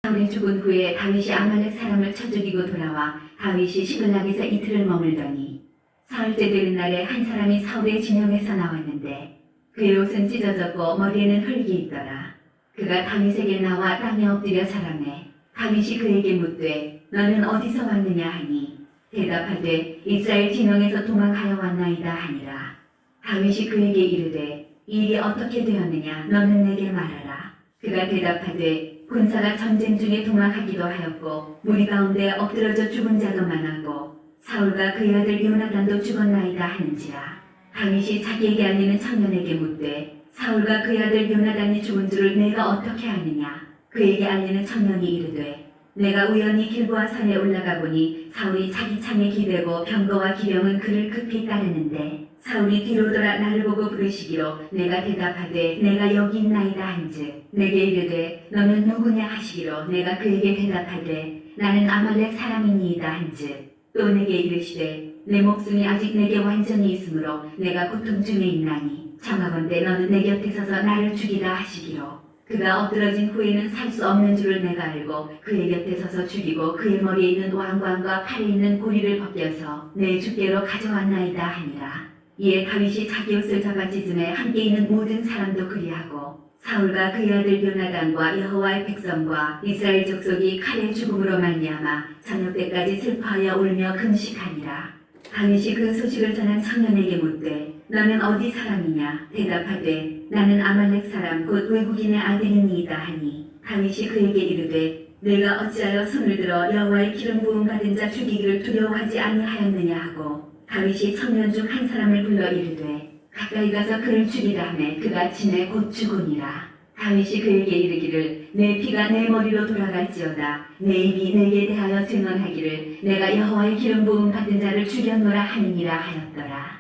사울이 죽은 후에 다윗이 아말렉 사람을 쳐 죽이고 돌아와 다윗이 시글락에서 이틀을 머물더니 사흘째 되는 날에 한 사람이 사울의 진영에서 나왔는데 그의 옷은 찢어졌고 머리에는 흙이 있더라. 그가 다윗에게 나와 땅에 엎드려 자라매 다윗이 그에게 묻되 너는 어디서 왔느냐 하니 대답하되 이스라엘 진영에서 도망하여 왔나이다 하니라. 다윗이 그에게 이르되 이 일이 어떻게 되었느냐 너는 내게 말하라. 그가 대답하되 군사가 전쟁 중에 도망하기도 하였고 무리 가운데 엎드러져 죽은 자도 많았고 사울과 그의 아들 요나단도 죽었나이다 하는지라. 다윗이 자기에게 알리는 청년에게 묻되 사울과 그의 아들 요나단이 죽은 줄을 내가 어떻게 아느냐. 그에게 알리는 청년이 이르되 내가 우연히 길보아 산에 올라가 보니 사울이 자기 창에 기대고 병거와 기병은 그를 급히 따르는데 사울이 뒤로 돌아 나를 보고 부르시기로 내가 대답하되 내가 여기 있나이다 한즉 내게 이르되 너는 누구냐 하시기로 내가 그에게 대답하되 나는 아말렉 사람이니이다 한즉 또 내게 이르시되 내 목숨이 아직 내게 완전히 있으므로 내가 고통 중에 있나니 청하건대 너는 내 곁에 서서 나를 죽이라 하시기로 그가 엎드러진 후에는 살 수 없는 줄을 내가 알고 그의 곁에 서서 죽이고 그의 머리에 있는 왕관과 팔에 있는 고리를 벗겨서 내 주께로 가져왔나이다 하니라. 이에 다윗이 자기 옷을 잡아 찢음에 함께 있는 모든 사람도 그리하고 사울과 그의 아들 요나단과 여호와의 백성과 이스라엘 족속이 칼의 죽음으로 말미암아 저녁 때까지 슬퍼하여 울며 금식하니라. 다윗이 그 소식을 전한 청년에게 묻되 너는 어디 사람이냐. 대답하되 나는 아말렉 사람 곧 외국인의 아들이니이다 하니 다윗이 그에게 이르되 내가 어찌하여 손을 들어 여호와의 기름 부음 받은 자 죽이기를 두려워하지 아니하였느냐 하고 다윗이 청년 중 한 사람을 불러 이르되 가까이 가서 그를 죽이라 하매 그가 침에 곧 죽으니라. 다윗이 그에게 이르기를 내 피가 내 머리로 돌아갈지어다 내 입이 내게 대하여 증언하기를 내가 여호와의 기름 부음 받은 자를 죽였노라 하느니라 하였더라.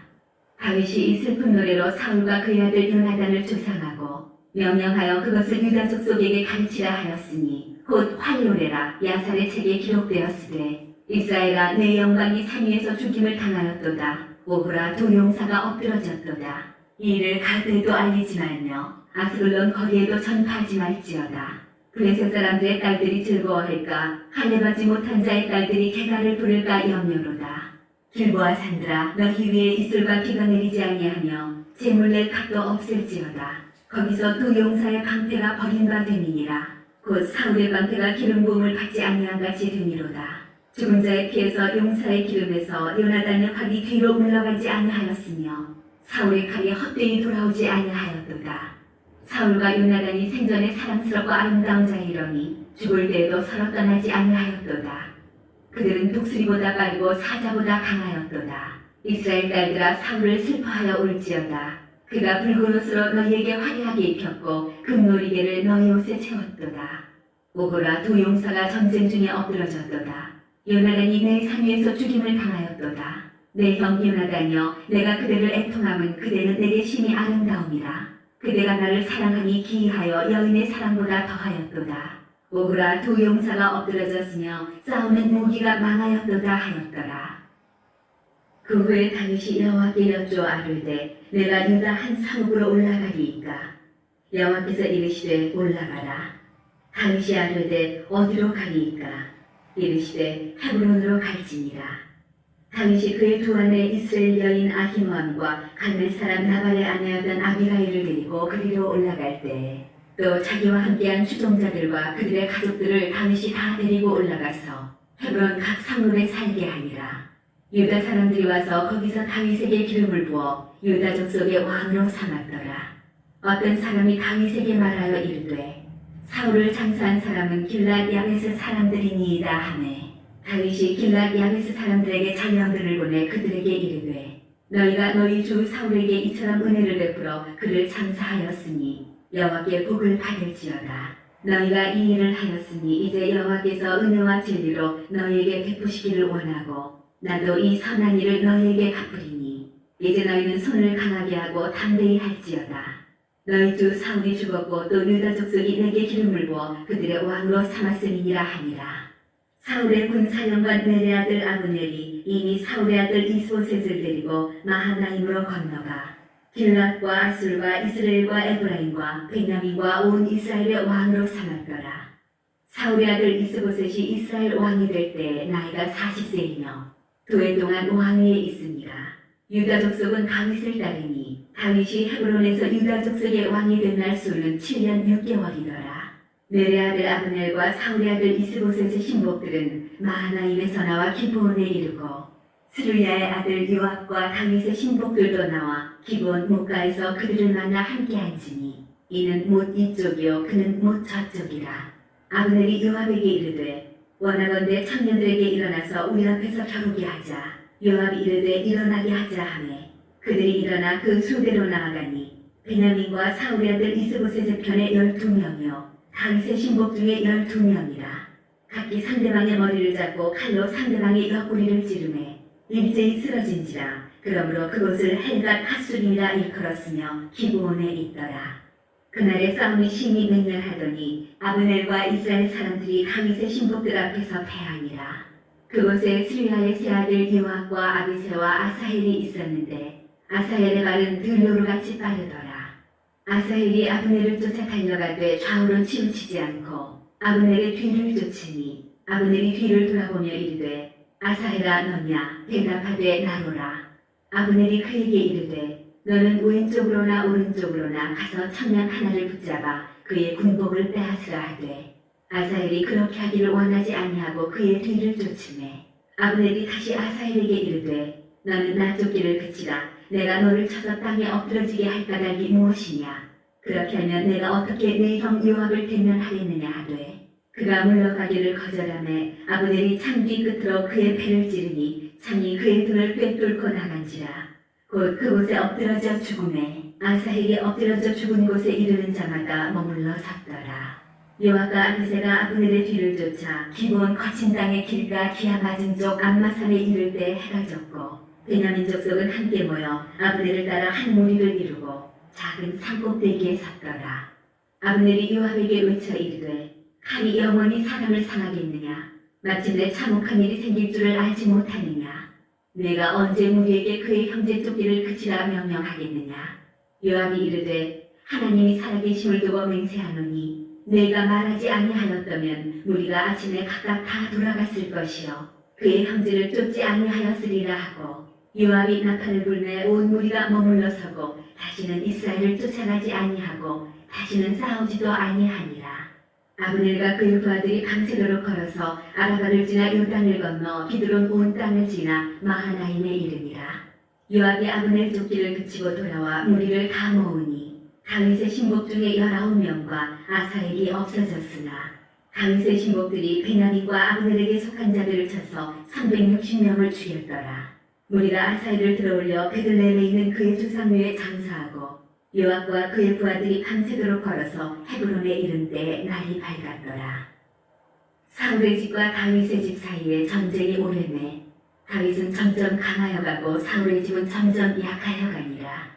다윗이 이 슬픈 노래로 사울과 그의 아들 요나단을 조상하고 명령하여 그것을 유다 족속에게 가르치라 하였으니 곧 활노래라 야살의 책에 기록되었으되 이스라엘아 내 영광이 산 위에서 죽임을 당하였도다. 오호라 두 용사가 엎드러졌도다. 이 일을 가드에도 알리지 말며 아스글론 거리에도 전파하지 말지어다. 블레셋 사람들의 딸들이 즐거워할까 할례받지 못한 자의 딸들이 개가를 부를까 염려로다. 길보아 산들아 너희 위에 이슬과 비가 내리지 아니하며 재물 낼 값도 없을지어다. 거기서 두 용사의 방패가 버린 바 됨이니라. 곧 사울의 방패가 기름 부음을 받지 아니한 같이 되미로다. 죽은 자의 피에서 용사의 기름에서 요나단의 활이 뒤로 물러가지 아니하였으며 사울의 칼이 헛되이 돌아오지 아니하였도다. 사울과 요나단이 생전에 사랑스럽고 아름다운 자이러니 죽을 때에도 서로 떠나지 아니하였도다. 그들은 독수리보다 빠르고 사자보다 강하였도다. 이스라엘 딸들아 사울을 슬퍼하여 울지어다. 그가 붉은 옷으로 너희에게 화려하게 입혔고 금놀이개를 너희 옷에 채웠도다. 오호라 두 용사가 전쟁 중에 엎드러졌도다. 요나단이 내 산 위에서 죽임을 당하였도다. 내 형 요나단이여 내가 그대를 애통함은 그대는 내게 심히 아름다움이라. 그대가 나를 사랑하니 기이하여 여인의 사랑보다 더하였도다. 오호라 두 용사가 엎드러졌으며 싸우는 무기가 망하였도다 하였더라. 그 후에 다윗이 여호와께 여쭈어 아뢰되 내가 유다 한 산읍으로 올라가리이까. 여호와께서 이르시되 올라가라. 다윗이 아뢰되 어디로 가리이까. 이르시되 헤브론으로 갈지니라. 다윗이 그의 두 아내 이스라엘 여인 아히노암과 갈멜 사람 나발의 아내였던 아비가일을 데리고 그리로 올라갈 때에 또 자기와 함께한 추종자들과 그들의 가족들을 다윗이 다 데리고 올라가서 헤브론 각 성읍에 살게 하니라. 유다 사람들이 와서 거기서 다윗에게 기름을 부어 유다 족속의 왕으로 삼았더라. 어떤 사람이 다윗에게 말하여 이르되 사울을 장사한 사람은 길랏 야베스 사람들이니이다 하매 다윗이 길랏 야베스 사람들에게 전령들을 보내 그들에게 이르되 너희가 너희 주 사울에게 이처럼 은혜를 베풀어 그를 장사하였으니 여호와께 복을 받을지어다. 너희가 이 일을 하였으니 이제 여호와께서 은혜와 진리로 너희에게 베푸시기를 원하고 나도 이 선한 일을 너희에게 갚으리니 이제 너희는 손을 강하게 하고 담대히 할지어다. 너희 주 사울이 죽었고 또 유다 족속이 내게 기름을 부어 그들의 왕으로 삼았음이니라 하니라. 사울의 군사령관 넬의 아들 아브넬이 이미 사울의 아들 이스보셋을 데리고 마하나임으로 건너가 길랏과 아술과 이스라엘과 에브라임과 베냐민과 온 이스라엘의 왕으로 삼았더라. 사울의 아들 이스보셋이 이스라엘 왕이 될 때 나이가 40세이며 2해 동안 왕 위에 있습니다. 유다 족속은 다윗을 따르니 다윗이 헤브론에서 유다 족속의 왕이 된 날 수는 7년 6개월이더라. 넬의 아들 아브넬과 사울의 아들 이스보셋의 신복들은 마하나임에서 나와 기브온에 이르고 스루야의 아들 요압과 다윗의 신복들도 나와 기브온 목가에서 그들을 만나 함께 앉으니 이는 못 이쪽이요 그는 못 저쪽이라. 아브넬이 요압에게 이르되 원하건대 청년들에게 일어나서 우리 앞에서 겨루게 하자. 요압이 이르되 일어나게 하자 하매 그들이 일어나 그 수대로 나아가니 베냐민과 사울의 아들 이스보셋의 편에 12명이요 다윗의 신복 중에 12명이라. 각기 상대방의 머리를 잡고 칼로 상대방의 옆구리를 찌르매 일제히 쓰러진지라. 그러므로 그곳을 헬갓 핫술이라 일컬었으며 기브온에 있더라. 그날의 싸움이 심히 맹렬하더니 아브넬과 이스라엘 사람들이 다윗의 신복들 앞에서 패하니라. 그곳에 스루야의 세 아들 요압과 아비새와 아사헬이 있었는데 아사헬의 발은 들로루같이 빠르더라. 아사헬이 아브넬을 쫓아 달려가되 좌우로 치우치지 않고 아브넬의 뒤를 쫓으니 아브넬이 뒤를 돌아보며 이르되 아사헬아 너냐 대답하되 나로라. 아브넬이 그에게 이르되 너는 왼쪽으로나 오른쪽으로나 가서 청년 하나를 붙잡아 그의 군복을 빼앗으라 하되 아사헬이 그렇게 하기를 원하지 아니하고 그의 뒤를 쫓으매 아브넬이 다시 아사헬에게 이르되 너는 나 쫓기를 그치라. 내가 너를 쳐서 땅에 엎드러지게 할 까닭이 무엇이냐. 그렇게 하면 내가 어떻게 내 형 요압을 대면하겠느냐 하되 그가 물러가기를 거절하매 아브넬이 창 뒤 끝으로 그의 배를 찌르니 창이 그의 등을 꿰뚫고 나간지라. 곧 그곳에 엎드러져 죽음에 아사헬이 엎드러져 죽은 곳에 이르는 자마다 머물러 섰더라. 요압과 아비새가 아브넬의 뒤를 쫓아 기브온 거친 땅의 길가 기하 맞은 쪽 암마산에 이를 때 해가 졌고 베냐민 족속은 함께 모여 아브넬을 따라 한 무리를 이루고 작은 산꼭대기에 섰더라. 아브넬이 요압에게 외쳐 이르되 칼이 영원히 사람을 상하겠느냐. 마침내 참혹한 일이 생길 줄을 알지 못하느냐. 내가 언제 무리에게 그의 형제 쫓기를 그치라 명령하겠느냐. 요압이 이르되 하나님이 살아계심을 두고 맹세하노니 내가 말하지 아니하였다면 무리가 아침에 각각 다 돌아갔을 것이요 그의 형제를 쫓지 아니하였으리라 하고 요압이 나팔을 불매 온 무리가 머물러 서고 다시는 이스라엘을 쫓아가지 아니하고 다시는 싸우지도 아니하니라. 아브넬과 그의 부하들이 밤새도록 걸어서 아라바를 지나 요단을 건너 기드론 온 땅을 지나 마하나임에 이르니라. 요압이 아브넬 쫓기를 그치고 돌아와 무리를 다 모으니 다윗의 신복 중에 19명과 아사헬이 없어졌으나 다윗의 신복들이 베냐민과 아브넬에게 속한 자들을 쳐서 360명을 죽였더라. 무리가 아사헬을 들어올려 베들레헴에 있는 그의 주상 위에 장사하고 요압과 그의 부하들이 밤새도록 걸어서 헤브론에 이른 때 날이 밝았더라. 사울의 집과 다윗의 집 사이에 전쟁이 오래매 다윗은 점점 강하여 가고 사울의 집은 점점 약하여 가니라.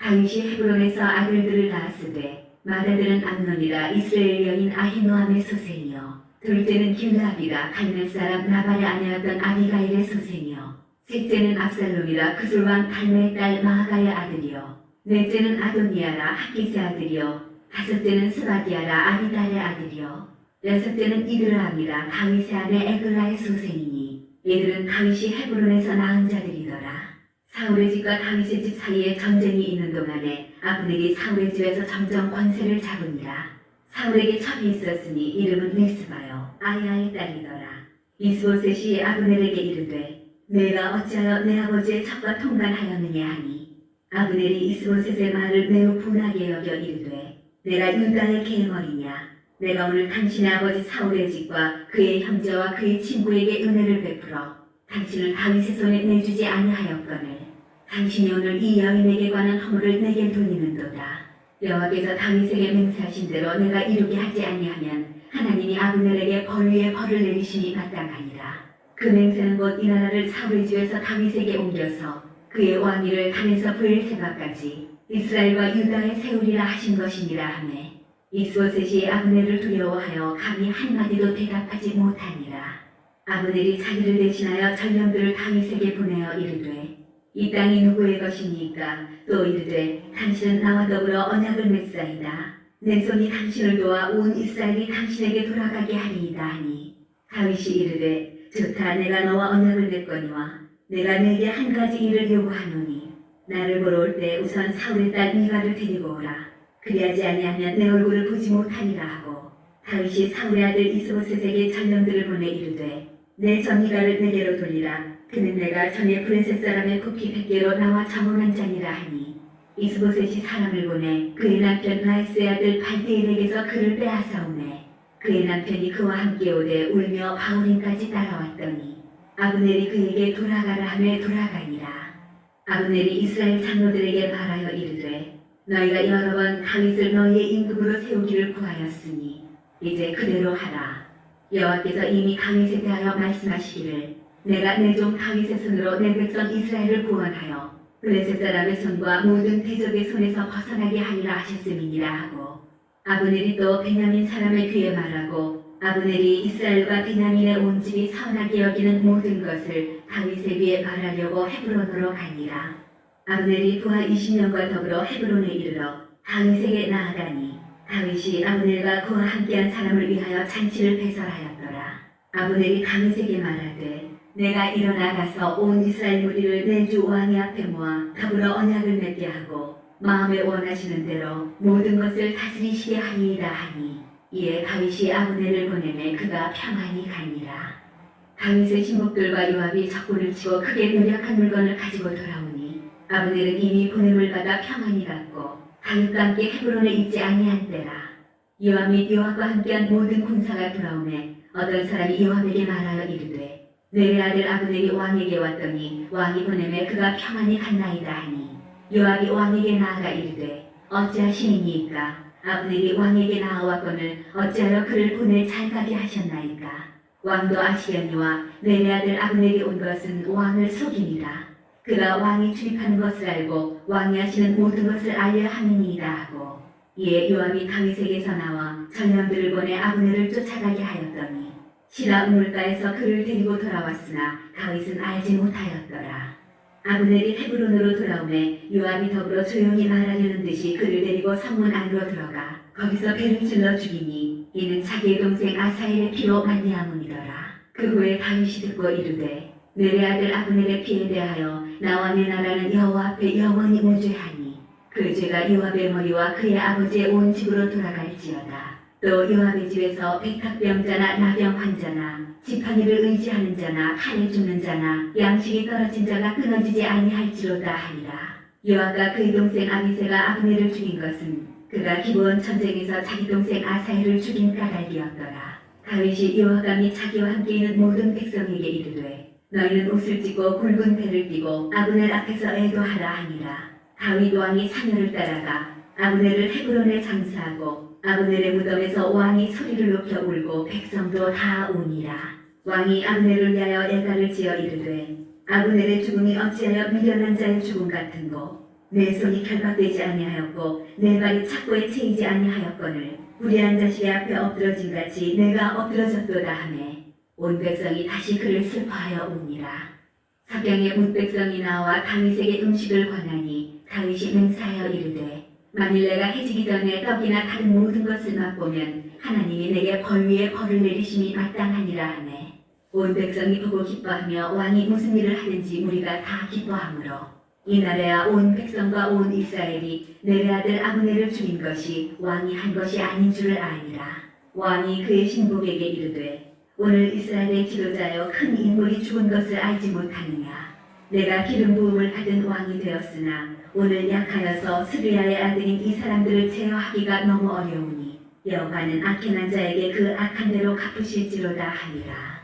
다윗이 헤브론에서 아들들을 낳았으되 맏아들은 암논이라 이스라엘 여인 아히노함의 소생이요 둘째는 길랍이라 갈멜 사람 나발의 아내였던 아비가일의 소생이요 셋째는 압살롬이라 그술 왕 달메의 딸 마아가의 아들이요 넷째는 아도니아라 하기스의 아들이요 다섯째는 스바디아라 아비달의 아들이요 여섯째는 이드라함이라 다윗의 아내 에글라의 소생이니 이들은 다윗이 헤브론에서 낳은 자들이더라. 사울의 집과 다윗의 집 사이에 전쟁이 있는 동안에 아브넬이 사울의 집에서 점점 권세를 잡으니라. 사울에게 첩이 있었으니 이름은 리스바요 아야의 딸이더라. 이스보셋이 아브넬에게 이르되 내가 어찌하여 내 아버지의 첩과 통관하였느냐 하니 아브넬이 이스보셋의 말을 매우 분하게 여겨 이르되 내가 유다의 계머리냐. 내가 오늘 당신의 아버지 사울의 집과 그의 형제와 그의 친구에게 은혜를 베풀어 당신을 다윗의 손에 내주지 아니하였거늘 당신이 오늘 이 여인에게 관한 허물을 내게 돌리는도다. 여호와께서 다윗에게 맹세하신 대로 내가 이루게 하지 아니하면 하나님이 아브넬에게 벌 위에 벌을 내리심이 마땅하니라. 그 맹세는 곧 이 나라를 사울의 집에서 다윗에게 옮겨서 그의 왕위를 단에서 브엘세바까지 이스라엘과 유다에 세우리라 하신 것이니라 하매 이스보셋이 아브넬을 두려워하여 감히 한마디도 대답하지 못하니라. 아브넬이 자기를 대신하여 전령들을 다윗에게 보내어 이르되 이 땅이 누구의 것입니까? 또 이르되 당신은 나와 더불어 언약을 맺사이다. 내 손이 당신을 도와 온 이스라엘이 당신에게 돌아가게 하리이다 하니 다윗이 이르되 좋다. 내가 너와 언약을 맺거니와 내가 내게 한 가지 일을 요구하노니 나를 보러 올 때 우선 사울의 딸 미가를 데리고 오라. 그리하지 아니하면 내 얼굴을 보지 못하리라 하고 다윗이 사울의 아들 이스보셋에게 전령들을 보내 이르되 내 전 미가를 내게로 돌리라. 그는 내가 전에 브레셋 사람의 쿠키 100개로 나와 정원한 자니라 하니 이스보셋이 사람을 보내 그의 남편 라이스의 아들 발디엘에게서 그를 빼앗아오매 그의 남편이 그와 함께 오되 울며 바울임까지 따라왔더니 아브넬이 그에게 돌아가라 하며 돌아가니라. 아브넬이 이스라엘 장로들에게 말하여 이르되 너희가 여러 번 다윗을 너희의 임금으로 세우기를 구하였으니 이제 그대로 하라. 여호와께서 이미 다윗에 대하여 말씀하시기를 내가 내 종 다윗의 손으로 내 백성 이스라엘을 구원하여 블레셋 사람의 손과 모든 대적의 손에서 벗어나게 하리라 하셨음이니라 하고 아브넬이 또 베냐민 사람의 귀에 말하고 아브넬이 이스라엘과 베냐민의 온 집이 선하게 여기는 모든 것을 다윗의 귀에 말하려고 헤브론으로 가니라. 아브넬이 부하 20명과 더불어 헤브론에 이르러 다윗에게 나아가니 다윗이 아브넬과 그와 함께한 사람을 위하여 잔치를 배설하였더라. 아브넬이 다윗에게 말하되 내가 일어나 가서 온 이스라엘 무리를 내 주 왕의 앞에 모아 더불어 언약을 맺게 하고 마음에 원하시는 대로 모든 것을 다스리시게 하리이다 하니 이에 다윗이 아브넬을 보내매 그가 평안히 가니라. 다윗의 신복들과 요압이 적군을 치고 크게 노력한 물건을 가지고 돌아오니 아브넬은 이미 보냄을 받아 평안히 갔고 다윗과 함께 헤브론에 있지 아니한 때라. 요압 및 요압과 함께한 모든 군사가 돌아오매 어떤 사람이 요압에게 말하여 이르되 내 아들 아브넬이 왕에게 왔더니 왕이 보내매 그가 평안히 갔나이다 하니 요압이 왕에게 나아가 이르되 어찌하시니이까 아브넬이 왕에게 나아왔거늘 어찌하여 그를 보내 잘 가게 하셨나이까. 왕도 아시겠니와 내 아들 아브넬이 온 것은 왕을 속이니라. 그가 왕이 출입하는 것을 알고 왕이 하시는 모든 것을 알려 함이니이다 하고 이에 요압이 다윗에게서 나와 전령들을 보내 아브넬을 쫓아가게 하였더니 시라 우물가에서 그를 데리고 돌아왔으나 다윗은 알지 못하였더라. 아브넬이 헤브론으로 돌아오매 요압이 더불어 조용히 말하려는 듯이 그를 데리고 성문 안으로 들어가 거기서 배를 찔러 죽이니 이는 자기의 동생 아사엘의 피로 말미암음이더라. 그 후에 다윗이 듣고 이르되 내 아들 아브넬의 피에 대하여 나와 내 나라는 여호와 앞에 영원히 무죄하니 그 죄가 요압의 머리와 그의 아버지의 온 집으로 돌아갈지어다. 또 요압의 집에서 백탁병자나 나병 환자나 지팡이를 의지하는 자나 칼에 죽는 자나 양식이 떨어진 자가 끊어지지 아니할지로다 하니라. 요압과 그의 동생 아비새가 아브넬을 죽인 것은 그가 기브온 전쟁에서 자기 동생 아사엘을 죽인 까닭이었더라. 다윗이 요압과 및 자기와 함께 있는 모든 백성에게 이르되 너희는 옷을 찢고 굵은 배를 띠고 아브넬 앞에서 애도하라 하니라. 다윗 왕이 사녀를 따라가 아브넬을 헤브론에 장사하고 아브넬의 무덤에서 왕이 소리를 높여 울고 백성도 다 우니라. 왕이 아브넬을 위하여 애가를 지어 이르되 아브넬의 죽음이 어찌하여 미련한 자의 죽음 같은고 내 손이 결박되지 아니하였고 내 발이 착고에 채이지 아니하였거늘 불의한 자식의 앞에 엎드러진 같이 내가 엎드러졌도다 하매 온 백성이 다시 그를 슬퍼하여 웁니라. 사병의 문백성이 나와 다윗에게 음식을 권하니 다윗이 맹세하여 이르되 만일 내가 해지기 전에 떡이나 다른 모든 것을 맛보면 하나님이 내게 벌 위에 벌을 내리심이 마땅하니라 하매 온 백성이 보고 기뻐하며 왕이 무슨 일을 하든지 우리가 다 기뻐하므로 이날에야 온 백성과 온 이스라엘이 내 아들 아브넬을 죽인 것이 왕이 한 것이 아닌 줄을 아니라. 왕이 그의 신복에게 이르되 오늘 이스라엘의 지도자여 큰 인물이 죽은 것을 알지 못하느냐. 내가 기름 부음을 받은 왕이 되었으나 오늘 약하여서 스루야의 아들인 이 사람들을 제어하기가 너무 어려우니 여호와는 악행한 자에게 그 악한 대로 갚으실지로다 하니라.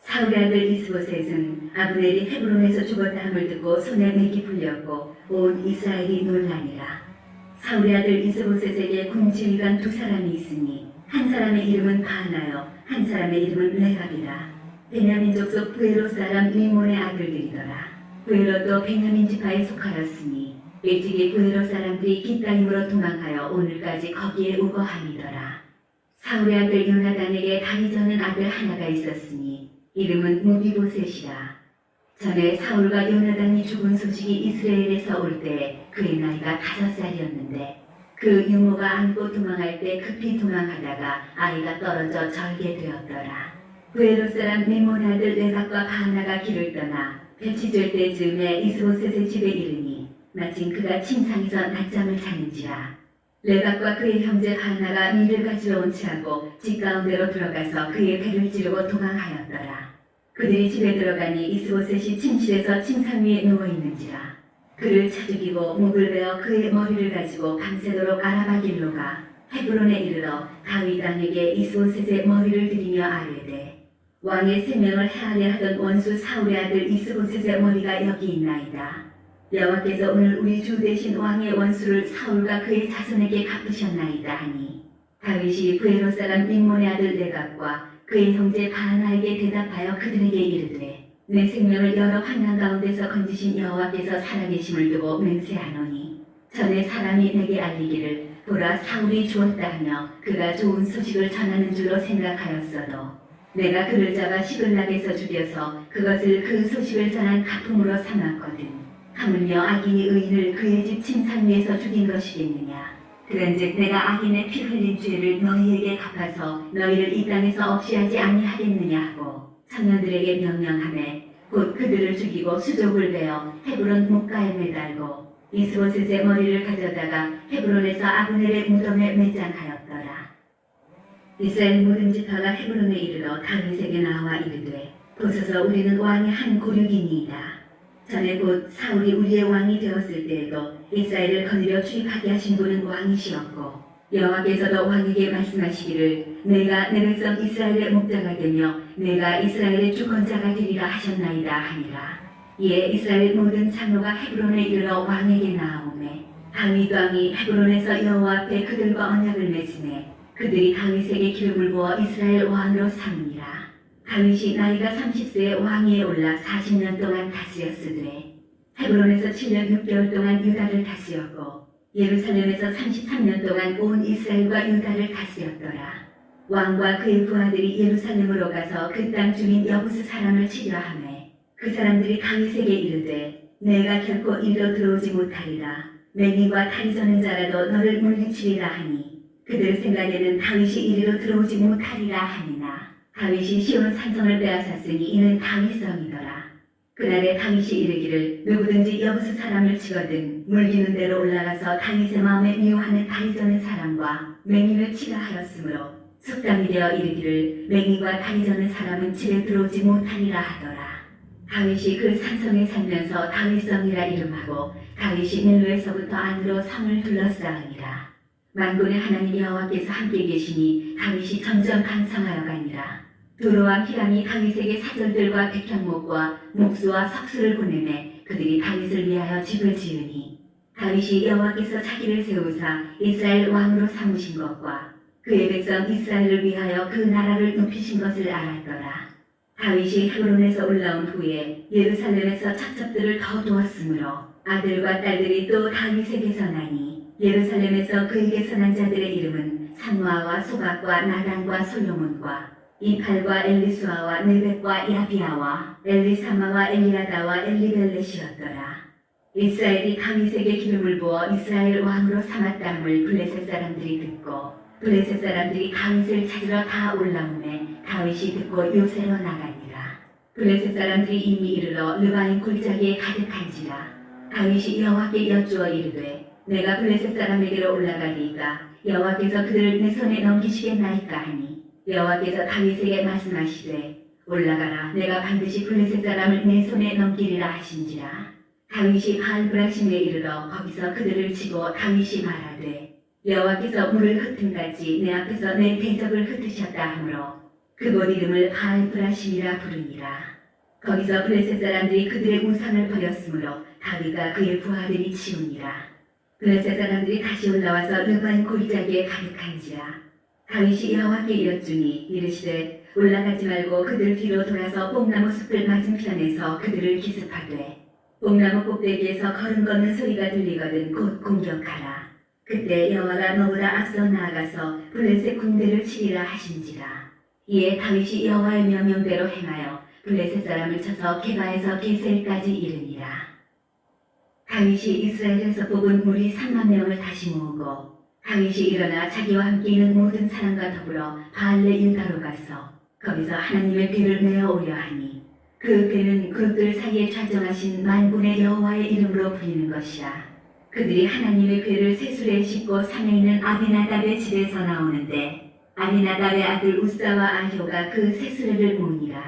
사울의 아들 이스보셋은 아브넬이 헤브론에서 죽었다 함을 듣고 손에 맥이 풀렸고 온 이스라엘이 놀라니라. 사울의 아들 이스보셋에게 군지휘관 두 사람이 있으니 한 사람의 이름은 바하나요 한 사람의 이름은 레갑이라. 베냐민 족속 부에롯 사람 림몬의 아들들이더라. 부에롯도 베냐민 지파에 속하였으니 일찍이 부에롯 사람들이 깃다임으로 도망하여 오늘까지 거기에 우거함이더라. 사울의 아들 요나단에게 다리 저는 아들 하나가 있었으니 이름은 무비보셋이라. 전에 사울과 요나단이 죽은 소식이 이스라엘에서 올 때 그의 나이가 5살이었는데 그 유모가 안고 도망할 때 급히 도망하다가 아이가 떨어져 절게 되었더라. 부에롯 사람 림몬 아들 레갑과 바하나가 길을 떠나 볕이 질 때쯤에 이스보셋의 집에 이르니 마침 그가 침상에서 낮잠을 자는지라. 레갑과 그의 형제 바하나가 밀을 가지러 온 채하고 집 가운데로 들어가서 그의 배를 찌르고 도망하였더라. 그들이 집에 들어가니 이스보셋이 침실에서 침상 위에 누워 있는지라. 그를 차 죽이고 목을 베어 그의 머리를 가지고 밤새도록 아라바길로 가 헤브론에 이르러 다윗 왕에게 이스보셋의 머리를 들이며 아뢰되 왕의 생명을 해하려 하던 원수 사울의 아들 이스보셋의 머리가 여기 있나이다. 여호와께서 오늘 우리 주 대신 왕의 원수를 사울과 그의 자손에게 갚으셨나이다 하니 다윗이 부에롯 사람 림몬의 아들 레갑과 그의 형제 바하나에게 대답하여 그들에게 이르되 내 생명을 여러 환난 가운데서 건지신 여호와께서 살아계심을 두고 맹세하노니 전에 사람이 내게 알리기를 보라 사울이 죽었다 하며 그가 좋은 소식을 전하는 줄로 생각하였어도 내가 그를 잡아 시글락에서 죽여서 그것을 그 소식을 전한 가품으로 삼았거든. 하물며 악인이 의인을 그의 집 침상 위에서 죽인 것이겠느냐. 그런즉 내가 악인의 피 흘린 죄를 너희에게 갚아서 너희를 이 땅에서 없이 하지 아니하겠느냐 하고 청년들에게 명령하매 곧 그들을 죽이고 수족을 베어 헤브론 목가에 매달고 이스보셋의 머리를 가져다가 헤브론에서 아브넬의 무덤에 매장하였더라. 이스라엘 모든 지파가 헤브론에 이르러 다윗에게 나와 이르되 보소서 우리는 왕의 한 고륙이니이다. 전에 곧 사울이 우리의 왕이 되었을 때에도 이스라엘을 거느려 주입하게 하신 분은 왕이시었고 여호와께서도 왕에게 말씀하시기를 내가 내 백성 이스라엘의 목자가 되며 내가 이스라엘의 주권자가 되리라 하셨나이다 하니라. 이에 이스라엘 모든 장로가 헤브론에 이르러 왕에게 나아오매 다윗 왕이 헤브론에서 여호와 앞에 그들과 언약을 맺으매 그들이 다윗에게 기름을 부어 이스라엘 왕으로 삼으니라. 다윗이 나이가 30세에 왕위에 올라 40년 동안 다스렸으되 헤브론에서 7년 6개월 동안 유다를 다스렸고 예루살렘에서 33년 동안 온 이스라엘과 유다를 다스렸더라. 왕과 그의 부하들이 예루살렘으로 가서 그 땅 주민 여부스 사람을 치려 하매 그 사람들이 다윗에게 이르되 내가 결코 이리로 들어오지 못하리라. 맹인과 다리 저는 자라도 너를 물리치리라 하니 그들 생각에는 다윗이 이리로 들어오지 못하리라 하니나 다윗이 시온 산성을 빼앗았으니 이는 다윗성이더라. 그날에 다윗이 이르기를 누구든지 여부스 사람을 치거든 물기는 대로 올라가서 다윗의 마음에 미워하는 다리 저는 사람과 맹인을 치라 하였으므로 속담이 되어 이르기를 맹인과 다리 저는 사람은 집에 들어오지 못하리라 하더라. 다윗이 그 산성에 살면서 다윗성이라 이름하고 다윗이 밀로에서부터 안으로 성을 둘러싸으니라. 만군의 하나님 여호와께서 함께 계시니 다윗이 점점 강성하여 가니라. 두로와 히람이 다윗에게 사절들과 백향목과 목수와 석수를 보내매 그들이 다윗을 위하여 집을 지으니 다윗이 여호와께서 자기를 세우사 이스라엘 왕으로 삼으신 것과 그의 백성 이스라엘을 위하여 그 나라를 높이신 것을 알았더라. 다윗이 헤브론에서 올라온 후에 예루살렘에서 첩첩들을 더 두었으므로 아들과 딸들이 또 다윗에게서 나니 예루살렘에서 그에게서 난 자들의 이름은 산무아와 소박과 나단과 솔로몬과 이팔과 엘리수아와 네벡과 야비아와 엘리사마와 엘리아다와 엘리벨렛이었더라. 이스라엘이 다윗에게 기름을 부어 이스라엘 왕으로 삼았다함을 블레셋 사람들이 듣고 블레셋 사람들이 다윗을 찾으러 다 올라오매 다윗이 듣고 요새로 나가니라. 블레셋 사람들이 이미 이르러 르바임 골짜기에 가득한지라. 다윗이 여호와께 여쭈어 이르되 내가 블레셋 사람에게로 올라가리이까 여호와께서 그들을 내 손에 넘기시겠나이까 하니 여호와께서 다윗에게 말씀하시되 올라가라. 내가 반드시 블레셋 사람을 내 손에 넘기리라 하신지라. 다윗이 바알브라심에 이르러 거기서 그들을 치고 다윗이 말하되 여호와께서 물을 흩은같이 내 앞에서 내 대적을 흩으셨다 하므로 그곳 이름을 바알브라심이라 부르니라. 거기서 블레셋 사람들이 그들의 우상을 버렸으므로 다윗과 그의 부하들이 치우니라. 블레셋 사람들이 다시 올라와서 르바임 골짜기에 가득한지라. 다윗이 여호와께 여쭈니 이르시되 올라가지 말고 그들 뒤로 돌아서 뽕나무 숲을 맞은편에서 그들을 기습하되 뽕나무 꼭대기에서 걸음 걷는 소리가 들리거든 곧 공격하라. 그때 여호와가 너보다 앞서 나아가서 블레셋 군대를 치리라 하신지라. 이에 다윗이 여호와의 명령대로 행하여 블레셋 사람을 쳐서 게바에서 게셀까지 이르니라. 다윗이 이스라엘에서 뽑은 무리 3만 명을 다시 모으고 다윗이 일어나 자기와 함께 있는 모든 사람과 더불어 바알레 유다로 가서 거기서 하나님의 궤를 메어오려 하니 그 궤는 그들 사이에 좌정하신 만군의 여호와의 이름으로 불리는 것이라. 그들이 하나님의 궤를 세술에 싣고 산에 있는 아비나답의 집에서 나오는데 아비나답의 아들 우사와 아효가 그 세수레를 모으니라.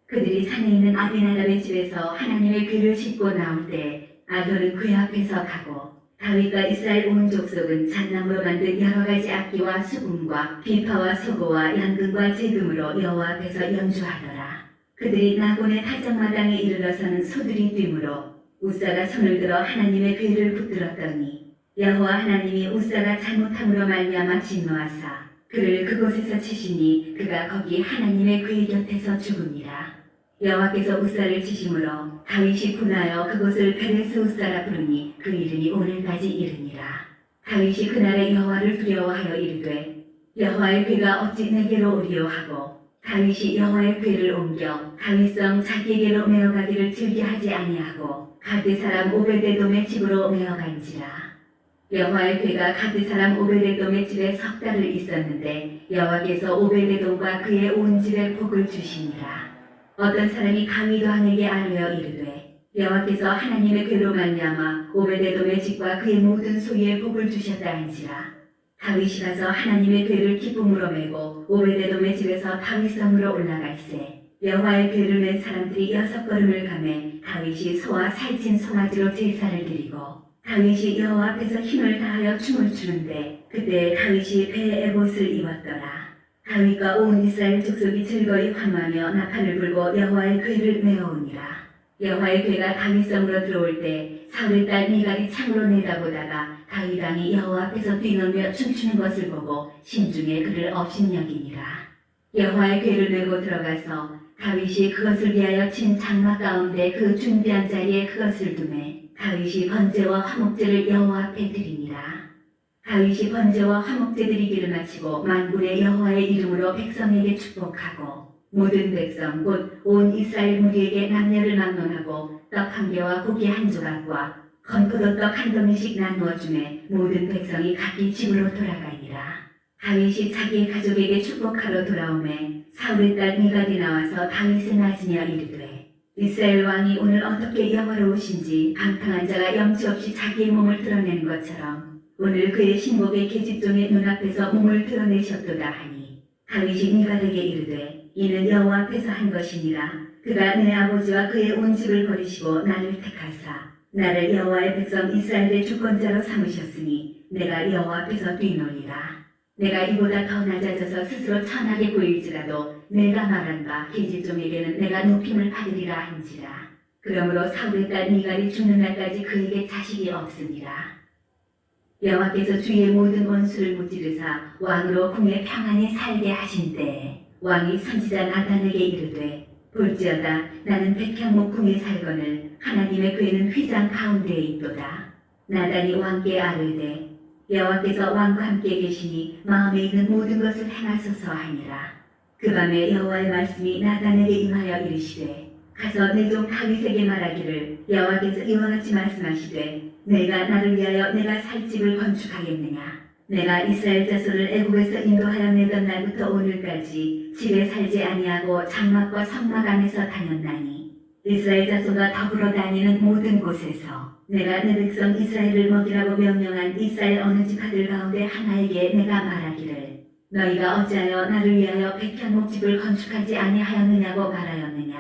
그들이 산에 있는 아비나답의 집에서 하나님의 궤를 싣고 나올 때 아효는 궤 앞에서 가고 다윗과 이스라엘 온 족속은 잣나무로 만든 여러 가지 악기와 수금과 비파와 소고와 양금과 제금으로 여호와 앞에서 연주하더라. 그들이 나곤의 탈장마당에 이르러서는 소들이 뛰므로 우사가 손을 들어 하나님의 궤를 붙들었더니 여호와 하나님이 우사가 잘못함으로 말미암아 진노하사 그를 그곳에서 치시니 그가 거기 하나님의 궤 곁에서 죽으니라. 여호와께서 우사를 치심으로 다윗이 분하여 그곳을 베레스 우사라 부르니 그 이름이 오늘까지 이르니라. 다윗이 그날에 여호와를 두려워하여 이르되 여호와의 궤가 어찌 내게로 오리요 하고 다윗이 여호와의 궤를 옮겨 다윗성 자기에게로 메어가기를 즐겨하지 아니하고 가드 사람 오베데돔의 집으로 메어간지라. 여호와의 궤가 가드 사람 오베데돔의 집에 석 달을 있었는데 여호와께서 오베데돔과 그의 온 집에 복을 주시니라. 어떤 사람이 가윗 왕에게 아뢰어 이르되 여호와께서 하나님의 궤로 말미암아 오베데돔의 집과 그의 모든 소유에 복을 주셨다 한지라. 다윗이 가서 하나님의 궤를 기쁨으로 메고 오베데돔의 집에서 다윗성으로 올라갈새 여호와의 궤를 맨 사람들이 6걸음을 가매 다윗이 소와 살찐 송아지로 제사를 드리고 다윗이 여호와 앞에서 힘을 다하여 춤을 추는데 그때 다윗이 배에 에봇을 입었더라. 다윗과 온 이스라엘 족속이 즐거이 환호하며 나팔을 불고 여호와의 궤를 메어오니라. 여호와의 궤가 다윗성으로 들어올 때 사울의 딸 미갈이 창으로 내다보다가 다윗 왕이 여호와 앞에서 뛰놀며 춤추는 것을 보고 심중에 그를 업신여기니라. 여호와의 궤를 메고 들어가서 다윗이 그것을 위하여 친 장막 가운데 그 준비한 자리에 그것을 두매 다윗이 번제와 화목제를 여호와 앞에 드리니라. 다윗이 번제와 화목제 드리기를 마치고 만군의 여호와의 이름으로 백성에게 축복하고 모든 백성 곧 온 이스라엘 무리에게 남녀를 막론하고 떡 한 개와 고기 한 조각과 건포도 떡 한 덩이씩 나누어 주매 모든 백성이 각기 집으로 돌아가니라. 다윗이 자기의 가족에게 축복하러 돌아오매 사울의 딸 미갈이 나와서 다윗을 맞으며 이르되 이스라엘 왕이 오늘 어떻게 영화로우신지 방탕한 자가 염치 없이 자기의 몸을 드러내는 것처럼 오늘 그의 신복의 계집종의 눈앞에서 몸을 드러내셨도다 하니 다윗이 미갈에게 이르되 이는 여호와 앞에서 한 것이니라. 그가 내 아버지와 그의 온 집을 버리시고 나를 택하사 나를 여호와의 백성 이스라엘의 주권자로 삼으셨으니 내가 여호와 앞에서 뛰놀리라. 내가 이보다 더 낮아져서 스스로 천하게 보일지라도 내가 말한 바 계집종에게는 내가 높임을 받으리라 한지라. 그러므로 사울의 딸 미갈이 죽는 날까지 그에게 자식이 없으니라. 여호와께서 주의 모든 원수를 무찌르사 왕으로 궁에 평안히 살게 하신 때에 왕이 선지자 나단에게 이르되 볼지어다 나는 백향목 궁에 살거늘 하나님의 궤는 휘장 가운데에 있도다. 나단이 왕께 아뢰되 여호와께서 왕과 함께 계시니 마음에 있는 모든 것을 행하소서 하니라. 그 밤에 여호와의 말씀이 나단에게 임하여 이르시되 가서 내 종 다윗에게 말하기를 여호와께서 이와 같이 말씀하시되 내가 나를 위하여 내가 살 집을 건축하겠느냐. 내가 이스라엘 자손을 애국에서 인도하여 내던 날부터 오늘까지 집에 살지 아니하고 장막과 성막 안에서 다녔나니 이스라엘 자손과 더불어 다니는 모든 곳에서 내가 내 백성 이스라엘을 먹이라고 명령한 이스라엘 어느 집 아들 가운데 하나에게 내가 말하기를 너희가 어찌하여 나를 위하여 백향목 집을 건축하지 아니하였느냐고 말하였느냐.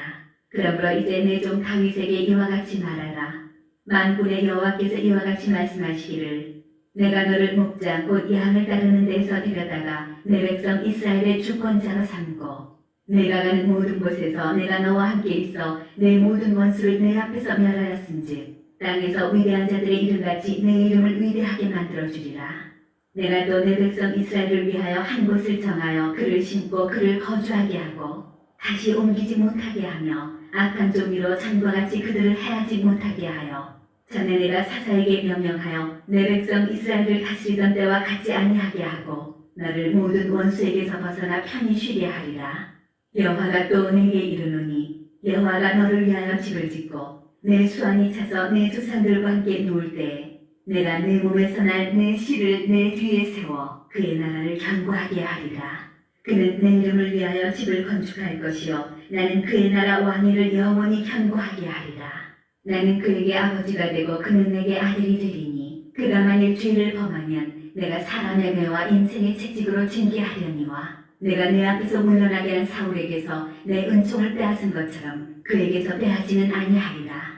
그러므로 이제 내 종 다윗에게 이와 같이 말하라. 만군의 여호와께서 이와 같이 말씀하시기를 내가 너를 목장 곧 양을 따르는 데서 데려다가 내 백성 이스라엘의 주권자로 삼고 내가 가는 모든 곳에서 내가 너와 함께 있어 내 모든 원수를 내 앞에서 멸하였은즉 땅에서 위대한 자들의 이름같이 내 이름을 위대하게 만들어주리라. 내가 또 내 백성 이스라엘을 위하여 한 곳을 정하여 그를 심고 그를 거주하게 하고 다시 옮기지 못하게 하며 악한 종류로 전과 같이 그들을 해하지 못하게 하여 전에 내가 사사에게 명령하여 내 백성 이스라엘을 다스리던 때와 같지 아니하게 하고 너를 모든 원수에게서 벗어나 편히 쉬게 하리라. 여호와가 또 내게 이르노니 여호와가 너를 위하여 집을 짓고 내 수완이 차서 내 조상들과 함께 누울 때에 내가 내 몸에서 날 내 씨를 내 뒤에 세워 그의 나라를 견고하게 하리라. 그는 내 이름을 위하여 집을 건축할 것이요 나는 그의 나라 왕위를 영원히 견고하게 하리라. 나는 그에게 아버지가 되고 그는 내게 아들이 되리니 그가 만일 죄를 범하면 내가 사람의 매와 인생의 채찍으로 징계하려니와 내가 내 앞에서 물러나게 한 사울에게서 내 은총을 빼앗은 것처럼 그에게서 빼앗지는 아니하리라.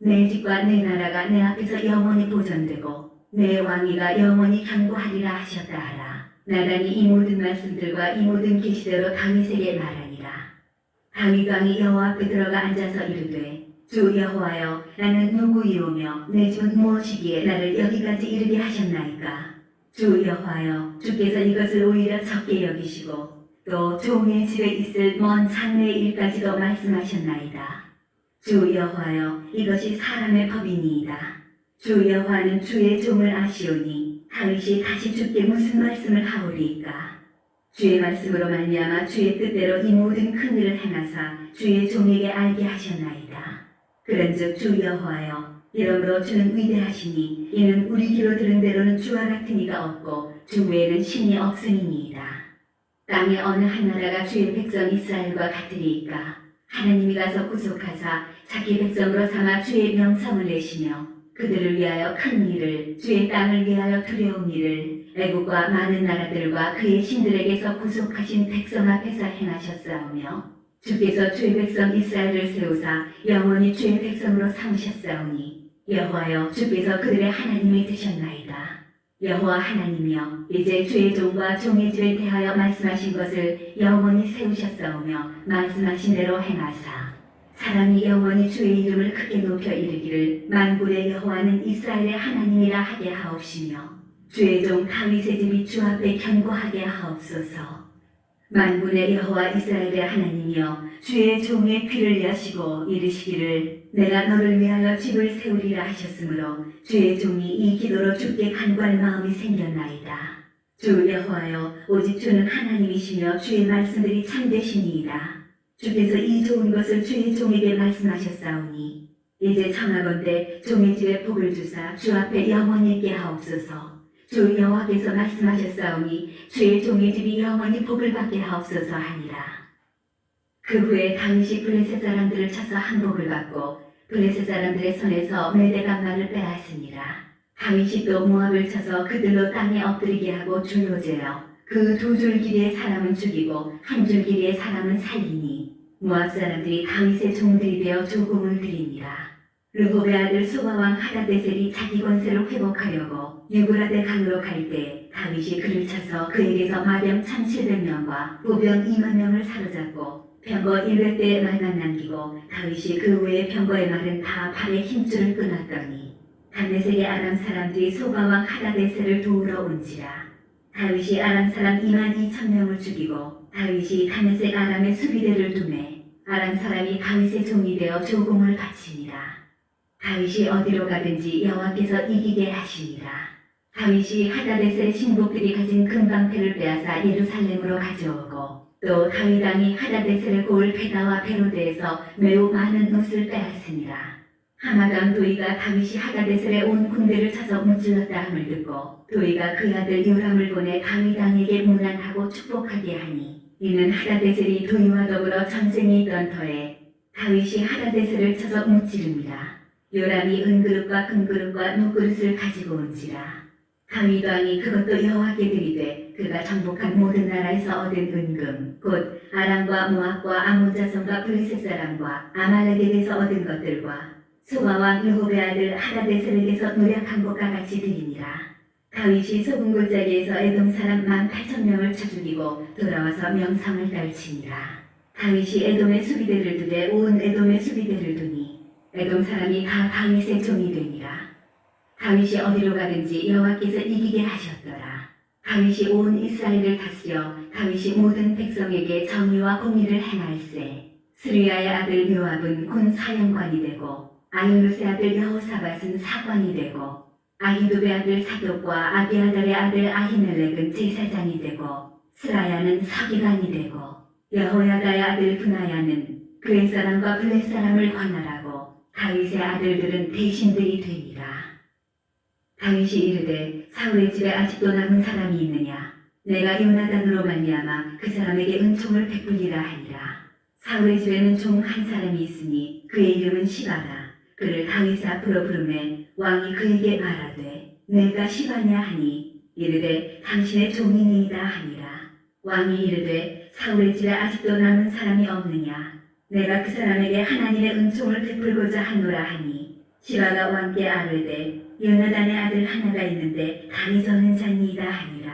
내 집과 내 나라가 내 앞에서 영원히 보존되고 내 왕위가 영원히 견고하리라 하셨다 하라. 나단이 이 모든 말씀들과 이 모든 계시대로 다윗에게 말하니라. 다윗 왕이 여호와 앞에 들어가 앉아서 이르되 주 여호와여 나는 누구이오며 내 집은 무엇이기에 나를 여기까지 이르게 하셨나이까. 주 여호와여 주께서 이것을 오히려 적게 여기시고 또 종의 집에 있을 먼 장래의 일까지도 말씀하셨나이다. 주 여호와여 이것이 사람의 법이니이다. 주 여호와는 주의 종을 아시오니 다윗이 다시 주께 무슨 말씀을 하오리이까. 주의 말씀으로 말미암아 주의 뜻대로 이 모든 큰 일을 행하사 주의 종에게 알게 하셨나이다. 그런즉 주 여호와여 이러므로 주는 위대하시니 이는 우리 귀로 들은 대로는 주와 같은 이가 없고 주 외에는 신이 없으니이다. 땅의 어느 한 나라가 주의 백성 이스라엘과 같으리이까. 하나님이 가서 구속하사 자기 백성으로 삼아 주의 명성을 내시며 그들을 위하여 큰 일을 주의 땅을 위하여 두려운 일을 애국과 많은 나라들과 그의 신들에게서 구속하신 백성 앞에서 행하셨사오며 주께서 주의 백성 이스라엘을 세우사 영원히 주의 백성으로 삼으셨사오니 여호와여 주께서 그들의 하나님이 되셨나이다. 여호와 하나님이여 이제 주의 종과 종의 집에 대하여 말씀하신 것을 영원히 세우셨사오며 말씀하신 대로 행하사 사람이 영원히 주의 이름을 크게 높여 이르기를 만군의 여호와는 이스라엘의 하나님이라 하게 하옵시며 주의 종 다윗의 집이 주 앞에 견고하게 하옵소서. 만군의 여호와 이스라엘의 하나님이여 주의 종의 귀를 여시고 이르시기를 내가 너를 위하여 집을 세우리라 하셨으므로 주의 종이 이 기도로 주께 간구할 마음이 생겼나이다. 주 여호와여 오직 주는 하나님이시며 주의 말씀들이 참되시니이다. 주께서 이 좋은 것을 주의 종에게 말씀하셨사오니 이제 청하건대 종의 집에 복을 주사 주 앞에 영원히 있게 하옵소서. 주 여호와께서 말씀하셨사오니 주의 종의 집이 영원히 복을 받게 하옵소서 하니라. 그 후에 다윗이 블레셋 사람들을 쳐서 항복을 받고 블레셋 사람들의 손에서 메대강만을 빼앗으니라. 다윗이 또 모압을 쳐서 그들로 땅에 엎드리게 하고 줄로 재어 그 두 줄 길이의 사람은 죽이고 한 줄 길이의 사람은 살리니 모압 사람들이 다윗의 종들이 되어 조공을 드리니라. 르곱의 아들 소바왕 하다데셀이 자기 권세를 회복하려고 유브라데 강으로 갈 때 다윗이 그를 쳐서 그에게서 마병 1,700명과 보병 2만 명을 사로잡고 병거 100대의 말만 남기고 다윗이 그 외의 병거의 말은 다 발에 힘줄을 끊었더니 다메섹의 아람 사람들이 소바왕 하다데셀을 도우러 온지라. 다윗이 아람 사람 22,000명을 죽이고 다윗이 다메섹 아람의 수비대를 두매 아람 사람이 다윗의 종이 되어 조공을 바치니라. 다윗이 어디로 가든지 여호와께서 이기게 하시니라. 다윗이 하다데셀 신복들이 가진 금방패를 빼앗아 예루살렘으로 가져오고 또 다윗 왕이 하다데셀의 고을 베다와 베로데에서 매우 많은 옷을 빼앗으니라. 하마당 도이가 다윗이 하다데셀의 온 군대를 쳐서 무찔렀다 함을 듣고 도이가 그 아들 요람을 보내 다윗 왕에게 문안하고 축복하게 하니 이는 하다데셀이 도이와 더불어 전쟁이 있던 터에 다윗이 하다데셀을 쳐서 무찌릅니다. 요람이 은그릇과 금그릇과 놋그릇을 가지고 온지라. 다윗 왕이 그것도 여호와께 드리되 그가 정복한 모든 나라에서 얻은 은금 곧 아람과 모압과 아몬 자손과 블레셋 사람과 아말렉에게서 얻은 것들과 소바 왕 르홉의 아들 하다데셀에게서 노력한 것과 같이 드리니라. 다윗이 소금 골짜기에서 에돔 사람 18,000명을 쳐 죽이고 돌아와서 명성을 떨치니라. 다윗이 에돔의 수비대를 두되 온 에돔의 수비대를 두니 에돔 사람이 다 다윗의 종이 되니라. 다윗이 어디로 가든지 여호와께서 이기게 하셨더라. 다윗이 온 이스라엘을 다스려 다윗이 모든 백성에게 정의와 공의를 행할세. 스루야의 아들 요압은 군 사령관이 되고 아힐루스의 아들 여호사밧은 사관이 되고 아히두베의 아들 사독과 아비아달의 아들 아히멜렉은 제사장이 되고 스라야는 서기관이 되고 여호야다의 아들 분하야는 그의 사람과 블렛 사람을 관할하고 다윗의 아들들은 대신들이 되니라. 다윗이 이르되 사울의 집에 아직도 남은 사람이 있느냐? 내가 요나단으로 말미암아 그 사람에게 은총을 베풀리라 하니라. 사울의 집에는 종 한 사람이 있으니 그의 이름은 시바라. 그를 다윗 앞으로 부르매 왕이 그에게 말하되 내가 시바냐 하니 이르되 당신의 종이니이다 하니라. 왕이 이르되 사울의 집에 아직도 남은 사람이 없느냐? 내가 그 사람에게 하나님의 은총을 베풀고자 하노라 하니 시바가 왕께 아뢰되 요나단의 아들 하나가 있는데 다리 저는 자니이다 하니라.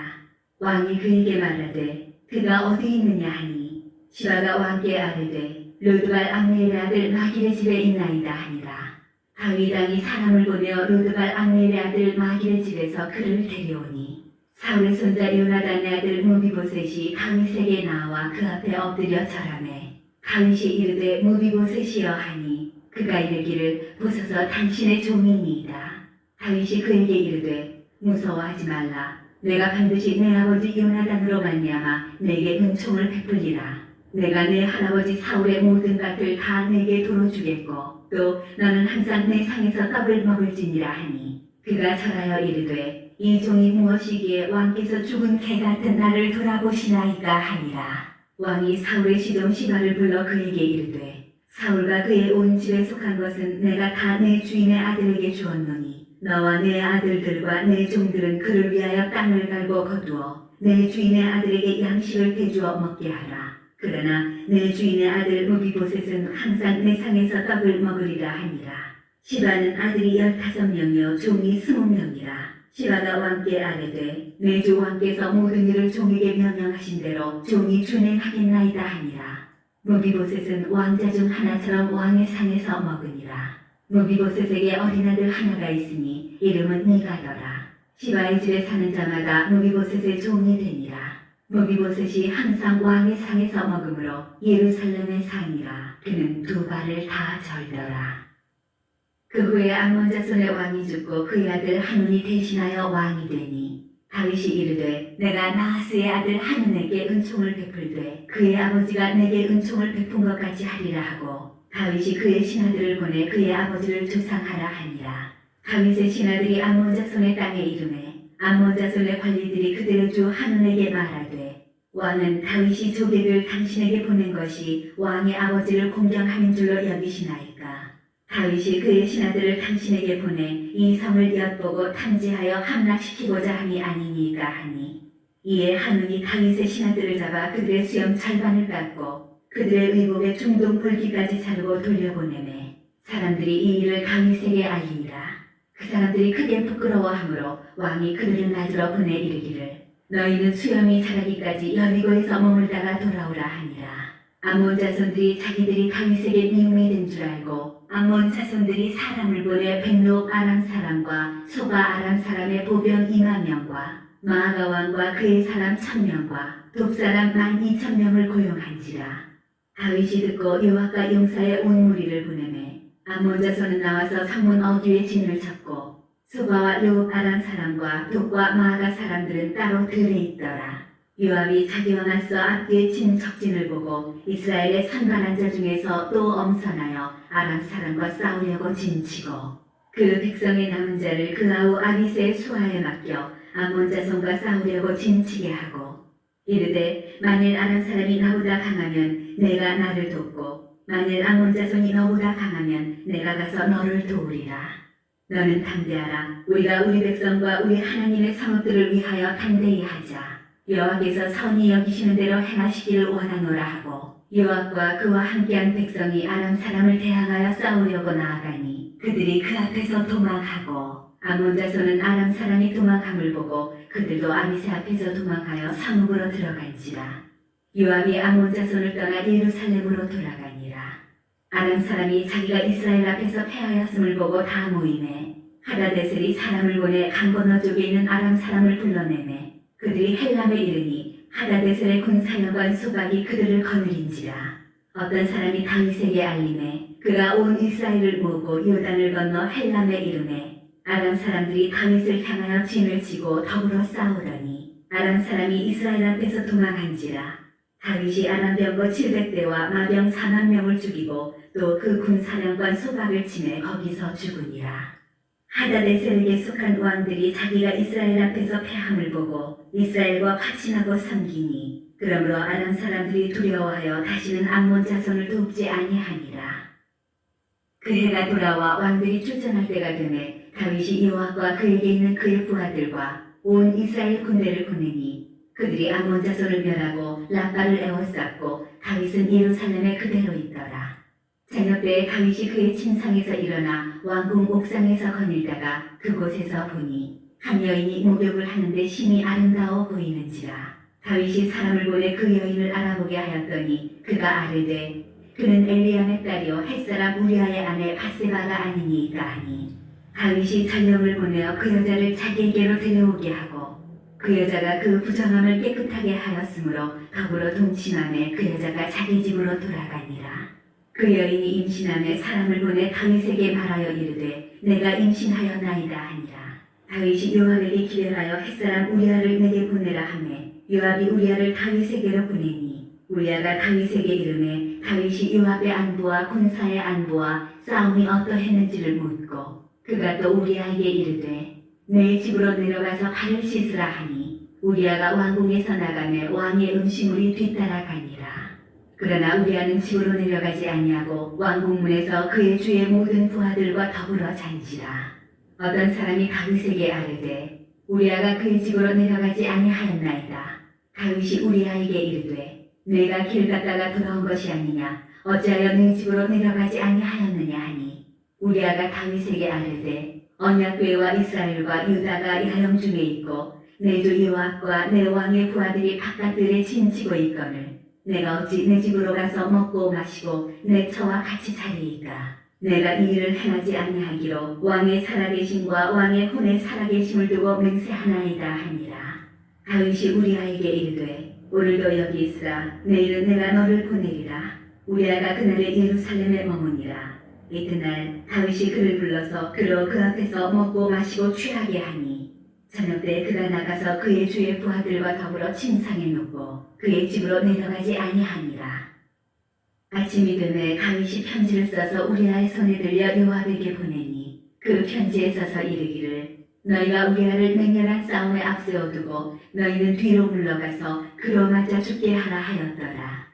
왕이 그에게 말하되 그가 어디 있느냐 하니 시바가 왕께 아뢰되 로드발 앙리엘의 아들 마길의 집에 있나이다 하니라. 다윗 왕이 사람을 보내어 로드발 앙리엘의 아들 마길의 집에서 그를 데려오니 사울의 손자 요나단의 아들 무비보셋이 다윗에게 나와 그 앞에 엎드려 절하매 다윗이 이르되 무비보셋이여 하니 그가 이르기를 보소서 당신의 종이니이다. 다윗이 그에게 이르되 무서워하지 말라. 내가 반드시 내 아버지 요나단으로 말미암아 내게 은총을 베풀리라. 내가 내 할아버지 사울의 모든 밭을 다 내게 도로 주겠고 또 너는 항상 내 상에서 떡을 먹을지니라 하니 그가 절하여 이르되 이 종이 무엇이기에 왕께서 죽은 개 같은 나를 돌아보시나이까 하니라. 왕이 사울의 시종 시바를 불러 그에게 이르되 사울과 그의 온 집에 속한 것은 내가 다 내 주인의 아들에게 주었노니 너와 내 아들들과 내 종들은 그를 위하여 땅을 갈고 거두어 내 주인의 아들에게 양식을 대주어 먹게 하라. 그러나 내 주인의 아들 무비보셋은 항상 내 상에서 떡을 먹으리라 하니라. 시바는 아들이 15명이요 종이 20명이라. 시바가 왕께 아뢰되 내 주 왕께서 모든 일을 종에게 명령하신 대로 종이 준행하겠나이다 하니라. 무비보셋은 왕자 중 하나처럼 왕의 상에서 먹으니라. 무비보셋에게 어린아들 하나가 있으니 이름은 미가더라. 시바의 집에 사는 자마다 무비보셋의 종이 되니라. 무비보셋이 항상 왕의 상에서 먹으므로 예루살렘의 상이라. 그는 두 발을 다 절더라. 그 후에 암몬 자손의 왕이 죽고 그의 아들 하눈이 대신하여 왕이 되니 다윗이 이르되 내가 나하스의 아들 하눈에게 은총을 베풀되 그의 아버지가 내게 은총을 베푼 것 같이 하리라 하고 다윗이 그의 신하들을 보내 그의 아버지를 조상하라 하니라. 다윗의 신하들이 암몬 자손의 땅에 이르매 암몬 자손의 관리들이 그들의 주 하눈에게 말하되 왕은 다윗이 조개를 당신에게 보낸 것이 왕의 아버지를 공경하는 줄로 여기시나이까? 다윗이 그의 신하들을 당신에게 보내 이 성을 엿보고 탐지하여 함락시키고자 함이 아니니까 하니 이에 하눈이 다윗의 신하들을 잡아 그들의 수염 절반을 깎고 그들의 의복의 중동 볼기까지 자르고 돌려보내매 사람들이 이 일을 다윗에게 알리니라. 그 사람들이 크게 부끄러워하므로 왕이 그들을 맞으러 보내 이르기를 너희는 수염이 자라기까지 여리고에서 머물다가 돌아오라 하니라. 암몬 자손들이 자기들이 다윗에게 미움이 된 줄 알고 암몬 자손들이 사람을 보내 백로 아람 사람과 소바 아람 사람의 보병 2만명과 마아가 왕과 그의 사람 1000명과 돕사람 12,000명을 고용한지라. 다윗이 듣고 여호와과 용사의 온 무리를 보내매 암몬 자손은 나와서 성문 어귀에 진을 쳤고 소바와 르웁 아람 사람과 돕과 마아가 사람들은 따로 들에 있더라. 요압이 자기와 맞서 앞뒤에 친 적진을 보고 이스라엘의 산발한 자 중에서 또 엄선하여 아람 사람과 싸우려고 진치고 그 백성의 남은 자를 그 아우 아비새의 수하에 맡겨 암몬 자손과 싸우려고 진치게 하고 이르되 만일 아람 사람이 나보다 강하면 내가 나를 돕고 만일 암몬 자손이 너보다 강하면 내가 가서 너를 도우리라. 너는 담대하라. 우리가 우리 백성과 우리 하나님의 성읍들을 위하여 담대히 하자. 여호와께서 선히 여기시는 대로 행하시기를 원하노라 하고 요압과 그와 함께한 백성이 아람 사람을 대항하여 싸우려고 나아가니 그들이 그 앞에서 도망하고 암몬 자손은 아람 사람이 도망함을 보고 그들도 아비새 앞에서 도망하여 성읍으로 들어간지라. 요압이 암몬 자손을 떠나 예루살렘으로 돌아가니라. 아람 사람이 자기가 이스라엘 앞에서 패하였음을 보고 다 모이매 하다데셀이 사람을 보내 강 건너 쪽에 있는 아람 사람을 불러내매 그들이 헬람에 이르니 하다데셀의 군사령관 소박이 그들을 거느린지라. 어떤 사람이 다윗에게 알림해 그가 온 이스라엘을 모으고 요단을 건너 헬람에 이르매 아람 사람들이 다윗을 향하여 진을 치고 더불어 싸우더니 아람 사람이 이스라엘 앞에서 도망한지라. 다윗이 아람 병거 700대와 마병 4만 명을 죽이고 또 그 군사령관 소박을 치매 거기서 죽으니라. 하다데셀에게 속한 왕들이 자기가 이스라엘 앞에서 패함을 보고 이스라엘과 화친하고 섬기니 그러므로 아람 사람들이 두려워하여 다시는 암몬 자손을 돕지 아니하니라. 그 해가 돌아와 왕들이 출전할 때가 되매 다윗이 요압과 그에게 있는 그의 부하들과 온 이스라엘 군대를 보내니 그들이 암몬 자손을 멸하고 라빠를 에워쌌고 다윗은 예루살렘에 그대로 있더라. 저녁 때에 다윗이 그의 침상에서 일어나 왕궁 옥상에서 거닐다가 그곳에서 보니 한 여인이 목욕을 하는데 심히 아름다워 보이는지라. 다윗이 사람을 보내 그 여인을 알아보게 하였더니 그가 아뢰되 그는 엘리암의 딸이요 햇사람 우리아의 아내 바세바가 아니니이까 하니 다윗이 전령을 보내어 그 여자를 자기에게로 데려오게 하고 그 여자가 그 부정함을 깨끗하게 하였으므로 더불어 동침함에 그 여자가 자기 집으로 돌아가니라. 그 여인이 임신함에 사람을 보내 다윗에게 말하여 이르되 내가 임신하였나이다 하니라. 다윗이 요압에게 기별하여 햇사람 우리아를 내게 보내라 하매 요압이 우리아를 다윗에게로 보내니 우리아가 다윗에게 이르매 다윗이 요압의 안부와 군사의 안부와 싸움이 어떠했는지를 묻고 그가 또 우리아에게 이르되 내 집으로 내려가서 발을 씻으라 하니 우리아가 왕궁에서 나가매 왕의 음식물이 뒤따라가니라. 그러나 우리아는 집으로 내려가지 아니하고 왕궁문에서 그의 주의 모든 부하들과 더불어 잔지라. 어떤 사람이 다윗에게 아뢰되 우리아가 그의 집으로 내려가지 아니하였나이다. 다윗이 우리아에게 이르되 내가 길 갔다가 돌아온 것이 아니냐 어찌하여 네 집으로 내려가지 아니하였느냐 하니 우리아가 다윗에게 아뢰되 언약궤와 이스라엘과 유다가 야영 중에 있고 내 주 요압과 내 왕의 부하들이 바깥들에 짐지고 있거늘 내가 어찌 내 집으로 가서 먹고 마시고 내 처와 같이 자리이까. 내가 이 일을 행하지 아니하기로 왕의 살아계심과 왕의 혼의 살아계심을 두고 맹세하나이다 하니라. 다윗이 우리아에게 이르되 오늘도 여기 있으라. 내일은 내가 너를 보내리라. 우리아가 그날에 예루살렘에 머무니라. 이튿날 다윗이 그를 불러서 그로 그 앞에서 먹고 마시고 취하게 하니 저녁 때 그가 나가서 그의 주의 부하들과 더불어 침상에 눕고 그의 집으로 내려가지 아니하니라. 아침이 되매 다윗이 편지를 써서 우리아의 손에 들려 요압에게 보내니 그 편지에 써서 이르기를 너희가 우리아를 맹렬한 싸움에 앞세워두고 너희는 뒤로 물러가서 그로 맞아 죽게 하라 하였더라.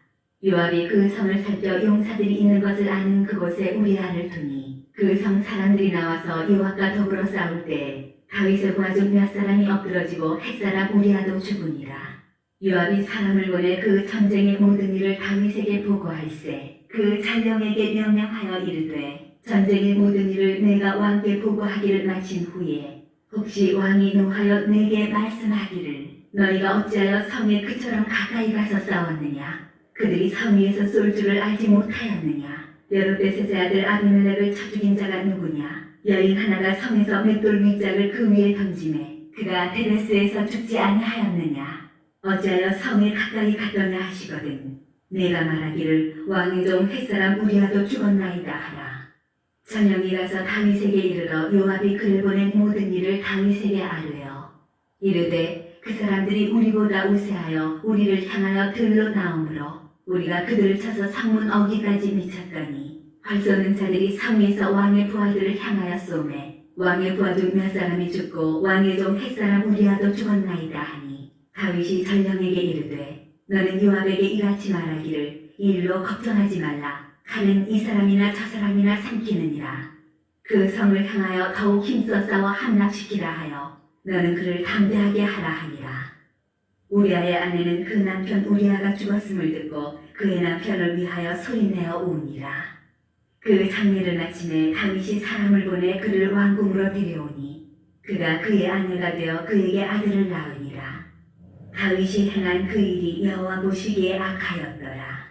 요압이 그 성을 살펴 용사들이 있는 것을 아는 그곳에 우리아를 두니 그 성 사람들이 나와서 요압과 더불어 싸울 때 다윗의 부하 중 몇 사람이 엎드러지고 햇사람 우리아도 죽으니라. 요압이 사람을 보내 그 전쟁의 모든 일을 다윗에게 보고할세 그 전령에게 명령하여 이르되 전쟁의 모든 일을 내가 왕께 보고하기를 마친 후에 혹시 왕이 노하여 내게 말씀하기를 너희가 어찌하여 성에 그처럼 가까이 가서 싸웠느냐 그들이 성 위에서 쏠 줄을 알지 못하였느냐 여룻베셋의 아들 아비멜렉을 쳐 죽인 자가 누구냐 여인 하나가 성에서 맷돌 밑짝을 그 위에 던지매 그가 데레스에서 죽지 아니하였느냐 어찌하여 성에 가까이 갔더냐 하시거든 내가 말하기를 왕의 종 햇사람 우리아도 죽었나이다 하라. 전령이 가서 다윗에게 이르러 요압이 그를 보낸 모든 일을 다윗에게 아뢰어 이르되 그 사람들이 우리보다 우세하여 우리를 향하여 들로 나오므로 우리가 그들을 쳐서 성문 어기까지 미쳤더니 활쏘는 자들이 성에서 왕의 부하들을 향하여 쏘매 왕의 부하 중 몇 사람이 죽고 왕의 종 햇사람 우리아도 죽었나이다 하니 다윗이 전령에게 이르되 너는 요압에게 이같이 말하기를 이 일로 걱정하지 말라. 칼은 이 사람이나 저 사람이나 삼키느니라. 그 성을 향하여 더욱 힘써 싸워 함락시키라 하여 너는 그를 담대하게 하라 하니라. 우리아의 아내는 그 남편 우리아가 죽었음을 듣고 그의 남편을 위하여 소리내어 우니라. 그 장례를 마침에 다윗이 사람을 보내 그를 왕궁으로 데려오니 그가 그의 아내가 되어 그에게 아들을 낳으니라. 다윗이 행한 그 일이 여호와 보시기에 악하였더라.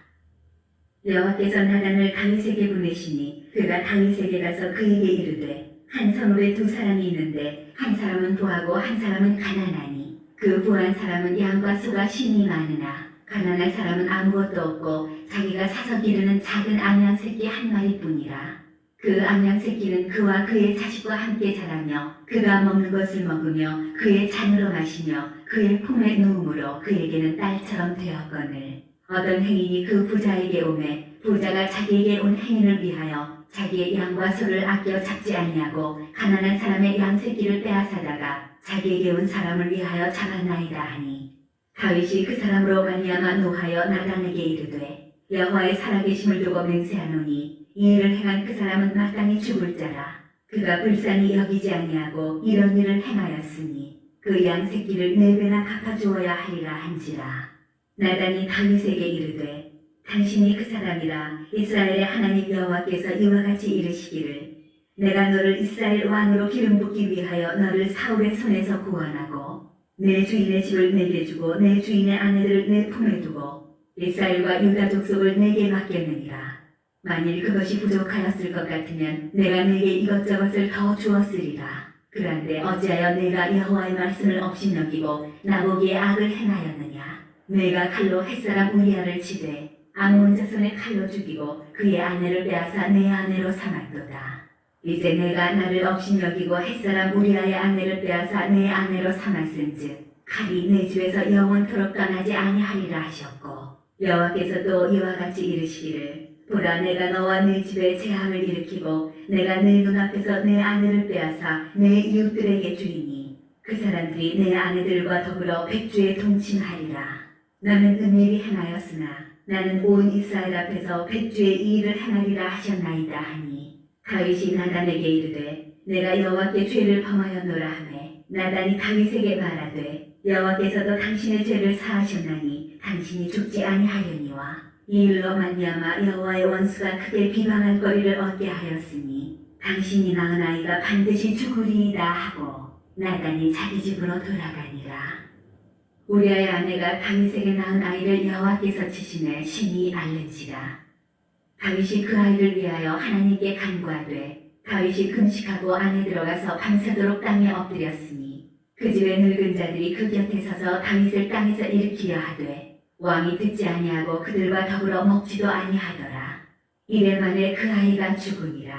여호와께서 나단을 다윗에게 보내시니 그가 다윗에게 가서 그에게 이르되 한 성읍에 두 사람이 있는데 한 사람은 부하고 한 사람은 가난하니 그 부한 사람은 양과 소가 심히 많으나 가난한 사람은 아무것도 없고 자기가 사서 기르는 작은 암양 새끼 한 마리뿐이라. 그 암양 새끼는 그와 그의 자식과 함께 자라며 그가 먹는 것을 먹으며 그의 잔으로 마시며 그의 품에 누움으로 그에게는 딸처럼 되었거늘 어떤 행인이 그 부자에게 오매 부자가 자기에게 온 행인을 위하여 자기의 양과 소를 아껴 잡지 아니하고 가난한 사람의 양 새끼를 빼앗아다가 자기에게 온 사람을 위하여 잡았나이다 하니 다윗이 그 사람으로 말미암아 노하여 나단에게 이르되 여호와의 살아계심을 두고 맹세하노니 이 일을 행한 그 사람은 마땅히 죽을 자라. 그가 불쌍히 여기지 아니하고 이런 일을 행하였으니 그 양 새끼를 4배나 갚아주어야 하리라 한지라. 나단이 다윗에게 이르되 당신이 그 사람이라 이스라엘의 하나님 여호와께서 이와 같이 이르시기를 내가 너를 이스라엘 왕으로 기름 붓기 위하여 너를 사울의 손에서 구원하고 내 주인의 집을 내게 주고 내 주인의 아내들을 내 품에 두고 이스라엘과 유다 족속을 내게 맡겼느니라. 만일 그것이 부족하였을 것 같으면 내가 내게 이것저것을 더 주었으리라. 그런데 어찌하여 내가 여호와의 말씀을 업신여기고 나보기에 악을 행하였느냐. 내가 칼로 햇사람 우리아를 치되 암몬 자손의 칼로 죽이고 그의 아내를 빼앗아 내 아내로 삼았도다. 이제 내가 나를 업신여기고 햇사람 우리아의 아내를 빼앗아 내 아내로 삼았은즉 칼이 내 집에서 영원토록 떠나지 아니하리라 하셨고 여호와께서 또 이와 같이 이르시기를 보라 내가 너와 네 집에 재앙을 일으키고 내가 내 눈앞에서 내 아내를 빼앗아 내 이웃들에게 주리니 그 사람들이 내 아내들과 더불어 백주에 동침하리라. 나는 은밀히 행하였으나 나는 온 이스라엘 앞에서 백주의 이 일을 행하리라 하셨나이다 하니 다윗이 나단에게 이르되 내가 여호와께 죄를 범하였노라 하매 나단이 다윗에게 말하되 여호와께서도 당신의 죄를 사하셨나니 당신이 죽지 아니하려니와 이 일로 말미암아 여호와의 원수가 크게 비방할 거리를 얻게 하였으니 당신이 낳은 아이가 반드시 죽으리이다 하고 나단이 자기 집으로 돌아가니라. 우리아의 아내가 다윗에게 낳은 아이를 여호와께서 치심에 심히 앓는지라. 다윗이 그 아이를 위하여 하나님께 간구하되 다윗이 금식하고 안에 들어가서 밤새도록 땅에 엎드렸으니 그 집의 늙은 자들이 그 곁에 서서 다윗을 땅에서 일으키려 하되 왕이 듣지 아니하고 그들과 더불어 먹지도 아니하더라. 이래 만에 그 아이가 죽으니라.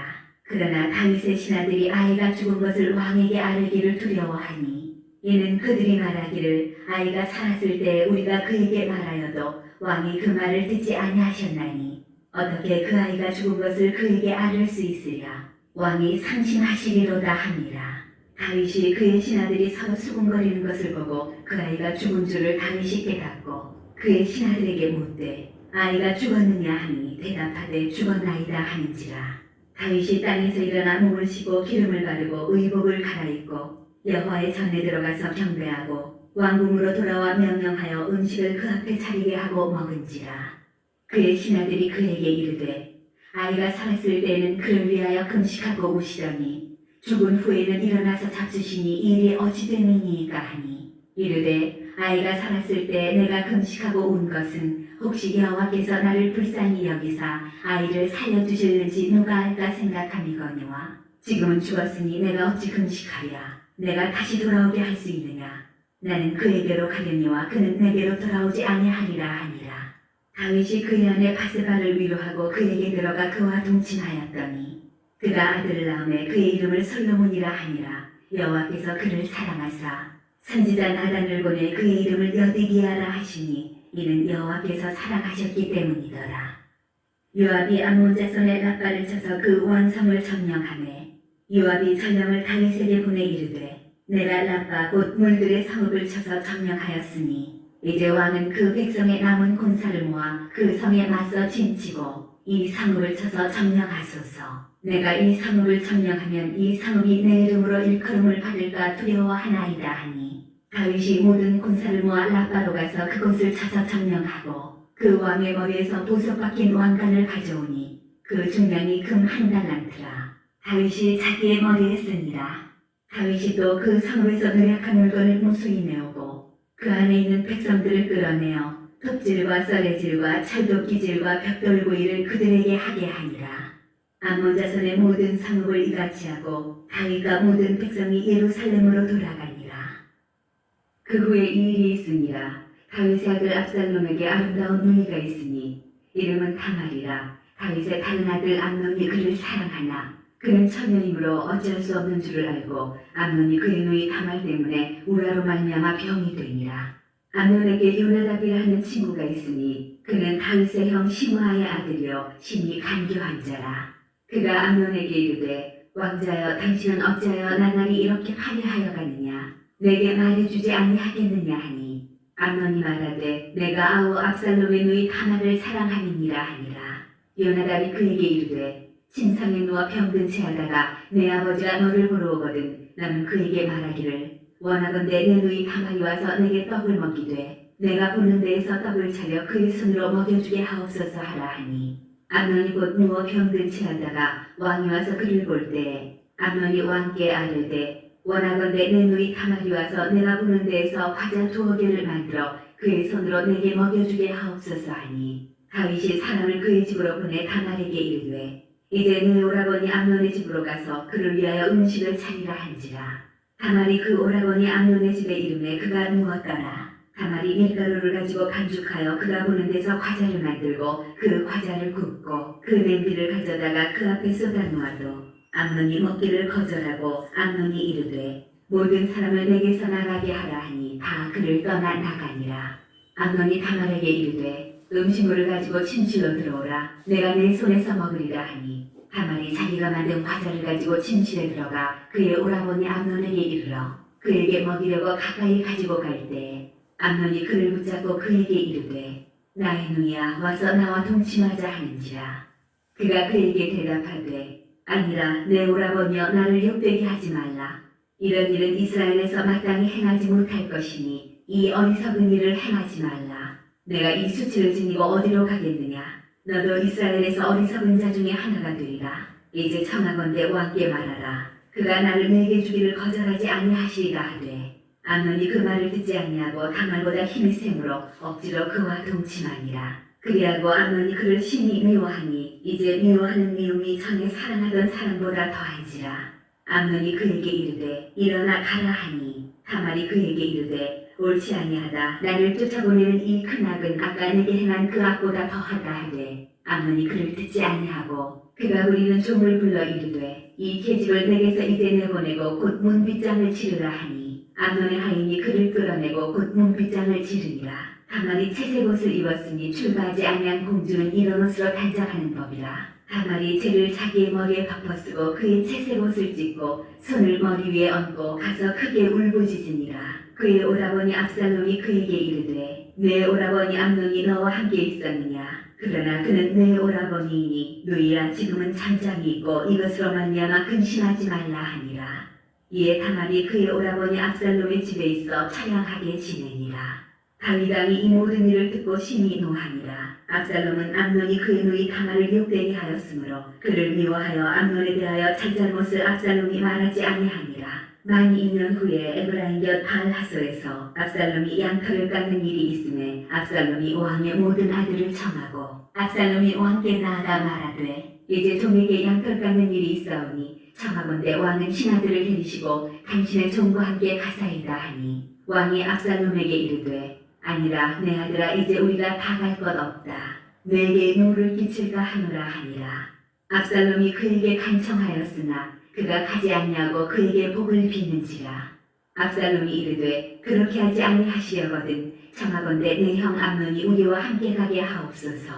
그러나 다윗의 신하들이 아이가 죽은 것을 왕에게 아뢰기를 두려워하니 이는 그들이 말하기를 아이가 살았을 때 우리가 그에게 말하여도 왕이 그 말을 듣지 아니하셨나니 어떻게 그 아이가 죽은 것을 그에게 아뢰 수 있으랴. 왕이 상심하시리로다 함이라. 다윗이 그의 신하들이 서로 수군거리는 것을 보고 그 아이가 죽은 줄을 다윗이 깨닫고 그의 신하들에게 묻되 아이가 죽었느냐 하니 대답하되 죽었나이다 하는지라. 다윗이 땅에서 일어나 몸을 씻고 기름을 바르고 의복을 갈아입고 여호와의 전에 들어가서 경배하고 왕궁으로 돌아와 명령하여 음식을 그 앞에 차리게 하고 먹은지라. 그의 신하들이 그에게 이르되 아이가 살았을 때는 그를 위하여 금식하고 우시더니 죽은 후에는 일어나서 잡수시니 이 일이 어찌 됨이니이까 하니 이르되 아이가 살았을 때 내가 금식하고 운 것은 혹시 여호와께서 나를 불쌍히 여기사 아이를 살려주실는지 누가 알까 생각함이거니와 지금은 죽었으니 내가 어찌 금식하랴. 내가 다시 돌아오게 할 수 있느냐. 나는 그에게로 가려니와 그는 내게로 돌아오지 아니하리라 하니라. 다윗이 그의 아내 바세바를 위로하고 그에게 들어가 그와 동침하였더니 그가 아들을 낳음에 그의 이름을 솔로몬이라 하니라. 여호와께서 그를 사랑하사 선지자 나단을 보내 그의 이름을 여디기야라 하시니 이는 여호와께서 사랑하셨기 때문이더라. 요압이 암몬 자손의 라빠를 쳐서 그 왕성을 점령하매 요압이 전령을 다윗에게 보내 이르되 내가 라빠 곧 물들의 성읍을 쳐서 점령하였으니 이제 왕은 그 백성의 남은 군사를 모아 그 성에 맞서 진치고 이 성읍을 쳐서 점령하소서. 내가 이 성읍을 점령하면 이 성읍이 내 이름으로 일컬음을 받을까 두려워하나이다 하니 다윗이 모든 군사를 모아 라빠로 가서 그곳을 쳐서 점령하고 그 왕의 머리에서 보석 박힌 왕관을 가져오니 그 중량이 금 1달란트라. 다윗이 자기의 머리에 쓰니라. 다윗이 또 그 성읍에서 노력한 물건을 무수히 내오고 그 안에 있는 백성들을 끌어내어 톱질과 썰레질과 철도끼질과 벽돌구이를 그들에게 하게 하니라. 암몬 자손의 모든 성읍을 이같이 하고 다윗과 모든 백성이 예루살렘으로 돌아가니라. 그 후에 이 일이 있으니라. 다윗의 아들 압살롬에게 아름다운 누이가 있으니 이름은 다말이라. 다윗의 다른 아들 암논이 그를 사랑하나 그는 처녀이므로 어찌할 수 없는 줄을 알고 암논이 그의 누이 다말 때문에 우라로 말미암아 병이 되니라. 암논에게 요나답이라 하는 친구가 있으니 그는 다윗의 형 시므아의 아들이요 심히 간교한 자라. 그가 암논에게 이르되 왕자여 당신은 어찌하여 나날이 이렇게 화려하여 가느냐 내게 말해주지 아니하겠느냐 하니 암논이 말하되 내가 아우 압살롬의 누이 다말을 사랑함이니라 하니라. 요나답이 그에게 이르되 침상에 누워 병든 채하다가 내 아버지가 너를 보러 오거든 너는 그에게 말하기를 원하건대 내 누이 다말이 와서 내게 떡을 먹이되 내가 보는 데에서 떡을 차려 그의 손으로 먹여주게 하옵소서 하라 하니 암논이 곧 누워 병든 채하다가 왕이 와서 그를 볼 때에 암논이 왕께 아뢰되 원하건대 내 누이 다말이 와서 내가 보는 데에서 과자 2개를 만들어 그의 손으로 내게 먹여주게 하옵소서 하니 다윗이 사람을 그의 집으로 보내 다말에게 이르되 이제 네 오라버니 암논의 집으로 가서 그를 위하여 음식을 차리라 한지라. 다말이 그 오라버니 암논의 집에 이르매 그가 누웠더라. 다말이 밀가루를 가지고 반죽하여 그가 보는 데서 과자를 만들고 그 과자를 굽고 그 냄비를 가져다가 그 앞에 쏟아 놓아도 암논이 먹기를 거절하고 암논이 이르되 모든 사람을 내게서 나가게 하라 하니 다 그를 떠나 나가니라. 암논이 다말에게 이르되 음식물을 가지고 침실로 들어오라 내가 내 손에서 먹으리라 하니 다말이 자기가 만든 과자를 가지고 침실에 들어가 그의 오라버니 암논에게 이르러 그에게 먹이려고 가까이 가지고 갈 때에 암논이 그를 붙잡고 그에게 이르되 나의 누이야 와서 나와 동침하자 하는지라. 그가 그에게 대답하되 아니라 내 오라버니여 나를 욕되게 하지 말라. 이런 일은 이스라엘에서 마땅히 행하지 못할 것이니 이 어리석은 일을 행하지 말라. 내가 이 수치를 지니고 어디로 가겠느냐. 너도 이스라엘에서 어리석은 자 중에 하나가 되리라. 이제 청하건대 왕께 말하라. 그가 나를 내게 주기를 거절하지 아니하시리라 하되 암논이 그 말을 듣지 아니하고 다말보다 힘이 세므로 억지로 그와 동침하니라. 그리하고 암논이 그를 심히 미워하니 이제 미워하는 미움이 전에 사랑하던 사람보다 더한지라. 암논이 그에게 이르되 일어나 가라 하니 다말이 그에게 이르되 옳지 아니하다. 나를 쫓아보내는 이 큰 악은 아까 내게 행한 그 악보다 더하다 하되 암논이 그를 듣지 아니하고 그가 부리는 종을 불러 이르되 이 계집을 내게서 이제 내보내고 곧 문빗장을 치르라 하니 암논의 하인이 그를 끌어내고 곧 문빗장을 치르니라. 다말이 채색 옷을 입었으니 출가하지 아니한 공주는 이런 옷으로 단장하는 법이라. 다말이 채를 자기의 머리에 덮어쓰고 그의 채색 옷을 찢고 손을 머리 위에 얹고 가서 크게 울부짖으니라. 그의 오라버니 압살롬이 그에게 이르되 내 오라버니 암논이 너와 함께 있었느냐. 그러나 그는 내 오라버니이니 누이야 지금은 잠잠히 있고 이것으로 말미암아 근심하지 말라 하니라. 이에 다말이 그의 오라버니 압살롬의 집에 있어 처량하게 지내니라. 다윗 왕이 이 모든 일을 듣고 심히 노하니라. 압살롬은 암논이 그의 누이 다말을 욕되게 하였으므로 그를 미워하여 암논에 대하여 잘잘못을 압살롬이 말하지 아니하니라. 많이 2년 후에 에브라임 곁 바알하솔에서 압살롬이 양털을 깎는 일이 있음에 압살롬이 왕의 모든 아들을 청하고 압살롬이 왕께 나아가 말하되 이제 종에게 양털 깎는 일이 있사오니 청하건대 왕은 신하들을 데리시고 당신의 종과 함께 가사이다 하니 왕이 압살롬에게 이르되 아니라 내 아들아 이제 우리가 다 갈 것 없다. 내게 누를 끼칠까 하노라 하니라. 압살롬이 그에게 간청하였으나 그가 가지 아니하고 그에게 복을 비는지라. 압살롬이 이르되 그렇게 하지 아니하시려거든 청하건대 내 형 암논이 우리와 함께 가게 하옵소서.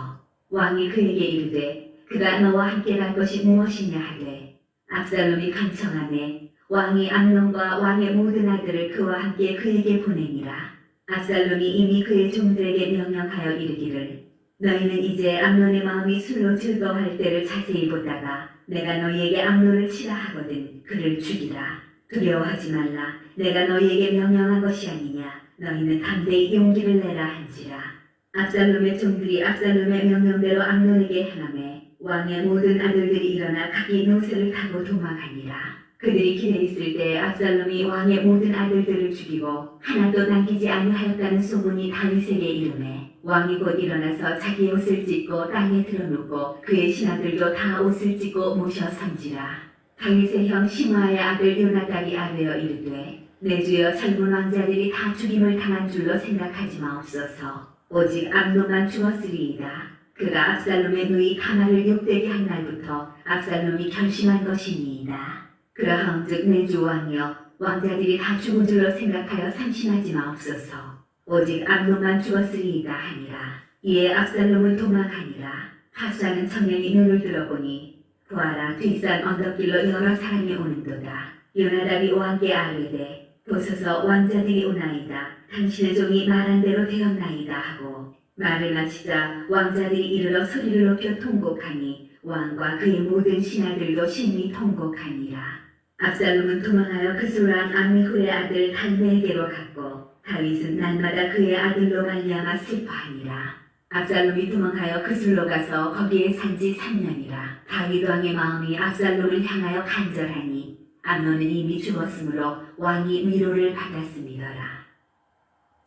왕이 그에게 이르되 그가 너와 함께 갈 것이 무엇이냐 하되 압살롬이 간청하매 왕이 암논과 왕의 모든 아들을 그와 함께 그에게 보내니라. 압살롬이 이미 그의 종들에게 명령하여 이르기를 너희는 이제 암논의 마음이 술로 즐거워할 때를 자세히 보다가 내가 너희에게 암논을 치라 하거든 그를 죽이라. 두려워하지 말라. 내가 너희에게 명령한 것이 아니냐. 너희는 담대히 용기를 내라 한지라. 압살롬의 종들이 압살롬의 명령대로 암논에게 행하매 왕의 모든 아들들이 일어나 각기 노새를 타고 도망하니라. 그들이 길에 있을 때 압살롬이 왕의 모든 아들들을 죽이고 하나도 남기지 아니하였다는 소문이 다윗에게 이르매 왕이 곧 일어나서 자기 옷을 찢고 땅에 드러눕고 그의 신하들도 다 옷을 찢고 모셔 섬지라. 다윗의 형 시므아의 아들 요나답이 아뢰어 이르되 내 주여 젊은 왕자들이 다 죽임을 당한 줄로 생각하지 마옵소서. 오직 암논만 죽었으리이다. 그가 압살롬의 누이 다말을 욕되게 한 날부터 압살롬이 결심한 것이니이다. 그러한즉 내 주 왕이여 왕자들이 다 죽은 줄로 생각하여 상심하지 마옵소서. 오직 암논만 죽었으리이다 하니라. 이에 압살롬은 도망하니라. 하수하는 청년이 눈을 들어보니 보아라, 뒷산 언덕길로 여러 사람이 오는도다. 요나답이 왕께 아뢰되 보소서, 왕자들이 오나이다. 당신의 종이 말한 대로 되었나이다 하고 말을 마치자 왕자들이 이르러 소리를 높여 통곡하니 왕과 그의 모든 신하들도 심히 통곡하니라. 압살롬은 도망하여 그술왕 암미후의 아들 달메에게로 갔고 다윗은 날마다 그의 아들로 말미암아 슬퍼하니라. 압살롬이 도망하여 그술로 가서 거기에 산지 3년이라. 다윗 왕의 마음이 압살롬을 향하여 간절하니 암논은 이미 죽었으므로 왕이 위로를 받았음이더라.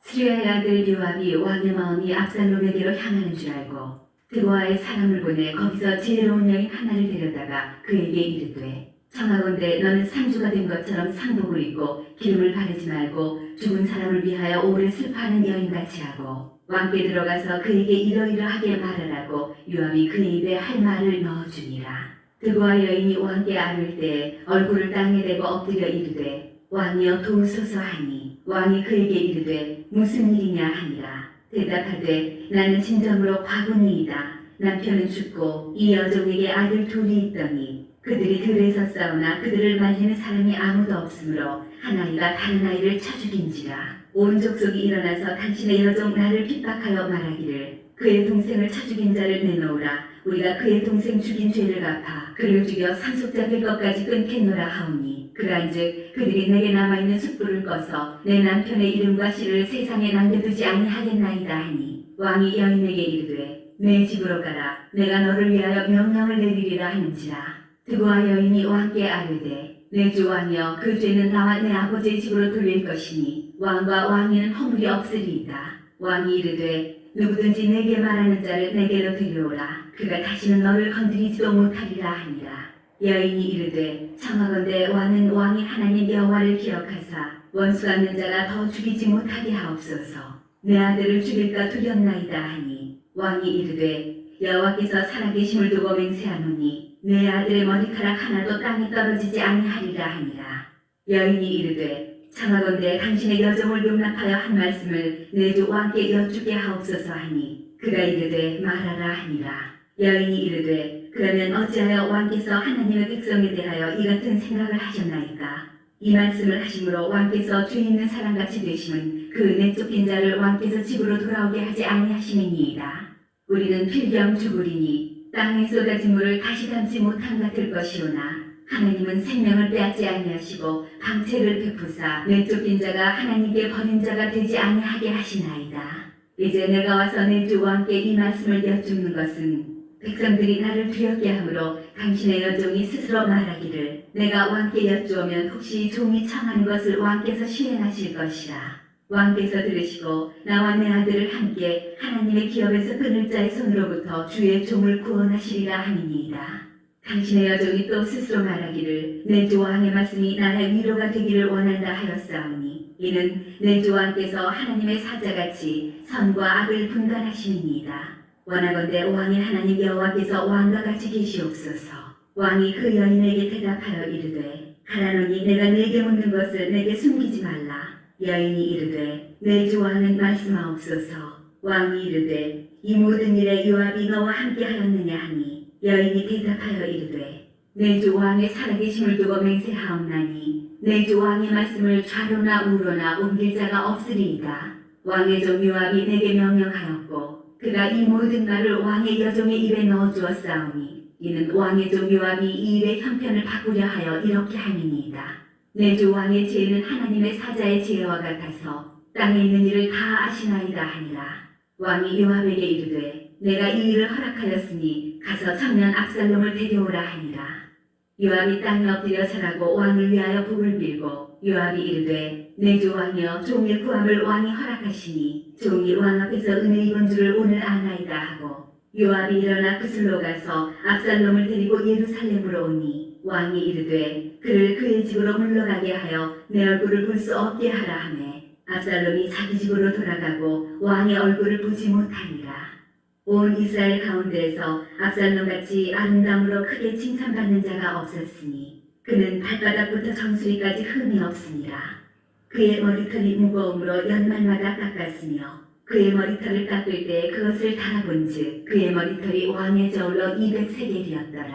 스루야의 아들 요압이 왕의 마음이 압살롬에게로 향하는 줄 알고 드보아의 사람을 보내 거기서 지혜로운 여인 하나를 데려다가 그에게 이르되 청하건대 너는 상주가 된 것처럼 상복을 입고 기름을 바르지 말고 죽은 사람을 위하여 오래 슬퍼하는 여인같이 하고 왕께 들어가서 그에게 이러이러하게 말하라고 요압이 그의 입에 할 말을 넣어주니라. 드보아 여인이 왕께 아뢰 때 얼굴을 땅에 대고 엎드려 이르되 왕이여 도우소서 하니 왕이 그에게 이르되 무슨 일이냐 하니라. 대답하되 나는 진정으로 과부니이다. 남편은 죽고 이 여종에게 아들 둘이 있더니 그들이 들에서 싸우나 그들을 말리는 사람이 아무도 없으므로 한 아이가 다른 아이를 쳐 죽인지라. 온 족속이 일어나서 당신의 여종 나를 핍박하여 말하기를 그의 동생을 쳐 죽인 자를 내놓으라. 우리가 그의 동생 죽인 죄를 갚아 그를 죽여 상속자 될 것까지 끊겠노라 하오니 그러한즉 그들이 내게 남아있는 숯불을 꺼서 내 남편의 이름과 씨를 세상에 남겨두지 아니하겠나이다 하니 왕이 여인에게 이르되 내 집으로 가라. 내가 너를 위하여 명령을 내리리라 하는지라. 드보아 여인이 왕께 아뢰되 내 주 왕이여 그 죄는 나와 내 아버지의 집으로 돌릴 것이니 왕과 왕위는 허물이 없으리이다. 왕이 이르되 누구든지 내게 말하는 자를 내게로 데려오라. 그가 다시는 너를 건드리지도 못하리라 하니라. 여인이 이르되 청하건대 왕은 왕의 하나님 여호와를 기억하사 원수 갚는 자가 더 죽이지 못하게 하옵소서. 내 아들을 죽일까 두렵나이다 하니 왕이 이르되 여호와께서 살아계심을 두고 맹세하노니 내 아들의 머리카락 하나도 땅에 떨어지지 아니하리라 하니라. 여인이 이르되 청하건대 당신의 여종을 용납하여 한 말씀을 내 주 왕께 여쭙게 하옵소서 하니 그가 이르되 말하라 하니라. 여인이 이르되 그러면 어찌하여 왕께서 하나님의 백성에 대하여 이 같은 생각을 하셨나이까? 이 말씀을 하심으로 왕께서 죄 있는 사람같이 되심은 그 내쫓긴 자를 왕께서 집으로 돌아오게 하지 아니하심이니이다. 우리는 필경 죽으리니 땅에 쏟아진 물을 다시 담지 못한 같을 것이오나 하나님은 생명을 빼앗지 아니하시고 방책을 베푸사 내쫓긴 자가 하나님께 버린 자가 되지 아니하게 하시나이다. 이제 내가 와서 내 주 왕께 이 말씀을 여쭙는 것은 백성들이 나를 두렵게 하므로 당신의 여종이 스스로 말하기를 내가 왕께 여쭈오면 혹시 종이 청하는 것을 왕께서 실행하실 것이라. 왕께서 들으시고 나와 내 아들을 함께 하나님의 기업에서 끊을 자의 손으로부터 주의 종을 구원하시리라 하니이다. 당신의 여종이 또 스스로 말하기를 내 주 왕의 말씀이 나의 위로가 되기를 원한다 하였사오니 이는 내 주 왕께서 하나님의 사자같이 선과 악을 분간하시니이다. 원하건대 왕의 하나님 여호와께서 왕과 같이 계시옵소서. 왕이 그 여인에게 대답하여 이르되 가라노니 내가 네게 묻는 것을 내게 숨기지 말라. 여인이 이르되 내 주 왕은 말씀하옵소서. 왕이 이르되 이 모든 일에 요압이 너와 함께 하였느냐 하니 여인이 대답하여 이르되 내 주 왕의 살아계심을 두고 맹세하옵나니 내 주 왕의 말씀을 좌로나 우로나 옮길 자가 없으리이다. 왕의 종 요압이 내게 명령하였고 그가 이 모든 말을 왕의 여종의 입에 넣어주었사오니 이는 왕의 종 요압이 이 일의 형편을 바꾸려 하여 이렇게 하니이다. 내 주 왕의 죄는 하나님의 사자의 죄와 같아서 땅에 있는 일을 다 아시나이다 하니라. 왕이 요압에게 이르되 내가 이 일을 허락하였으니 가서 청년 압살롬을 데려오라 하니라. 요압이 땅에 엎드려 절하고 왕을 위하여 복을 빌고 요압이 이르되 내 주 왕이여 종의 구함을 왕이 허락하시니 종이 왕 앞에서 은혜 입은 줄을 오늘 아나이다 하고 요압이 일어나 그슬로 가서 압살롬을 데리고 예루살렘으로 오니 왕이 이르되 그를 그의 집으로 물러가게 하여 내 얼굴을 볼 수 없게 하라 하매 압살롬이 자기 집으로 돌아가고 왕의 얼굴을 보지 못하니라. 온 이스라엘 가운데에서 압살롬같이 아름다움으로 크게 칭찬받는 자가 없었으니 그는 발바닥부터 정수리까지 흠이 없으니라. 그의 머리털이 무거움으로 연말마다 깎았으며 그의 머리털을 깎을 때 그것을 달아본즉 그의 머리털이 왕의 저울로 200세겔이었더라.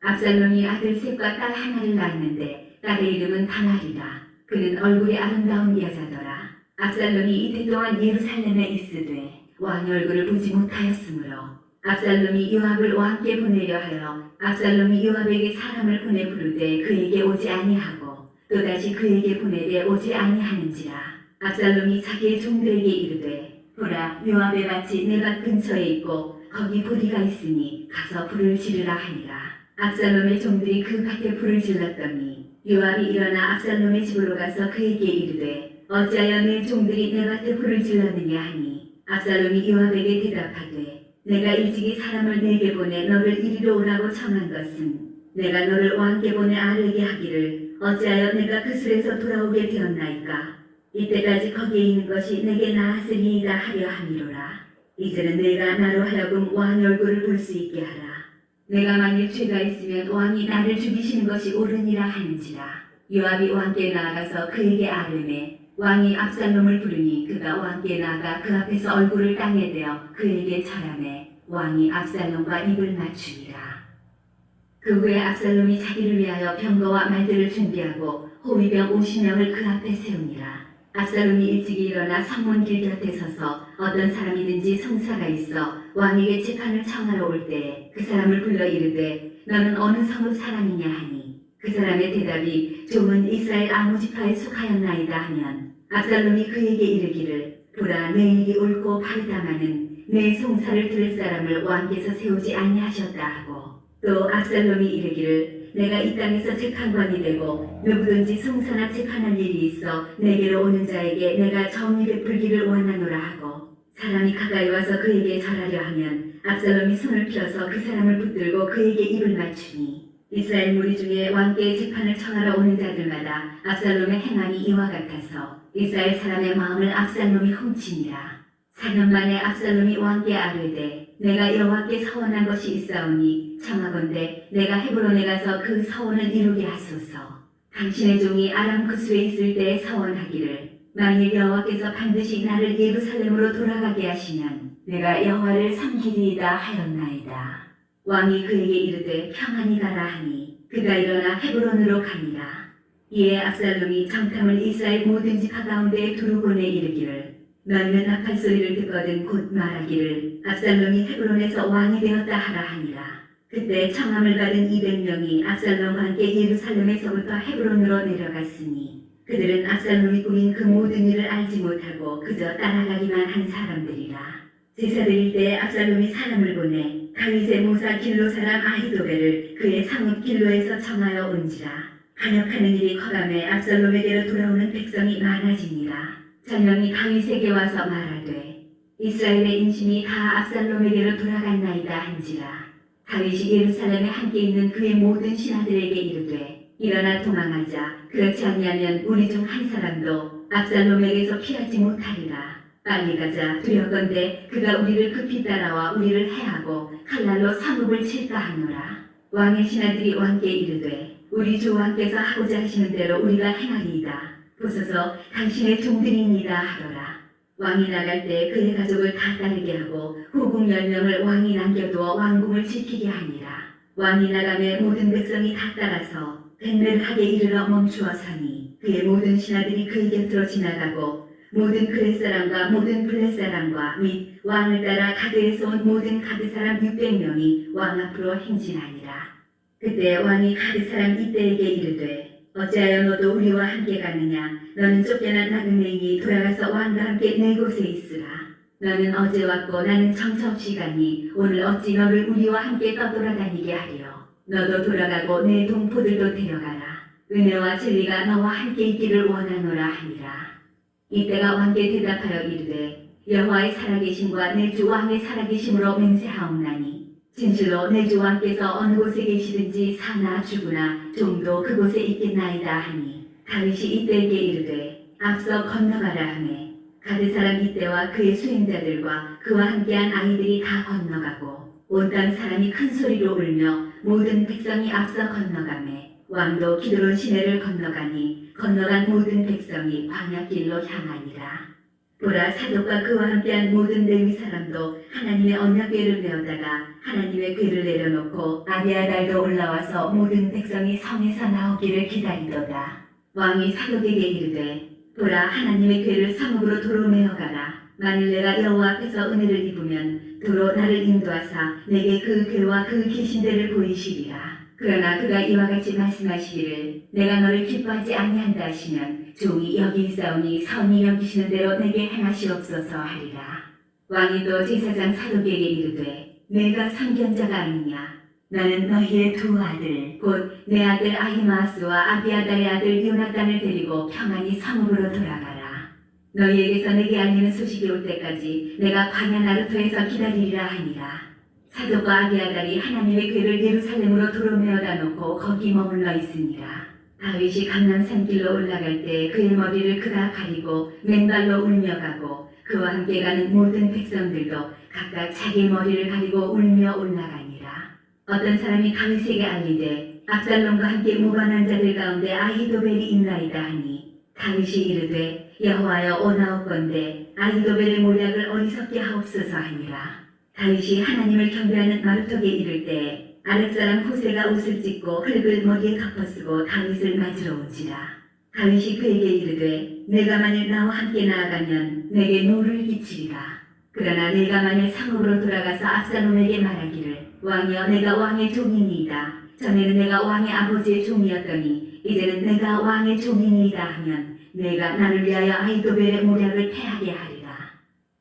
압살롬이 아들 셋과 딸 하나를 낳았는데 딸의 이름은 다말이라. 그는 얼굴이 아름다운 여자더라. 압살롬이 이때 동안 예루살렘에 있으되 왕의 얼굴을 보지 못하였으므로 압살롬이 요압을 왕께 보내려 하여 압살롬이 요압에게 사람을 보내 부르되 그에게 오지 아니하고 또다시 그에게 보내되 오지 아니하는지라. 압살롬이 자기의 종들에게 이르되 보라, 요압의 밭이 내 밭 근처에 있고 거기 보리가 있으니 가서 불을 지르라 하니라. 압살롬의 종들이 그 밭에 불을 질렀더니 요압이 일어나 압살롬의 집으로 가서 그에게 이르되 어찌하여 내 종들이 내 밭에 불을 질렀느냐 하니 압살롬이 요압에게 대답하되 내가 일찍이 사람을 내게 보내 너를 이리로 오라고 청한 것은 내가 너를 왕께 보내 아뢰게 하기를 어찌하여 내가 그 술에서 돌아오게 되었나이까. 이때까지 거기에 있는 것이 내게 나았으리이다 하려 함이로라. 이제는 내가 나로 하여금 왕의 얼굴을 볼 수 있게 하라. 내가 만일 죄가 있으면 왕이 나를 죽이시는 것이 옳으니라 하는지라. 요압이 왕께 나아가서 그에게 아뢰매 왕이 압살롬을 부르니 그가 왕께 나아가 그 앞에서 얼굴을 땅에 대어 그에게 절하매 왕이 압살롬과 입을 맞추니라. 그 후에 압살롬이 자기를 위하여 병거와 말들을 준비하고 호위병 50명을 그 앞에 세우니라. 압살롬이 일찍이 일어나 성문길 곁에 서서 어떤 사람이든지 성사가 있어 왕에게 재판을 청하러 올 때에 그 사람을 불러 이르되 너는 어느 성읍 사람이냐 하니 그 사람의 대답이 종은 이스라엘 아무 지파에 속하였나이다 하면 압살롬이 그에게 이르기를 보라, 내 일이 옳고 바르다마는 내 송사를 들을 사람을 왕께서 세우지 아니하셨다 하고 또 압살롬이 이르기를 내가 이 땅에서 재판관이 되고 누구든지 송사나 재판할 일이 있어 내게로 오는 자에게 내가 정의 베풀기를 원하노라 하고 사람이 가까이 와서 그에게 절하려 하면 압살롬이 손을 펴서 그 사람을 붙들고 그에게 입을 맞추니 이스라엘 무리 중에 왕께 재판을 청하러 오는 자들마다 압살롬의 행함이 이와 같아서 이스라엘 사람의 마음을 압살롬이 훔치니라. 4년 만에 압살롬이 왕께 아뢰되 내가 여호와께 서원한 것이 있사오니 청하건대 내가 헤브론에 가서 그 서원을 이루게 하소서. 당신의 종이 아람 구스에 있을 때에 서원하기를 만일 여호와께서 반드시 나를 예루살렘으로 돌아가게 하시면 내가 여호와를 섬기리이다 하였나이다. 왕이 그에게 이르되 평안히 가라 하니 그가 일어나 헤브론으로 가니라. 이에 압살롬이 정탐을 이스라엘 모든 지파 가운데에 두루 보내 이르기를 너희는 나팔 소리를 듣거든 곧 말하기를 압살롬이 헤브론에서 왕이 되었다 하라 하니라. 그때 청함을 받은 200명이 압살롬과 함께 예루살렘에서부터 헤브론으로 내려갔으니 그들은 압살롬이 꾸민 그 모든 일을 알지 못하고 그저 따라가기만 한 사람들이라. 제사 드릴 때 압살롬이 사람을 보내 다윗의 모사 길로 사람 아히도벨을 그의 상읍 길로에서 청하여 온지라. 반역하는 일이 커감해 압살롬에게로 돌아오는 백성이 많아지니라. 전령이 다윗에게 와서 말하되 이스라엘의 인심이 다 압살롬에게로 돌아갔나이다 한지라. 다윗이 예루살렘에 함께 있는 그의 모든 신하들에게 이르되 일어나 도망하자. 그렇지 아니하면 우리 중 한 사람도 압살롬에게서 피하지 못하리라. 빨리 가자. 두렵건대 그가 우리를 급히 따라와 우리를 해하고 칼날로 상읍을 칠까 하노라. 왕의 신하들이 왕께 이르되 우리 주 왕께서 하고자 하시는 대로 우리가 행하리이다. 보소서 당신의 종들이니이다 하더라. 왕이 나갈 때 그의 가족을 다 따르게 하고 후궁 10명을 왕이 남겨두어 왕궁을 지키게 하니라. 왕이 나가매 모든 백성이 다 따라서 벤멜하게 이르러 멈추어 서니 그의 모든 신하들이 그의 곁으로 지나가고 모든 그렛 사람과 모든 블렛 사람과 및 왕을 따라 가드에서 온 모든 가드 사람 600명이 왕 앞으로 행진하니라. 그때 왕이 가드 사람 이때에게 이르되 어찌하여 너도 우리와 함께 가느냐. 너는 쫓겨난 나그네이니 돌아가서 왕과 함께 내 곳에 있으라. 너는 어제 왔고 나는 정처 없이 가니 오늘 어찌 너를 우리와 함께 떠돌아다니게 하리요. 너도 돌아가고 내 동포들도 데려가라. 은혜와 진리가 너와 함께 있기를 원하노라 하니라. 이때가 왕께 대답하여 이르되 여호와의 살아계심과 내 주 왕의 살아계심으로 맹세하옵나니 진실로 내 주 왕께서 어느 곳에 계시든지 사나 죽으나 종도 그곳에 있겠나이다 하니 다윗이 이때에게 이르되 앞서 건너가라 하매 가드 사람 이때와 그의 수행자들과 그와 함께한 아이들이 다 건너가고 온 땅 사람이 큰 소리로 울며 모든 백성이 앞서 건너가매 왕도 기드론 시내를 건너가니 건너간 모든 백성이 광야길로 향하니라. 보라, 사독과 그와 함께한 모든 레위 사람도 하나님의 언약궤를 메었다가 하나님의 궤를 내려놓고 아비아달도 올라와서 모든 백성이 성에서 나오기를 기다리도다. 왕이 사독에게 이르되, 보라, 하나님의 궤를 성읍으로 도로 메어가라. 만일 내가 여호와 앞에서 은혜를 입으면 도로 나를 인도하사 내게 그 궤와 그 계신 데를 보이시리라. 그러나 그가 이와 같이 말씀하시기를, 내가 너를 기뻐하지 아니한다 하시면 종이 여기 있사오니 선히 여기시는 대로 내게 행하시옵소서 하리라. 왕이 또 제사장 사독에게 이르되, 내가 선견자가 아니냐? 나는 너희의 두 아들 곧 내 아들 아히마아스와 아비아달의 아들 요나단을 데리고 평안히 성읍으로 돌아가라. 너희에게서 내게 알리는 소식이 올 때까지 내가 광야 나루토에서 기다리리라 하니라. 사독과 아비아달이 하나님의 궤를 예루살렘으로 도로 메어다 놓고 거기 머물러 있으니라. 다윗이 감람산 길로 올라갈 때 그의 머리를 그가 가리고 맨발로 울며 가고 그와 함께 가는 모든 백성들도 각각 자기 머리를 가리고 울며 올라가니라. 어떤 사람이 다윗에게 알리되, 압살롬과 함께 모반한 자들 가운데 아히도벨이 있나이다 하니, 다윗이 이르되, 여호와여 오나옵건대 아히도벨의 모략을 어리석게 하옵소서 하니라. 다윗이 하나님을 경배하는 마루턱에 이를 때 아랫사람 후세가 옷을 찢고 흙을 머리에 덮어쓰고 다윗을 맞으러 온지라. 다윗이 그에게 이르되, 내가 만일 나와 함께 나아가면 내게 노를 끼치리라. 그러나 내가 만일 성읍으로 돌아가서 압살롬에게 말하기를, 왕이여 내가 왕의 종이니이다. 전에는 내가 왕의 아버지의 종이었더니 이제는 내가 왕의 종이니이다 하면 내가 나를 위하여 아히도벨의 모략을 패하게 하리라.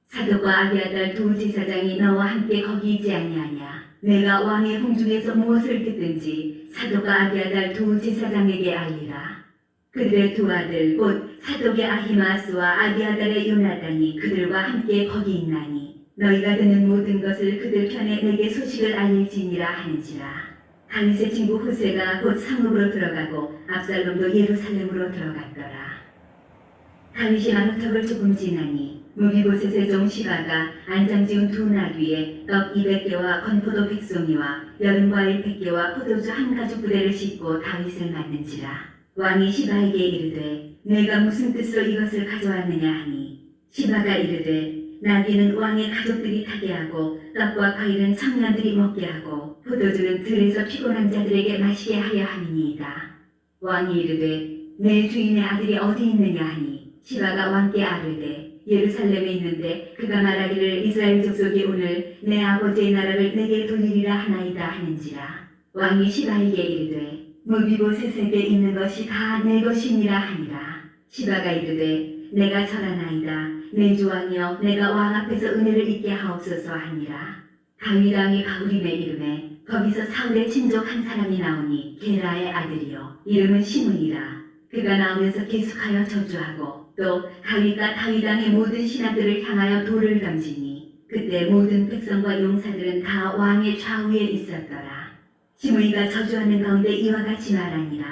사독과 아비아달 두 제사장이 너와 함께 거기 있지 아니하냐? 내가 왕의 궁중에서 무엇을 듣든지 사독과 아비아달 두 제사장에게 알리라. 그들의 두 아들 곧 사독의 아히마아스와 아비아달의 요나단이 그들과 함께 거기 있나니 너희가 듣는 모든 것을 그들 편에 내게 소식을 알릴지니라 하는지라. 다윗의 친구 후세가 곧 성읍으로 들어가고 압살롬도 예루살렘으로 들어갔더라. 다윗이 마루턱을 조금 지나니 무비보셋의 종 시바가 안장 지은 두 나귀에 떡 200개와 건포도 100송이와 여름과일 100개와 포도주 한 가죽 부대를 싣고 다윗을 맞는지라. 왕이 시바에게 이르되, 내가 무슨 뜻으로 이것을 가져왔느냐 하니, 시바가 이르되, 나귀는 왕의 가족들이 타게 하고 떡과 과일은 청년들이 먹게 하고 포도주는 들에서 피곤한 자들에게 마시게 하려 함이니이다. 왕이 이르되, 내 주인의 아들이 어디 있느냐 하니, 시바가 왕께 아뢰되, 예루살렘에 있는데 그가 말하기를 이스라엘 족속이 오늘 내 아버지의 나라를 내게 돌리리라 하나이다 하는지라. 왕이 시바에게 이르되, 무비보셋에게 있는 것이 다 내 것이니라 하니라. 시바가 이르되, 내가 절하나이다. 내 주 왕이여 내가 왕 앞에서 은혜를 잊게 하옵소서 하니라. 다윗 왕이 바후림에 이르매 거기서 사울의 친족 한 사람이 나오니 게라의 아들이요 이름은 시므이라. 그가 나오면서 계속하여 저주하고 또 다윗과 다윗 왕의 모든 신하들을 향하여 돌을 던지니 그때 모든 백성과 용사들은 다 왕의 좌우에 있었더라. 시므이가 저주하는 가운데 이와 같이 말하니라.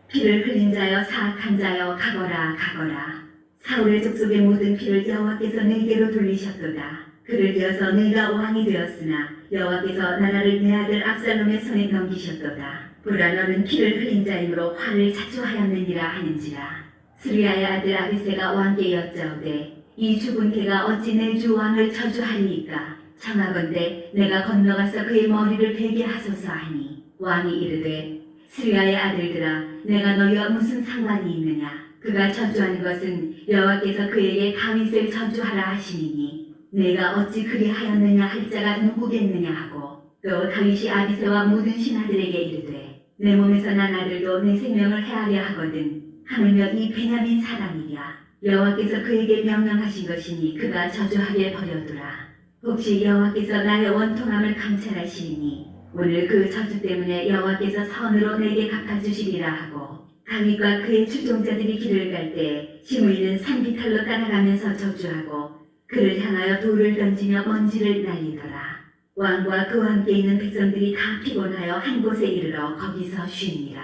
피를 흘린 자여 사악한 자여 가거라 가거라. 사울의 족속의 모든 피를 여호와께서 내게로 돌리셨도다. 그를 이어서 내가 왕이 되었으나 여호와께서 나라를 내 아들 압살롬의 손에 넘기셨도다. 보라 너는 피를 흘린 자이므로 화를 자초하였느니라 하는지라. 스리야의 아들 아비새가 왕께 여짜오되 이 죽은 개가 어찌 내 주 왕을 저주하리이까? 청하건대 내가 건너가서 그의 머리를 베게 하소서 하니 왕이 이르되 스리야의 아들들아 내가 너희와 무슨 상관이 있느냐? 그가 저주하는 것은 여호와께서 그에게 다윗을 저주하라 하시니니 내가 어찌 그리하였느냐 할 자가 누구겠느냐 하고 또 다윗이 아비새와 모든 신하들에게 이르되 내 몸에서 난 아들도 내 생명을 해하려 하거든 하물며 이 베냐민 사람이랴 여호와께서 그에게 명령하신 것이니 그가 저주하게 버려두라. 혹시 여호와께서 나의 원통함을 감찰하시니 오늘 그 저주 때문에 여호와께서 선으로 내게 갚아주시리라 하고 다윗과 그의 추종자들이 길을 갈 때 시므이는 산기탈로 따라가면서 저주하고 그를 향하여 돌을 던지며 먼지를 날리더라. 왕과 그와 함께 있는 백성들이 다 피곤하여 한 곳에 이르러 거기서 쉬니라.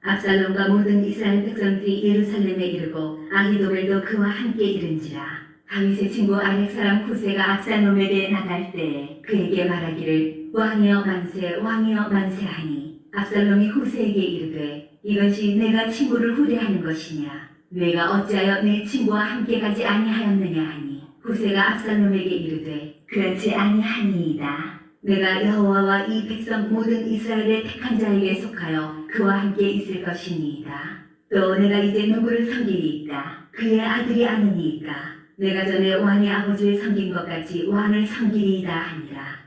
압살롬과 모든 이스라엘 백성들이 예루살렘에 이르고 아히도벨도 그와 함께 이른지라. 다윗의 친구 아렉 사람 후세가 압살롬에게 나갈 때에 그에게 말하기를 왕이여 만세 왕이여 만세 하니 압살롬이 후세에게 이르되 이것이 내가 친구를 후대하는 것이냐? 내가 어찌하여 내 친구와 함께 가지 아니하였느냐 하니 후세가 압살롬에게 이르되 그렇지 아니하니이다. 내가 여호와와 이 백성 모든 이스라엘의 택한 자에게 속하여 그와 함께 있을 것이니이다. 또 내가 이제 누구를 섬기리이까? 그의 아들이 아니니이까? 내가 전에 왕의 아버지를 섬긴 것 같이 왕을 섬기리이다 하니라.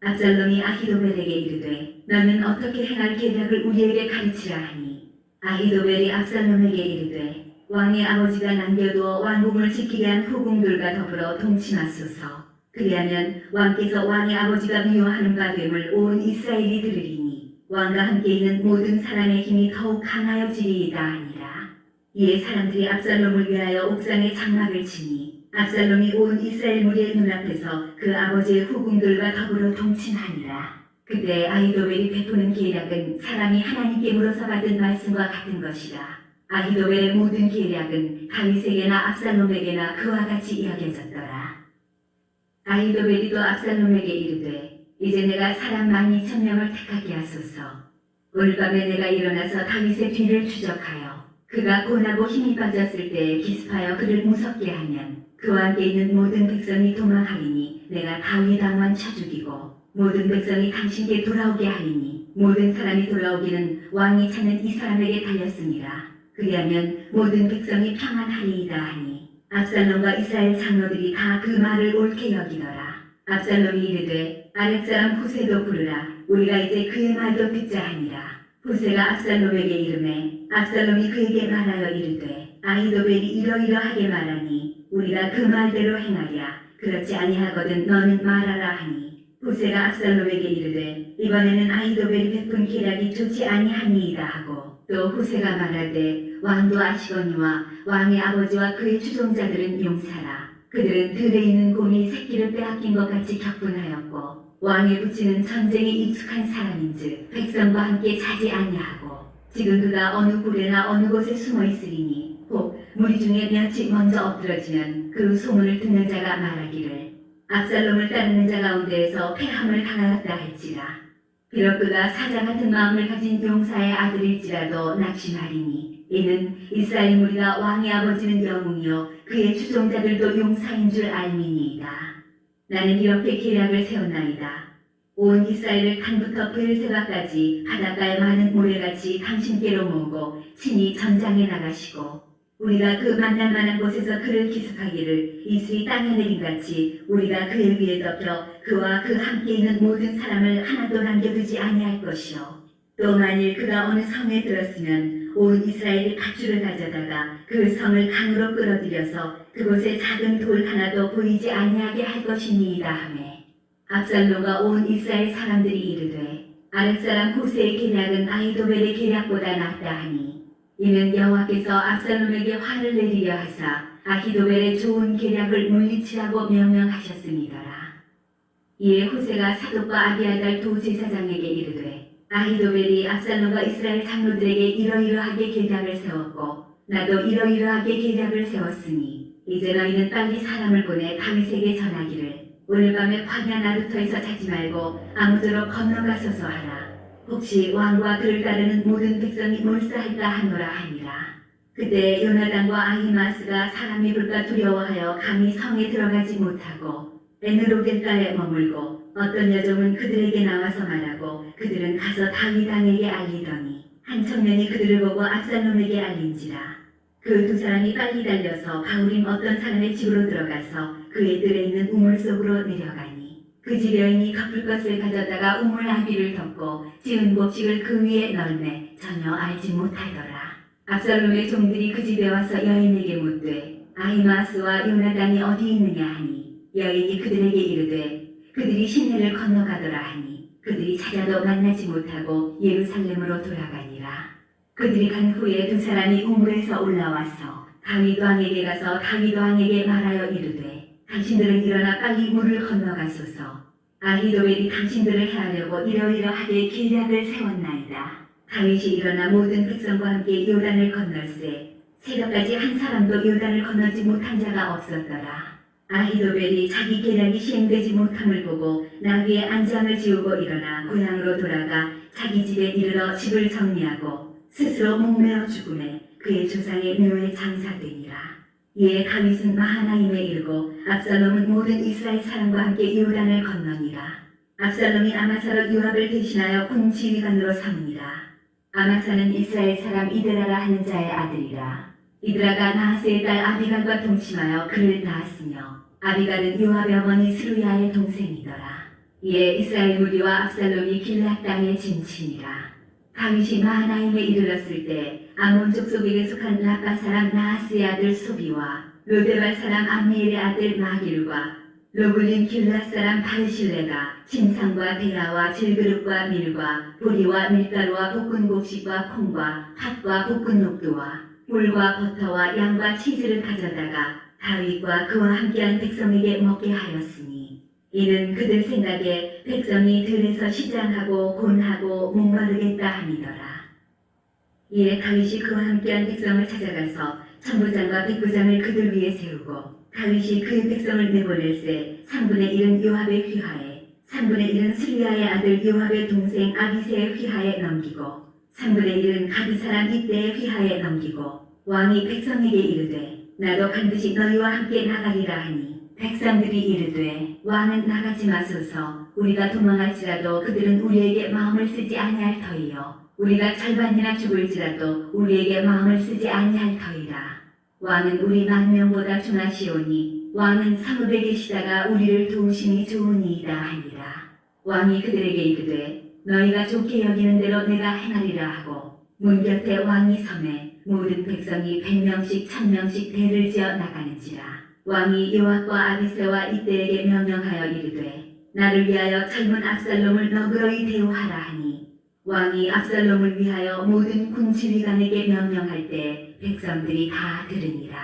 압살롬이 아히도벨에게 이르되 너는 어떻게 행할 계략을 우리에게 가르치라 하니 아히도벨이 압살롬에게 이르되 왕의 아버지가 남겨두어 왕궁을 지키게 한 후궁들과 더불어 동침하소서. 그리하면 왕께서 왕의 아버지가 미워하는 바 됨을 온 이스라엘이 들으리니 왕과 함께 있는 모든 사람의 힘이 더욱 강하여지리이다 하니라. 이에 사람들이 압살롬을 위하여 옥상에 장막을 치니 압살롬이 온 이스라엘 무리의 눈앞에서 그 아버지의 후궁들과 더불어 동침하니라. 그때 아히도벨이 베푸는 계략은 사람이 하나님께 물어서 받은 말씀과 같은 것이라. 아히도벨의 모든 계략은 다윗에게나 압살롬에게나 그와 같이 여겨졌더라. 아히도벨이 또 압살롬에게 이르되 이제 내가 사람 12,000명을 택하게 하소서. 오늘 밤에 내가 일어나서 다윗의 뒤를 추적하여 그가 고나고 힘이 빠졌을 때에 기습하여 그를 무섭게 하면 그와 함께 있는 모든 백성이 도망하리니 내가 다윗 왕만 쳐 죽이고 모든 백성이 당신께 돌아오게 하리니 모든 사람이 돌아오기는 왕이 찾는 이 사람에게 달렸으니라. 그리하면 모든 백성이 평안하리이다 하니 압살롬과 이스라엘 장로들이 다 그 말을 옳게 여기더라. 압살롬이 이르되 아랫 사람 후세도 부르라. 우리가 이제 그의 말도 듣자 하니라. 후세가 압살롬에게 이르매 압살롬이 그에게 말하여 이르되 아히도벨이 이러이러하게 말하니 우리가 그 말대로 행하랴. 그렇지 아니하거든 너는 말하라 하니 후세가 압살롬에게 이르되 이번에는 아히도벨이 베푼 계략이 좋지 아니하니이다 하고 또 후세가 말하되 왕도 아시거니와 왕의 아버지와 그의 추종자들은 용사라. 그들은 들에 있는 곰이 새끼를 빼앗긴 것 같이 격분하였고 왕에 붙이는 전쟁에 익숙한 사람인즉 백성과 함께 자지 아니하고 지금 그가 어느 굴에나 어느 곳에 숨어 있으리니 혹 무리 중에 몇이 먼저 엎드러지면 그 소문을 듣는 자가 말하기를 압살롬을 따르는 자 가운데에서 패함을 당하였다 할지라. 비록 그가 사자 같은 마음을 가진 용사의 아들일지라도 낙심하리니 이는 이스라엘 무리가 왕의 아버지는 영웅이요 그의 추종자들도 용사인 줄 알미니이다. 나는 이렇게 계략을 세웠나이다. 온 이스라엘을 단부터 브엘세바까지 바닷가의 많은 모래같이 당신께로 모으고 친히 전장에 나가시고 우리가 그 만날 만한 곳에서 그를 기습하기를 이슬이 땅에 내린같이 우리가 그의 위에 덮여 그와 그 함께 있는 모든 사람을 하나도 남겨두지 아니할 것이요. 또 만일 그가 어느 성에 들었으면 온 이스라엘이 밧줄을 가져다가 그 성을 강으로 끌어들여서 그곳에 작은 돌 하나도 보이지 아니하게 할 것이니이다 하매 압살롬과 온 이스라엘 사람들이 이르되 아랫사람 후세의 계략은 아히도벨의 계략보다 낫다 하니 이는 여호와께서 압살롬에게 화를 내리려 하사 아히도벨의 좋은 계략을 물리치라고 명령하셨음이더라. 이에 후세가 사독과 아비아달 두 제사장에게 이르되 아히도벨이 압살롬과 이스라엘 장로들에게 이러이러하게 계략을 세웠고 나도 이러이러하게 계략을 세웠으니 이제 너희는 빨리 사람을 보내 다윗에게 전하기를 오늘 밤에 광야 나루터에서 자지 말고 아무쪼록 건너가소서 하라. 혹시 왕과 그를 따르는 모든 백성이 몰사할까 하노라 하니라. 그때 요나단과 아히마스가 사람이 볼까 두려워하여 감히 성에 들어가지 못하고 에느로겔가에 머물고 어떤 여종은 그들에게 나와서 말하고 그들은 가서 다윗 왕에게 알리더니 한 청년이 그들을 보고 압살롬에게 알린지라. 그 두 사람이 빨리 달려서 바울임 어떤 사람의 집으로 들어가서 그의 뜰에 있는 우물 속으로 내려가니 그 집 여인이 덮을 것을 가져다가 우물 나비를 덮고 지은 곡식을 그 위에 널매 전혀 알지 못하더라. 압살롬의 종들이 그 집에 와서 여인에게 묻되 아히마스와 요나단이 어디 있느냐 하니 여인이 그들에게 이르되 그들이 시내를 건너가더라 하니 그들이 찾아도 만나지 못하고 예루살렘으로 돌아가니라. 그들이 간 후에 두 사람이 우물에서 올라와서 다윗 왕에게 가서 다윗 왕에게 말하여 이르되 당신들은 일어나 빨리 물을 건너가소서. 아히도벨이 당신들을 해하려고 이러이러하게 계략을 세웠나이다. 다윗이 일어나 모든 백성과 함께 요단을 건널세 새벽까지 한 사람도 요단을 건너지 못한 자가 없었더라. 아히도벨이 자기 계략이 시행되지 못함을 보고 나귀에 안장을 지우고 일어나 고향으로 돌아가 자기 집에 이르러 집을 정리하고 스스로 목매어 죽음에 그의 조상의 묘에 장사되니라. 이에 다윗은 마하나임에 이르고 압살롬은 모든 이스라엘 사람과 함께 요단을 건너니라. 압살롬이 아마사로 요압을 대신하여 군 지휘관으로 삼으니라. 아마사는 이스라엘 사람 이드라라 하는 자의 아들이라. 이드라가 나하스의 딸 아비갈과 동침하여 그를 낳았으며 아비갈은 요압의 어머니 스루야의 동생이더라. 이에 이스라엘 무리와 압살롬이 길앗 땅에 진치니라. 다윗이 마하나임에 이르렀을 때 아몬족 속에게 속한 라빠 사람 나하스의 아들 소비와 로데발 사람 암미엘의 아들 마길과 로블린 길앗 사람 바르실레가 침상과 대야와 질그릇과 밀과 보리와 밀가루와 볶은 곡식과 콩과 팥과 볶은 녹두와 꿀과 버터와 양과 치즈를 가져다가 다윗과 그와 함께한 백성에게 먹게 하였으니 이는 그들 생각에 백성이 들에서 시장하고 곤하고 목마르겠다 함이더라. 이에 다윗이 그와 함께한 백성을 찾아가서 천부장과 백부장을 그들 위에 세우고 다윗이 그의 백성을 내보낼세 3분의 1은 요압의 휘하에 3분의 1은 스리야의 아들 요압의 동생 아비새의 휘하에 넘기고 3분의 1은 가드 사람 이때의 휘하에 넘기고 왕이 백성에게 이르되 나도 반드시 너희와 함께 나가리라 하니 백성들이 이르되 왕은 나가지 마소서. 우리가 도망할지라도 그들은 우리에게 마음을 쓰지 아니할 터이요 우리가 절반이나 죽을지라도 우리에게 마음을 쓰지 아니할 터이라. 왕은 우리 만명보다 중하시오니 왕은 성읍에 계시다가 우리를 도우심이 좋으니이다 하니라. 왕이 그들에게 이르되 너희가 좋게 여기는 대로 내가 행하리라 하고 문 곁에 왕이 섬에 모든 백성이 100명씩 1000명씩 대를 지어 나가는지라. 왕이 요압과 아비새와 이때에게 명령하여 이르되 나를 위하여 젊은 압살롬을 너그러이 대우하라 하니 왕이 압살롬을 위하여 모든 군 지휘관에게 명령할 때 백성들이 다 들으니라.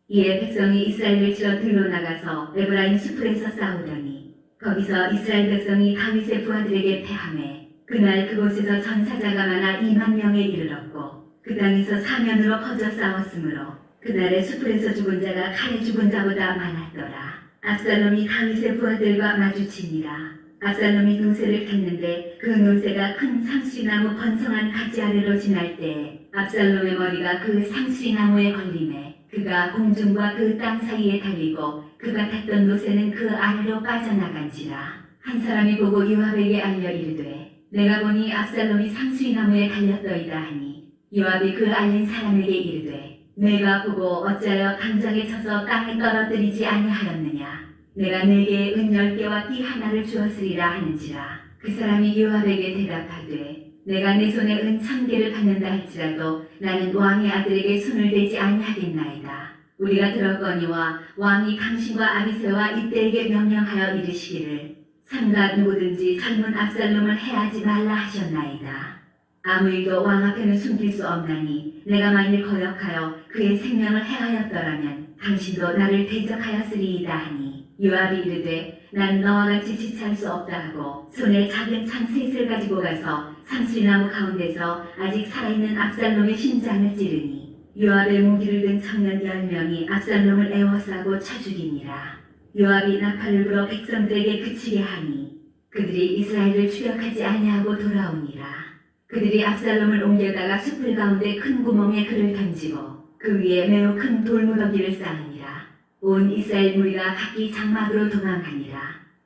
이에 백성이 이스라엘을 치러 들로 나가서 에브라임 수풀에서 싸우더니 거기서 이스라엘 백성이 다윗의 부하들에게 패하매 그날 그곳에서 전사자가 많아 2만 명에 이르렀고 그 땅에서 사면으로 퍼져 싸웠으므로 그날의 수풀에서 죽은 자가 칼에 죽은 자보다 많았더라. 압살롬이 다윗의 부하들과 마주치니라. 압살롬이 노새를 탔는데 그 노새가 큰 상수리나무 번성한 가지 아래로 지날 때 압살롬의 머리가 그 상수리나무에 걸리매 그가 공중과 그 땅 사이에 달리고 그가 탔던 노새는 그 아래로 빠져나간지라. 한 사람이 보고 요압에게 알려 이르되 내가 보니 압살롬이 상수리나무에 달렸더이다 하니 요압이 그 알린 사람에게 이르되 내가 보고 어찌하여 강정에 쳐서 땅에 떨어뜨리지 아니하였느냐. 내가 네게 은 10개와 띠 하나를 주었으리라 하는지라. 그 사람이 요압에게 대답하되 내가 내 손에 은 1000개를 받는다 할지라도 나는 왕의 아들에게 손을 대지 아니하겠나이다. 우리가 들었거니와 왕이 당신과 아비새와 이때에게 명령하여 이르시기를 삼가 누구든지 젊은 압살롬을 해하지 말라 하셨나이다. 아무 일도 왕 앞에는 숨길 수 없나니 내가 만일 거역하여 그의 생명을 해하였더라면 당신도 나를 대적하였으리이다 하니 요압이 이르되 난 너와 같이 지체할 수 없다 하고 손에 작은 창 셋을 가지고 가서 상수리나무 가운데서 아직 살아있는 압살롬의 심장을 찌르니 요압의 무기를 든 청년 10명이 압살롬을 에워싸고 쳐 죽이니라. 요압이 나팔을 불어 백성들에게 그치게 하니 그들이 이스라엘을 추격하지 아니하고 돌아오니라. 그들이 압살롬을 옮겨다가 숲을 가운데 큰 구멍에 그를 던지고 그 위에 매우 큰 돌무더기를 쌓으니라. 온 이스라엘 무리가 각기 장막으로 도망하니라.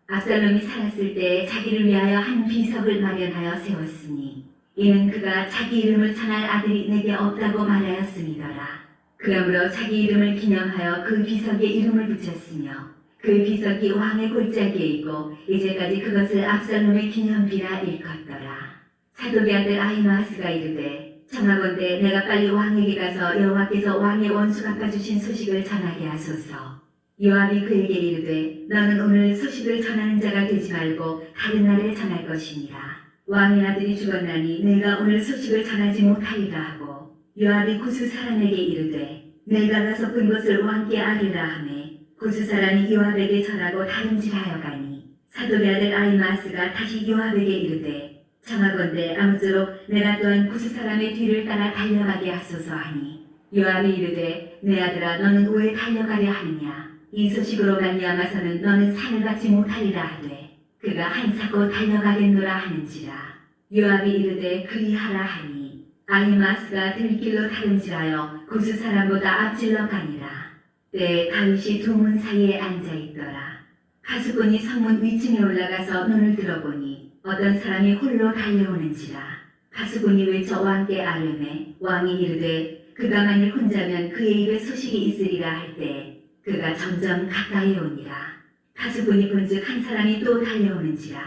압살롬이 살았을 때 자기를 위하여 한 비석을 마련하여 세웠으니 이는 그가 자기 이름을 전할 아들이 내게 없다고 말하였음이더라. 그러므로 자기 이름을 기념하여 그 비석에 이름을 붙였으며 그 비석이 왕의 골짜기에 있고 이제까지 그것을 압살롬의 기념비라 일컫더라. 사독의 아들 아히마아스가 이르되 청하건대 내가 빨리 왕에게 가서 여호와께서 왕의 원수 갚아주신 소식을 전하게 하소서. 요압이 그에게 이르되 너는 오늘 소식을 전하는 자가 되지 말고 다른 날에 전할 것이니라. 왕의 아들이 죽었나니 내가 오늘 소식을 전하지 못하리라 하고 요압이 구스 사람에게 이르되 내가 가서 본 것을 왕께 아뢰라 하매 구스 사람이 요압에게 전하고 다름질하여 가니 사독의 아들 아히마아스가 다시 요압에게 이르되 청하건대 아무쪼록 내가 또한 구스 사람의 뒤를 따라 달려가게 하소서 하니 요압이 이르되 내 아들아 너는 왜 달려가려 하느냐. 이 소식으로 말미암아서는 너는 상을 받지 못하리라 하되 그가 한사코 달려가겠노라 하는지라. 요압이 이르되 그리하라 하니 아히마스가 들길로 다름질하여 구스 사람보다 앞질러 가니라. 때에 다윗이 두 문 사이에 앉아 있더라. 가수꾼이 성문 위층에 올라가서 눈을 들어보니 어떤 사람이 홀로 달려오는지라. 가수꾼이 외쳐 왕께 아뢰매 왕이 이르되 그가 만일 혼자면 그의 입에 소식이 있으리라 할 때 그가 점점 가까이 오니라. 가수꾼이 본즉 한 사람이 또 달려오는지라.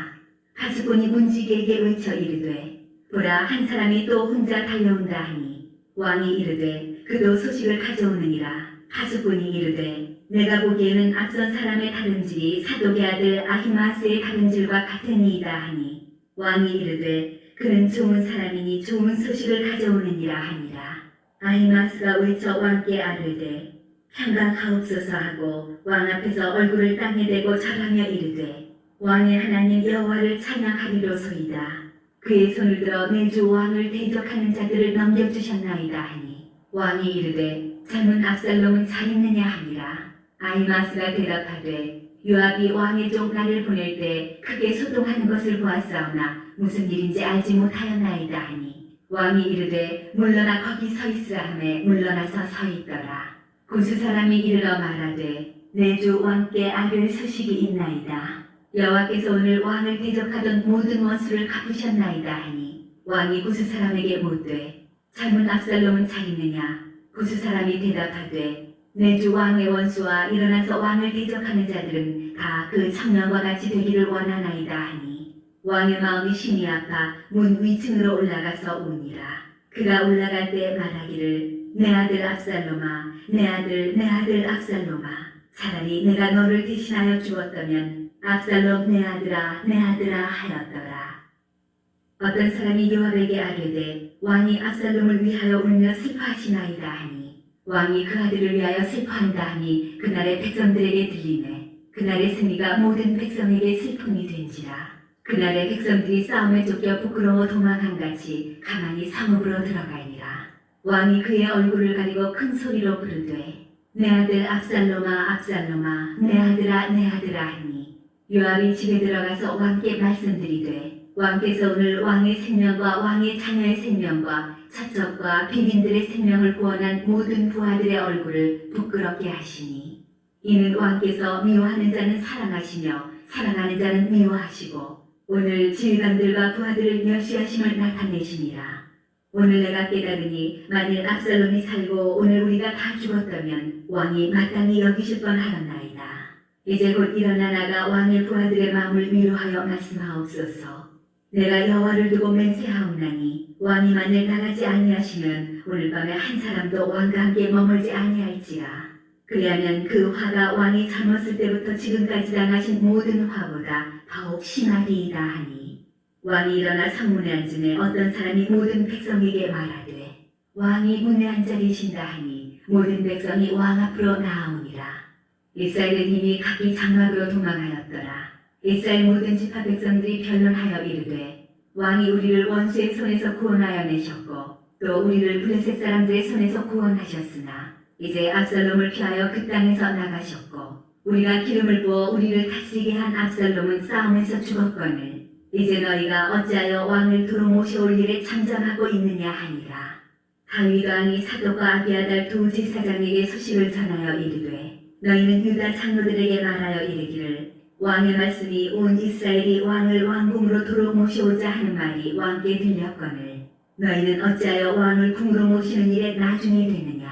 가수꾼이 문지기에게 외쳐 이르되 보라 한 사람이 또 혼자 달려온다 하니 왕이 이르되 그도 소식을 가져오느니라. 가수꾼이 이르되 내가 보기에는 앞선 사람의 다름질이 사독의 아들 아히마스의 다름질과 같으니이다 하니 왕이 이르되 그는 좋은 사람이니 좋은 소식을 가져오느니라 하니라. 아히마스가 외쳐 왕께 아뢰되 평강하옵소서 하고 왕 앞에서 얼굴을 땅에 대고 절하며 이르되 왕의 하나님 여호와를 찬양하리로소이다. 그의 손을 들어 내 주 왕을 대적하는 자들을 넘겨주셨나이다 하니 왕이 이르되 젊은 압살롬은 잘 있느냐 하니라. 아히마스가 대답하되 요압이 왕의 종 나를 보낼 때 크게 소동하는 것을 보았사오나 무슨 일인지 알지 못하였나이다 하니 왕이 이르되 물러나 거기 서 있으라 하매 물러나서 서 있더라. 구스 사람이 이르러 말하되 내 주 왕께 아뢰 소식이 있나이다. 여호와께서 오늘 왕을 대적하던 모든 원수를 갚으셨나이다 하니 왕이 구스 사람에게 묻되 젊은 압살롬은 잘 있느냐. 구스 사람이 대답하되 내 주 왕의 원수와 일어나서 왕을 대적하는 자들은 다 그 청년과 같이 되기를 원하나이다 하니 왕의 마음이 심히 아파 문 위층으로 올라가서 우니라. 그가 올라갈 때 말하기를 내 아들 압살롬아 내 아들 압살롬아 차라리 내가 너를 대신하여 죽었다면 압살롬 내 아들아 하였더라. 어떤 사람이 요압에게 아뢰되 왕이 압살롬을 위하여 울며 슬퍼하시나이다 하니 왕이 그 아들을 위하여 슬퍼한다 하니 그날의 백성들에게 들리매 그날의 승리가 모든 백성에게 슬픔이 된지라. 그날의 백성들이 싸움에 쫓겨 부끄러워 도망한같이 가만히 성읍으로 들어가니라. 왕이 그의 얼굴을 가리고 큰 소리로 부르되 내 아들 압살롬아 내 아들아 하니 요압이 집에 들어가서 왕께 말씀드리되 왕께서 오늘 왕의 생명과 왕의 자녀의 생명과 차척과 비빈들의 생명을 구원한 모든 부하들의 얼굴을 부끄럽게 하시니 이는 왕께서 미워하는 자는 사랑하시며 사랑하는 자는 미워하시고 오늘 지휘관들과 부하들을 멸시하심을 나타내심이라. 오늘 내가 깨달으니 만일 압살롬이 살고 오늘 우리가 다 죽었다면 왕이 마땅히 여기실 뻔하였나이다. 이제 곧 일어나 나가 왕의 부하들의 마음을 위로하여 말씀하옵소서. 내가 여호와를 두고 맹세하옵나니 왕이 만일 나가지 아니하시면 오늘 밤에 한 사람도 왕과 함께 머물지 아니할지라. 그리하면 그 화가 왕이 젊었을 때부터 지금까지 당하신 모든 화보다 더욱 심하리이다 하니 왕이 일어나 성문에 앉으매 어떤 사람이 모든 백성에게 말하되 왕이 문에 앉아 계신다 하니 모든 백성이 왕 앞으로 나아오니라. 이스라엘은 이미 각기 장막으로 도망하였더라. 이스라엘 모든 지파 백성들이 변론하여 이르되 왕이 우리를 원수의 손에서 구원하여 내셨고 또 우리를 블레셋 사람들의 손에서 구원하셨으나 이제 압살롬을 피하여 그 땅에서 나가셨고 우리가 기름을 부어 우리를 다스리게 한 압살롬은 싸움에서 죽었거늘 이제 너희가 어찌하여 왕을 도로 모셔올 일에 잠잠하고 있느냐 하니라. 다윗 왕이 사독과 아비아달 두 제사장에게 소식을 전하여 이르되 너희는 유다 장로들에게 말하여 이르기를 왕의 말씀이 온 이스라엘이 왕을 왕궁으로 도로 모셔오자 하는 말이 왕께 들렸거늘 너희는 어찌하여 왕을 궁으로 모시는 일에 나중이 되느냐.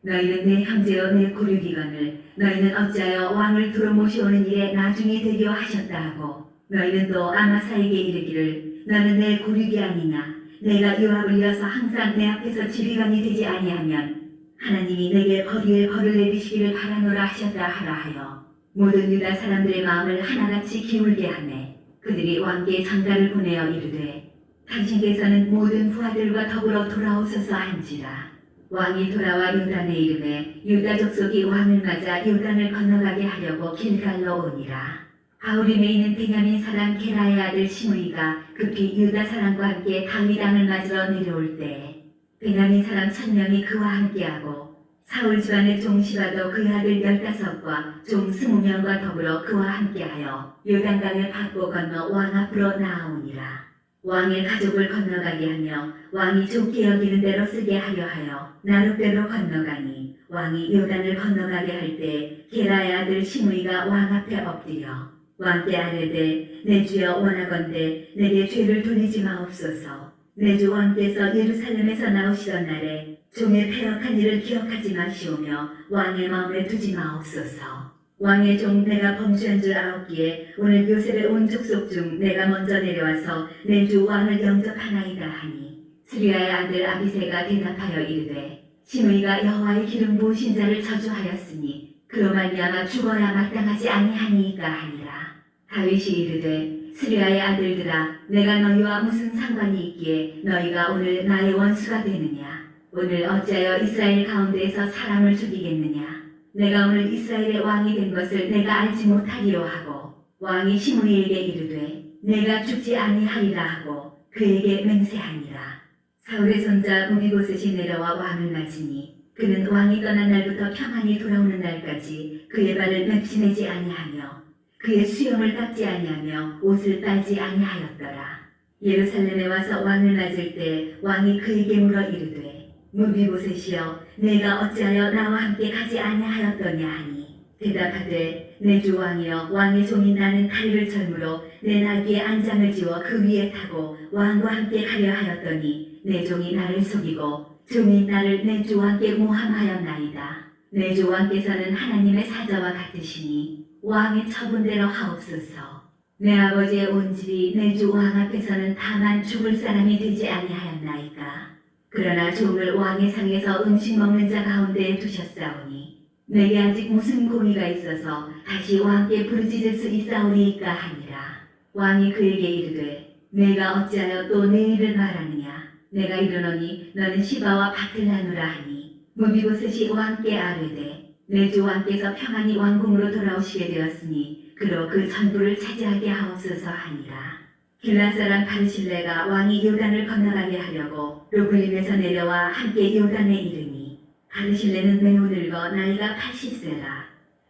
너희는 내 형제여 내 고륙이거늘 너희는 어찌하여 왕을 도로 모셔오는 일에 나중이 되려 하셨다 하고 너희는 또 아마사에게 이르기를 너는 내 고륙이 아니냐. 내가 요압을 이어서 항상 내 앞에서 지휘관이 되지 아니하면 하나님이 내게 거리에 벌을 내리시기를 바라노라 하셨다 하라 하여 모든 유다 사람들의 마음을 하나같이 기울게 하매 그들이 왕께 전가를 보내어 이르되 당신께서는 모든 부하들과 더불어 돌아오소서 한지라. 왕이 돌아와 요단에 이르매 유다 족속이 왕을 맞아 요단을 건너가게 하려고 길갈로 오니라. 바울임에 있는 베냐민 사람 게라의 아들 시므이가 급히 유다 사람과 함께 다윗 왕을 맞으러 내려올 때 베냐민 사람 1000명이 그와 함께하고 사울 집안의 종 시바도 그의 아들 15과 종 20명과 더불어 그와 함께하여 요단강을 밟고 건너 왕 앞으로 나아오니라. 왕의 가족을 건너가게 하며 왕이 좋게 여기는 대로 쓰게 하려 하여 나룻배로 건너가니 왕이 요단을 건너가게 할 때 게라의 아들 시므이가 왕 앞에 엎드려 왕께 아뢰되 내 주여 원하건대 내게 죄를 돌리지 마옵소서. 내 주 왕께서 예루살렘에서 나오시던 날에 종의 패역한 일을 기억하지 마시오며 왕의 마음에 두지 마옵소서. 왕의 종 내가 범죄한 줄 아옵기에 오늘 요셉의 온 족속 중 내가 먼저 내려와서 내 주 왕을 영접하나이다 하니 스리야의 아들 아비새가 대답하여 이르되 시므이가 여호와의 기름 부으신 자를 저주하였으니 그로 말미암아 죽어야 마땅하지 아니하니이까 하니라. 다윗이 이르되 스리야의 아들들아 내가 너희와 무슨 상관이 있기에 너희가 오늘 나의 원수가 되느냐. 오늘 어찌하여 이스라엘 가운데에서 사람을 죽이겠느냐. 내가 오늘 이스라엘의 왕이 된 것을 내가 알지 못하리요 하고 왕이 시므이에게 이르되 내가 죽지 아니하리라 하고 그에게 맹세하니라. 사울의 손자 무비보셋이 내려와 왕을 맞으니 그는 왕이 떠난 날부터 평안히 돌아오는 날까지 그의 발을 맵시내지 아니하며 그의 수염을 깎지 아니하며 옷을 빨지 아니하였더라. 예루살렘에 와서 왕을 맞을 때 왕이 그에게 물어 이르되 무비보셋이여 내가 어찌하여 나와 함께 가지 아니하였더냐 하니 대답하되 내 주 왕이여 왕의 종인 나는 다리를 절므로 내 나귀에 안장을 지워 그 위에 타고 왕과 함께 가려 하였더니 내 종이 나를 속이고 종이 나를 내 주 왕께 모함하였나이다. 내 주 왕께서는 하나님의 사자와 같으시니 왕의 처분대로 하옵소서. 내 아버지의 온 집이 내 주 왕 앞에서는 다만 죽을 사람이 되지 아니하였나이까. 그러나 종을 왕의 상에서 음식 먹는 자 가운데에 두셨사오니 내게 아직 무슨 공의가 있어서 다시 왕께 부르짖을 수 있사오리이까 하니라. 왕이 그에게 이르되 내가 어찌하여 또 내 일을 말하느냐. 내가 이르노니 너는 시바와 밭을 나누라 하니 무비보셋이 왕께 아뢰되 내 주 왕께서 평안히 왕궁으로 돌아오시게 되었으니 그로 그 전부를 차지하게 하옵소서 하니라. 길라 사람 바르실레가 왕이 요단을 건너가게 하려고 르블림에서 내려와 함께 요단에 이르니 바르실레는 매우 늙어 나이가 80세라.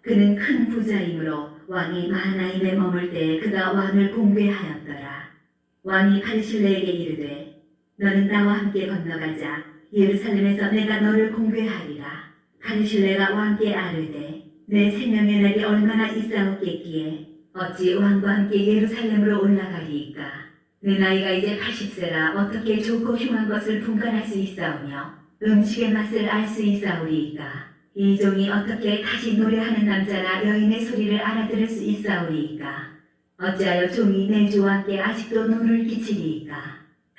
그는 큰 부자이므로 왕이 마하나임에 머물 때 그가 왕을 공배하였더라. 왕이 바르실레에게 이르되 너는 나와 함께 건너가자. 예루살렘에서 내가 너를 공배하리라. 바르실레가 왕께 아뢰되 내 생명의 날이 얼마나 있사옵겠기에 어찌 왕과 함께 예루살렘으로 올라가리이까. 내 나이가 이제 80세라 어떻게 좋고 흉한 것을 분간할 수 있사오며 음식의 맛을 알 수 있사오리이까. 이 종이 어떻게 다시 노래하는 남자나 여인의 소리를 알아들을 수 있사오리이까. 어찌하여 종이 내 주 왕께 아직도 눈을 끼치리이까.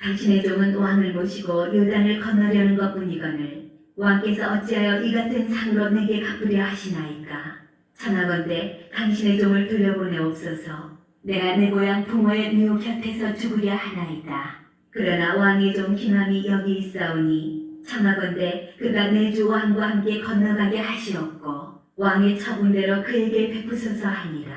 당신의 종은 왕을 모시고 요단을 건너려는 것뿐이거늘 왕께서 어찌하여 이 같은 상으로 내게 갚으려 하시나이까. 청하건대 당신의 종을 돌려보내옵소서. 내가 내 고향 부모의 묘 곁에서 죽으려 하나이다. 그러나 왕의 종 기맘이 여기 있사오니 청하건대 그가 내 주 왕과 함께 건너가게 하시옵고 왕의 처분대로 그에게 베푸소서 하니라.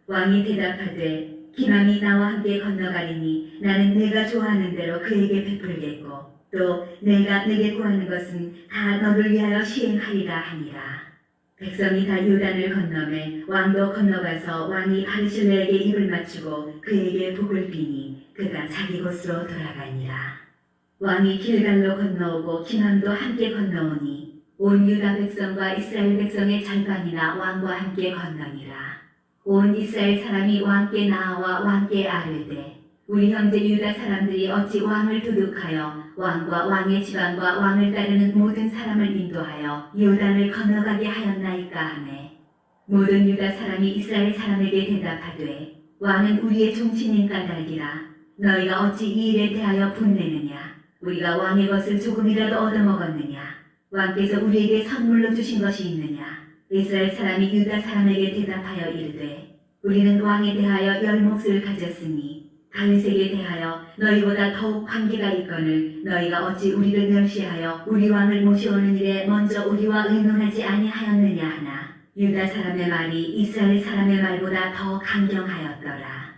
왕이 대답하되 기맘이 나와 함께 건너가리니 나는 내가 좋아하는 대로 그에게 베풀겠고 또 내가 내게 구하는 것은 다 너를 위하여 시행하리라 하니라. 백성이 다 요단을 건너매 왕도 건너가서 왕이 바르실레에게 입을 맞추고 그에게 복을 비니 그가 자기 곳으로 돌아가니라. 왕이 길갈로 건너오고 기맘도 함께 건너오니 온 유다 백성과 이스라엘 백성의 절반이나 왕과 함께 건너니라. 온 이스라엘 사람이 왕께 나아와 왕께 아뢰되 우리 형제 유다 사람들이 어찌 왕을 도둑하여 왕과 왕의 지방과 왕을 따르는 모든 사람을 인도하여 요단을 건너가게 하였나이까 하매 모든 유다 사람이 이스라엘 사람에게 대답하되 왕은 우리의 종친인 까닭이라. 너희가 어찌 이 일에 대하여 분내느냐. 우리가 왕의 것을 조금이라도 얻어먹었느냐. 왕께서 우리에게 선물로 주신 것이 있느냐. 이스라엘 사람이 유다 사람에게 대답하여 이르되 우리는 왕에 대하여 열 몫을 가졌으니 다윗에게 대하여 너희보다 더욱 관계가 있거늘 너희가 어찌 우리를 멸시하여 우리 왕을 모셔오는 일에 먼저 우리와 의논하지 아니하였느냐 하나 유다 사람의 말이 이스라엘 사람의 말보다 더 강경하였더라.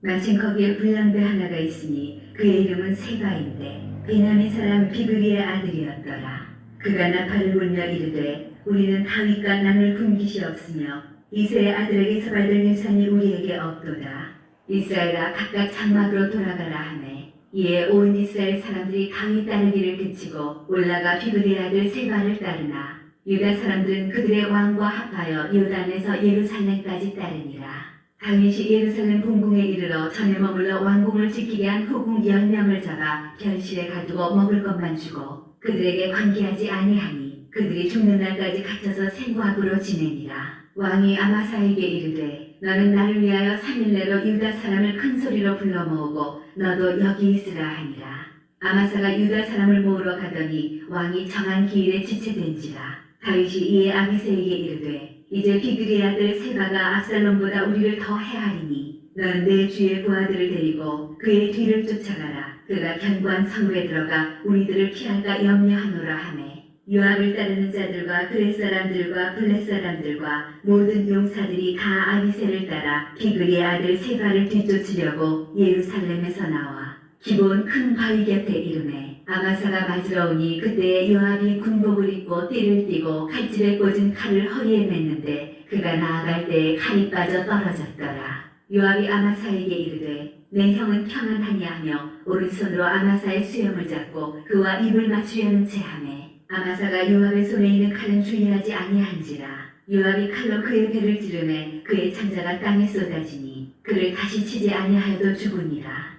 마침 거기에 불량배 하나가 있으니 그의 이름은 세바인데 베냐민 사람 비그리의 아들이었더라. 그가 나팔을 불며 이르되 우리는 다윗과 나눌 군깃이 없으며 이새의 아들에게서 받을 유산이 우리에게 없도다. 이스라엘아 각각 장막으로 돌아가라 하매 이에 온 이스라엘 사람들이 다윗 따르기를 그치고 올라가 비그리의 아들 세바를 따르나 유다 사람들은 그들의 왕과 합하여 요단에서 예루살렘까지 따르니라. 다윗이 예루살렘 본궁에 이르러 전에 머물러 왕궁을 지키게 한 후궁 10명을 잡아 별실에 가두고 먹을 것만 주고 그들에게 관계하지 아니하니 그들이 죽는 날까지 갇혀서 생고하고로 지내니라. 왕이 아마사에게 이르되 너는 나를 위하여 3일 내로 유다 사람을 큰 소리로 불러 모으고 너도 여기 있으라 하니라. 아마사가 유다 사람을 모으러 가더니 왕이 정한 기일에 지체된지라. 다윗이 이에 아비새에게 이르되 이제 비그리의 아들 세바가 압살롬보다 우리를 더 해하리니 너는 내 주의 부하들을 데리고 그의 뒤를 쫓아가라. 그가 견고한 성읍에 들어가 우리들을 피할까 염려하노라 하매 요압을 따르는 자들과 그렛 사람들과 블렛 사람들과 모든 용사들이 다 아비새를 따라 비그리의 아들 세바를 뒤쫓으려고 예루살렘에서 나와 기본 큰 바위 곁에 이르매 아마사가 맞으러 오니 그때 요압이 군복을 입고 띠를 띠고 칼집에 꽂은 칼을 허리에 맸는데 그가 나아갈 때에 칼이 빠져 떨어졌더라. 요압이 아마사에게 이르되 내 형은 평안하냐 하며 오른손으로 아마사의 수염을 잡고 그와 입을 맞추려는 채 하매 아마사가 요압의 손에 있는 칼은 주의하지 아니한지라. 요압이 칼로 그의 배를 찌르매 그의 창자가 땅에 쏟아지니 그를 다시 치지 아니하여도 죽으니라.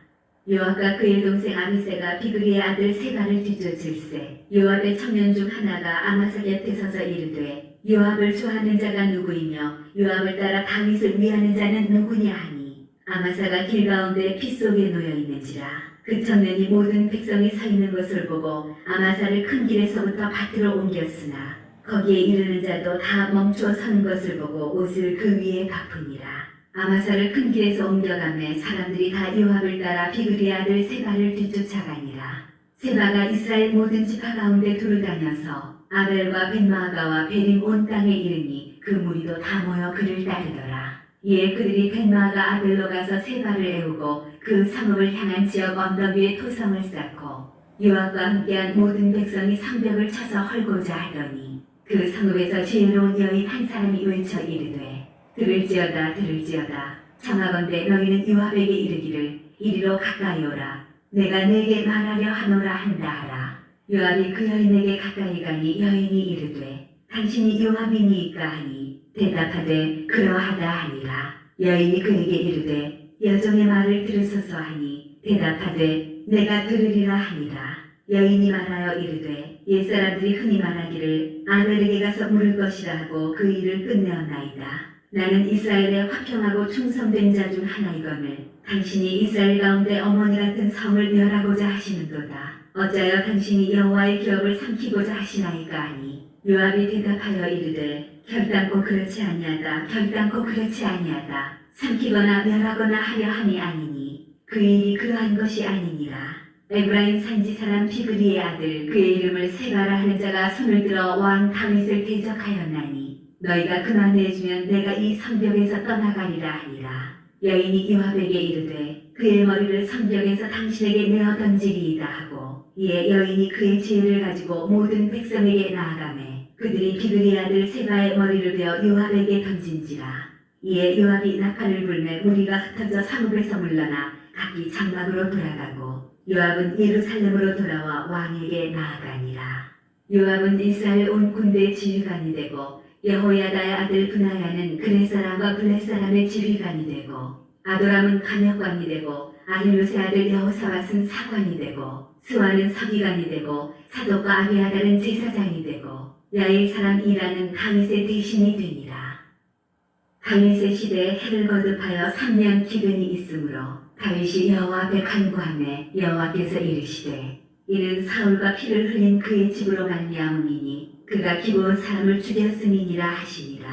요압과 그의 동생 아비새가 비그리의 아들 세바를 뒤쫓을세 요압의 청년 중 하나가 아마사 곁에 서서 이르되 요압을 좋아하는 자가 누구이며 요압을 따라 다윗을 위하는 자는 누구냐 하니 아마사가 길 가운데 피 속에 놓여 있는지라. 그 청년이 모든 백성이 서 있는 것을 보고 아마사를 큰 길에서부터 밭으로 옮겼으나 거기에 이르는 자도 다 멈춰 서는 것을 보고 옷을 그 위에 덮으니라. 아마사를 큰 길에서 옮겨가매 사람들이 다 요압을 따라 비그리의 아들 세바를 뒤쫓아가니라. 세바가 이스라엘 모든 지파 가운데 두루 다녀서 아벨과 벳마아가와 베림 온 땅에 이르니 그 무리도 다 모여 그를 따르더라. 이에 그들이 벳마아가 아벨로 가서 세바를 애우고 그 성읍을 향한 지역 언덕 위에 토성을 쌓고 요압과 함께한 모든 백성이 성벽을 쳐서 헐고자 하더니 그 성읍에서 지혜로운 여인 한 사람이 외쳐 이르되 들을지어다 들을지어다 청하건대 너희는 요압에게 이르기를 이리로 가까이 오라 내가 네게 말하려 하노라 한다 하라. 요압이 그 여인에게 가까이 가니 여인이 이르되 당신이 요압이니이까 하니 대답하되 그러하다 하니라. 여인이 그에게 이르되 여종의 말을 들으소서 하니 대답하되 내가 들으리라 하니라. 여인이 말하여 이르되 옛사람들이 흔히 말하기를 아벨에게 가서 물을 것이라 하고 그 일을 끝내었나이다. 나는 이스라엘의 화평하고 충성된 자 중 하나이거늘 당신이 이스라엘 가운데 어머니 같은 성을 멸하고자 하시는도다. 어찌하여 당신이 여호와의 기업을 삼키고자 하시나이까 하니 요압이 대답하여 이르되 결단코 그렇지 아니하다 결단코 그렇지 아니하다 삼키거나 멸하거나 하려 함이 아니니 그 일이 그러한 것이 아니니라. 에브라임 산지 사람 비그리의 아들 그의 이름을 세바라 하는 자가 손을 들어 왕 다윗을 대적하였나니 너희가 그만 내주면 내가 이 성벽에서 떠나가리라 하니라. 여인이 요압에게 이르되 그의 머리를 성벽에서 당신에게 내어 던지리이다 하고 이에 여인이 그의 지혜를 가지고 모든 백성에게 나아가매 그들이 비그리의 아들 세바의 머리를 베어 요압에게 던진지라. 이에 요압이 나팔을 불매 무리가 흩어져 성읍에서 물러나 각기 장막으로 돌아가고 요압은 예루살렘으로 돌아와 왕에게 나아가니라. 요압은 이스라엘 온 군대의 지휘관이 되고 여호야다의 아들 브나야는 그렛 사람과 블렛 사람의 지휘관이 되고 아도람은 감역관이 되고 아힐롯의 아들 여호사밧은 사관이 되고 스와는 서기관이 되고 사독과 아비아달은 제사장이 되고 야일 사람 이라는 다윗의 대신이 되니라. 다윗의 시대에 해를 거듭하여 3년 기근이 있으므로 다윗이 여호와 앞에 간구하매 여호와께서 이르시되 이는 사울과 피를 흘린 그의 집으로 말미암음이니 그가 기브온 사람을 죽였음이니라 하시니라.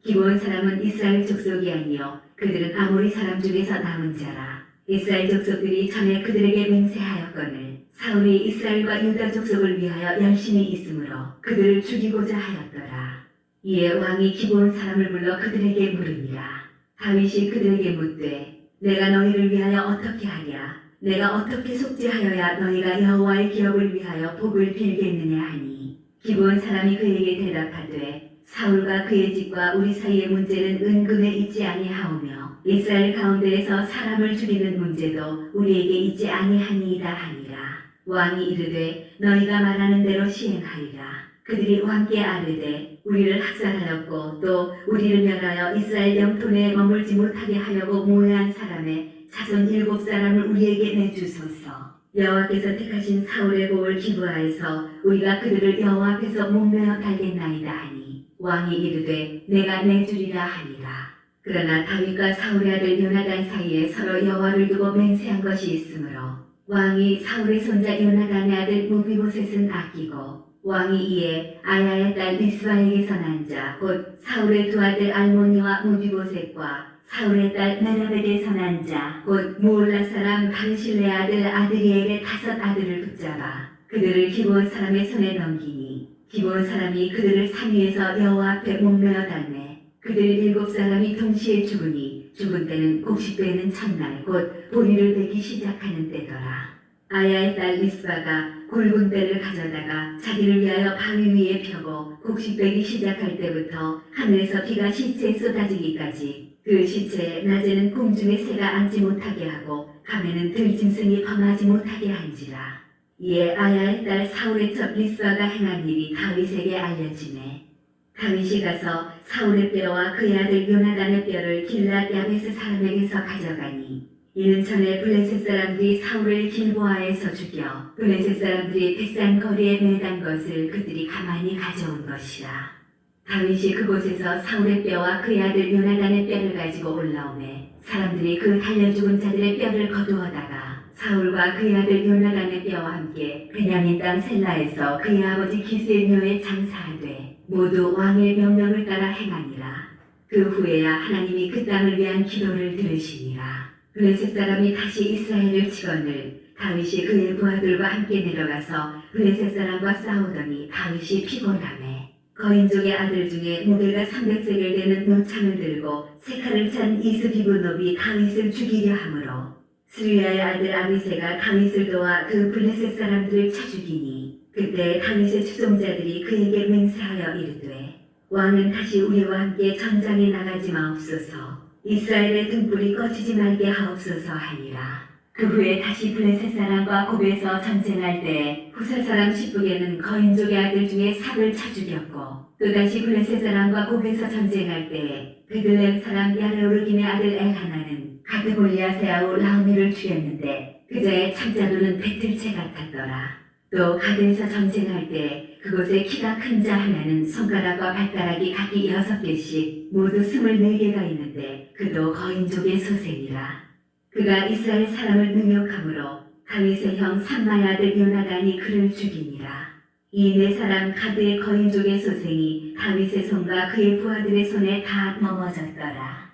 기브온 사람은 이스라엘 족속이 아니요 그들은 아모리 사람 중에서 남은 자라. 이스라엘 족속들이 전에 그들에게 맹세하였거늘 사울이 이스라엘과 유다 족속을 위하여 열심히 있으므로 그들을 죽이고자 하였더라. 이에 왕이 기브온 사람을 불러 그들에게 물으니라. 다윗이 그들에게 묻되 내가 너희를 위하여 어떻게 하랴? 내가 어떻게 속죄하여야 너희가 여호와의 기업을 위하여 복을 빌겠느냐 하니 기브온 사람이 그에게 대답하되 사울과 그의 집과 우리 사이의 문제는 은근에 있지 아니하오며 이스라엘 가운데에서 사람을 죽이는 문제도 우리에게 있지 아니하니이다 하니라. 왕이 이르되 너희가 말하는 대로 시행하리라. 그들이 왕께 아뢰되 우리를 학살하였고 또 우리를 멸하여 이스라엘 영토 내에 머물지 못하게 하려고 모해한 사람의 자손 7사람을 우리에게 내주소서. 여호와께서 택하신 사울의 복을 기부하여서 우리가 그들을 여호와 앞에서 목매어 달겠나이다 하니 왕이 이르되 내가 내주리라 하니라. 그러나 다윗과 사울의 아들 요나단 사이에 서로 여호와를 두고 맹세한 것이 있으므로 왕이 사울의 손자 요나단의 아들 무비보셋은 아끼고 왕이 이에 아야의 딸 리스바에게서 난 자 곧 사울의 두 아들 알모니와 무비보셋과 사울의 딸 메라벳에서 난 자 곧 무올라 사람 바르실레 아들 아드리엘의 5 아들을 붙잡아 그들을 기브온 사람의 손에 넘기니 기브온 사람이 그들을 산 위에서 여호와 앞에 목매어 달매 그들 7사람이 동시에 죽으니 죽은 때는 곡식되는 첫날 곧 보리를 베기 시작하는 때더라. 아야의 딸 리스바가 굵은 배를 가져다가 자기를 위하여 바위 위에 펴고 곡식되기 시작할 때부터 하늘에서 비가 시체에 쏟아지기까지 그 시체에 낮에는 공중에 새가 앉지 못하게 하고 밤에는 들짐승이 범하지 못하게 한지라. 이에 아야의 딸 사울의 첩 리스바가 행한 일이 다윗에게 알려지매 다윗이 가서 사울의 뼈와 그의 아들 요나단의 뼈를 길랏 야베스 사람에게서 가져가니 이는 전에 블레셋 사람들이 사울을 길보아에서 죽여 블레셋 사람들이 벳산 거리에 매단 것을 그들이 가만히 가져온 것이라. 다윗이 그곳에서 사울의 뼈와 그의 아들 요나단의 뼈를 가지고 올라오매 사람들이 그 달려 죽은 자들의 뼈를 거두어다가 사울과 그의 아들 요나단의 뼈와 함께 베냐민 땅 셀라에서 그의 아버지 기스의 묘에 장사하되 모두 왕의 명령을 따라 행하니라. 그 후에야 하나님이 그 땅을 위한 기도를 들으시니라. 블레셋 사람이 다시 이스라엘을 치거늘 다윗이 그의 부하들과 함께 내려가서 블레셋 사람과 싸우더니 다윗이 피곤하매 거인족의 아들 중에 무게가 300세겔 되는 노창을 들고 세 칼을 찬 이스비브노비 다윗을 죽이려 하므로 스루야의 아들 아비새가 다윗을 도와 그 블레셋 사람들을 쳐 죽이니 그때 다윗의 추종자들이 그에게 맹세하여 이르되 왕은 다시 우리와 함께 전장에 나가지 마옵소서. 이스라엘의 등불이 꺼지지 말게 하옵소서 하니라. 그 후에 다시 블레셋 사람과 곱에서 전쟁할 때 후사 사람 시브게는 거인족의 아들 중에 삽을 쳐 죽였고 또다시 블레셋 사람과 곱에서 전쟁할 때 베들레헴 사람 야르오르김의 아들 엘하나는 가드 골리앗의 아우 라우미를 죽였는데 그자의 창자루는 배틀채 같았더라. 또 가드에서 전쟁할 때 그곳에 키가 큰 자 하나는 손가락과 발가락이 각기 6개씩 모두 24개가 있는데 그도 거인족의 소생이라. 그가 이스라엘 사람을 능욕함으로 다윗의 형 삼마의 아들 요나단이 그를 죽이니라. 이 4사람 가드의 거인족의 소생이 다윗의 손과 그의 부하들의 손에 다 넘어졌더라.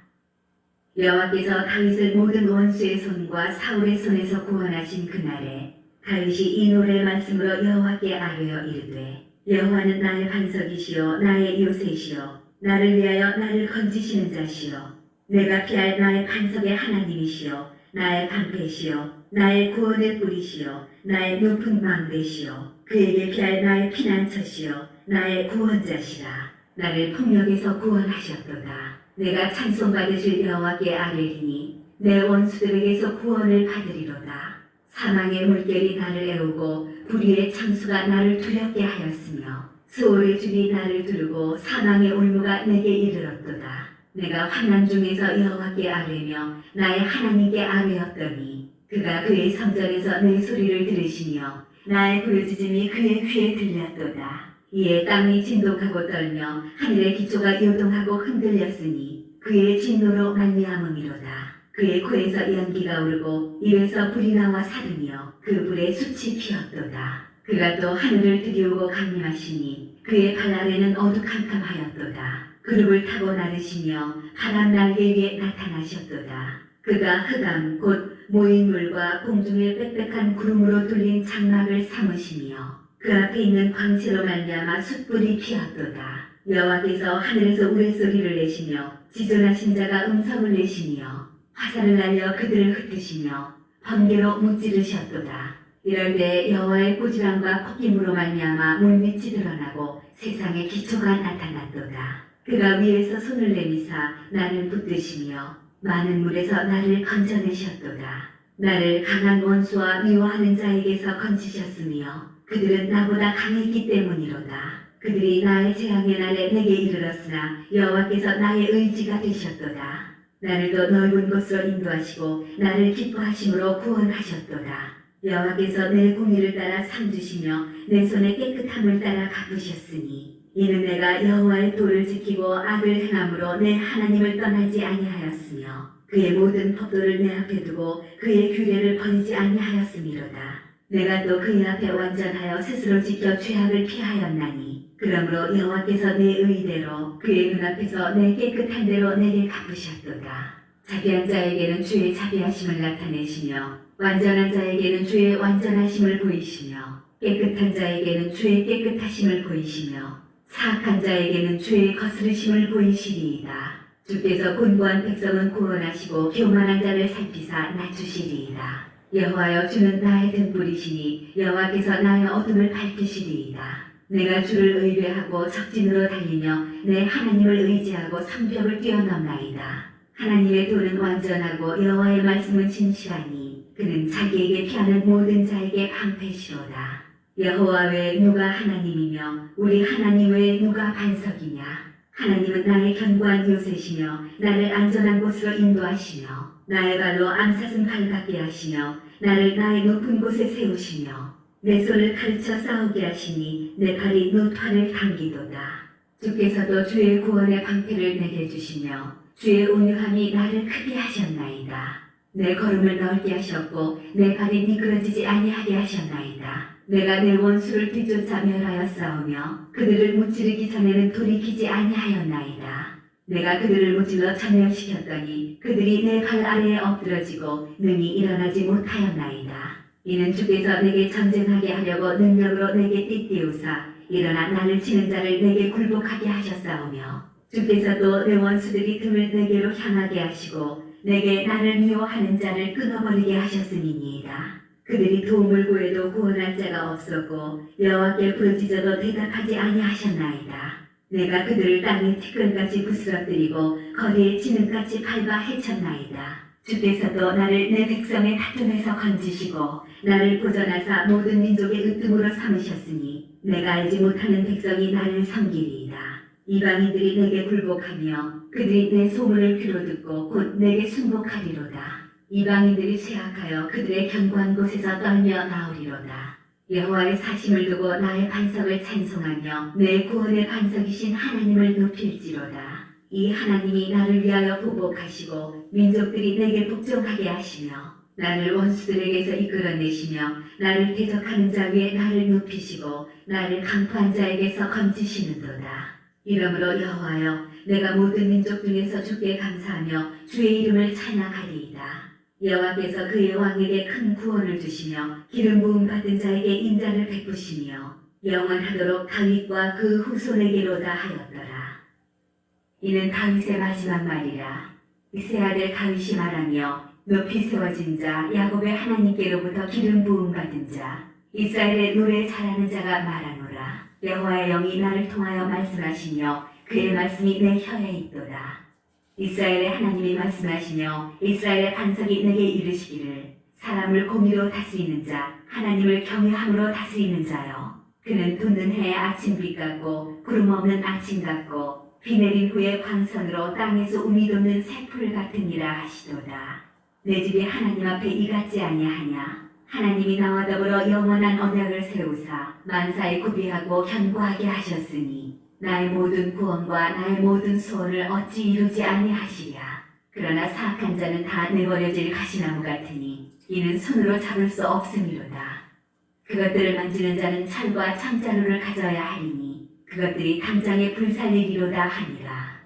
여호와께서 다윗을 모든 원수의 손과 사울의 손에서 구원하신 그날에 다윗이 이 노래의 말씀으로 여호와께 아뢰어 이르되 여호와는 나의 반석이시요 나의 요새시요 나를 위하여 나를 건지시는 자시요 내가 피할 나의 반석의 하나님이시요 나의 방패시요 나의 구원의 뿌리시요 나의 높은 망대시요 그에게 피할 나의 피난처시요 나의 구원자시라. 나를 폭력에서 구원하셨도다. 내가 찬송받으실 여호와께 아뢰리니 내 원수들에게서 구원을 받으리로다. 사망의 물결이 나를 애우고 불의의 창수가 나를 두렵게 하였으며 수월의 줄이 나를 두르고 사망의 올무가 내게 이르렀도다. 내가 환난 중에서 여호와께 아뢰며 나의 하나님께 아뢰었더니 그가 그의 성전에서 내 소리를 들으시며 나의 부르짖음이 그의 귀에 들렸도다. 이에 땅이 진동하고 떨며 하늘의 기초가 요동하고 흔들렸으니 그의 진노로 말미암음이로다. 그의 코에서 연기가 오르고 입에서 불이 나와 사르며 그 불에 숯이 피었도다. 그가 또 하늘을 들이우고 강림하시니 그의 발 아래는 어두캄캄하였도다. 그룹을 타고 나르시며 바람 날개 위에 나타나셨도다. 그가 흑암 곧 모인 물과 공중의 빽빽한 구름으로 둘린 장막을 삼으시며 그 앞에 있는 광채로 말미암아 숯불이 피었도다. 여호와께서 하늘에서 우레소리를 내시며 지존하신 자가 음성을 내시며 화살을 날려 그들을 흩으시며 번개로 무찌르셨도다. 이럴 때 여호와의 꾸지람과 콧김으로 말미암아 물밑이 드러나고 세상에 기초가 나타났도다. 그가 위에서 손을 내미사 나를 붙드시며 많은 물에서 나를 건져내셨도다. 나를 강한 원수와 미워하는 자에게서 건지셨으며 그들은 나보다 강했기 때문이로다. 그들이 나의 재앙의 날에 내게 이르렀으나 여호와께서 나의 의지가 되셨도다. 나를 더 넓은 곳으로 인도하시고 나를 기뻐하심으로 구원하셨도다. 여호와께서 내 공의를 따라 상 주시며 내 손의 깨끗함을 따라 갚으셨으니 이는 내가 여호와의 도를 지키고 악을 행함으로 내 하나님을 떠나지 아니하였으며 그의 모든 법도를 내 앞에 두고 그의 규례를 버리지 아니하였음이로다. 내가 또 그의 앞에 완전하여 스스로 지켜 죄악을 피하였나니 그러므로 여호와께서 내 의대로 그의 눈앞에서 내 깨끗한 대로 내게 갚으셨도다. 자비한 자에게는 주의 자비하심을 나타내시며 완전한 자에게는 주의 완전하심을 보이시며 깨끗한 자에게는 주의 깨끗하심을 보이시며 사악한 자에게는 주의 거스르심을 보이시리이다. 주께서 곤고한 백성은 구원하시고 교만한 자를 살피사 낮추시리이다. 여호와여 주는 나의 등불이시니 여호와께서 나의 어둠을 밝히시리이다. 내가 주를 의뢰하고 적진으로 달리며 내 하나님을 의지하고 성벽을 뛰어넘나이다. 하나님의 도는 완전하고 여호와의 말씀은 진실하니 그는 자기에게 피하는 모든 자에게 방패시로다. 여호와 외에 누가 하나님이며 우리 하나님 외에 누가 반석이냐. 하나님은 나의 견고한 요새시며 나를 안전한 곳으로 인도하시며 나의 발로 암사슴 발 같게 하시며 나를 나의 높은 곳에 세우시며 내 손을 가르쳐 싸우게 하시니 내 발이 노탄을 당기도다. 주께서도 주의 구원의 방패를 내게 주시며 주의 온유함이 나를 크게 하셨나이다. 내 걸음을 넓게 하셨고 내 발이 미끄러지지 아니하게 하셨나이다. 내가 내 원수를 뒤쫓아 멸하여 싸우며 그들을 무찌르기 전에는 돌이키지 아니하였나이다. 내가 그들을 무찔러 전멸시켰더니 그들이 내 발 아래에 엎드러지고 능히 일어나지 못하였나이다. 이는 주께서 내게 전쟁하게 하려고 능력으로 내게 띠띠우사 일어나 나를 치는 자를 내게 굴복하게 하셨사오며 주께서도 내 원수들이 등을 내게로 향하게 하시고 내게 나를 미워하는 자를 끊어버리게 하셨음이니이다. 그들이 도움을 구해도 구원할 자가 없었고 여호와께 부르짖어도 대답하지 아니하셨나이다. 내가 그들을 땅에 티끌같이 부스러뜨리고 거리에 지능같이 밟아 해쳤나이다. 주께서도 나를 내 백성의 다툼에서 건지시고 나를 보전하사 모든 민족의 으뜸으로 삼으셨으니 내가 알지 못하는 백성이 나를 섬기리이다. 이방인들이 내게 굴복하며 그들이 내 소문을 귀로 듣고 곧 내게 순복하리로다. 이방인들이 쇠약하여 그들의 견고한 곳에서 떨며 나오리로다. 여호와의 사심을 두고 나의 반석을 찬송하며 내 구원의 반석이신 하나님을 높일지로다. 이 하나님이 나를 위하여 보복하시고 민족들이 내게 복종하게 하시며 나를 원수들에게서 이끌어내시며 나를 대적하는 자 위에 나를 높이시고 나를 강포한 자에게서 건지시는도다. 이러므로 여호와여 내가 모든 민족 중에서 주께 감사하며 주의 이름을 찬양하리이다. 여호와께서 그의 왕에게 큰 구원을 주시며 기름 부음 받은 자에게 인자를 베푸시며 영원하도록 다윗과 그 후손에게로다 하였더라. 이는 다윗의 마지막 말이라. 이세 아들 다윗이 말하며 높이 세워진 자 야곱의 하나님께로부터 기름 부음 받은 자 이스라엘의 노래 잘하는 자가 말하노라. 여호와의 영이 나를 통하여 말씀하시며 그의 말씀이 내 혀에 있도다. 이스라엘의 하나님이 말씀하시며 이스라엘의 반석이 내게 이르시기를 사람을 공의로 다스리는 자 하나님을 경외함으로 다스리는 자여 그는 돋는 해의 아침빛 같고 구름 없는 아침 같고 비 내린 후에 광선으로 땅에서 우미 돋는 새풀 같으니라 하시도다. 내 집이 하나님 앞에 이같지 아니하냐. 하나님이 나와 더불어 영원한 언약을 세우사 만사에 구비하고 견고하게 하셨으니 나의 모든 구원과 나의 모든 소원을 어찌 이루지 아니하시랴. 그러나 사악한 자는 다 내버려질 가시나무 같으니 이는 손으로 잡을 수 없음이로다. 그것들을 만지는 자는 철과 창자루를 가져야 하리니 그것들이 당장에 불살리리로다 하니라.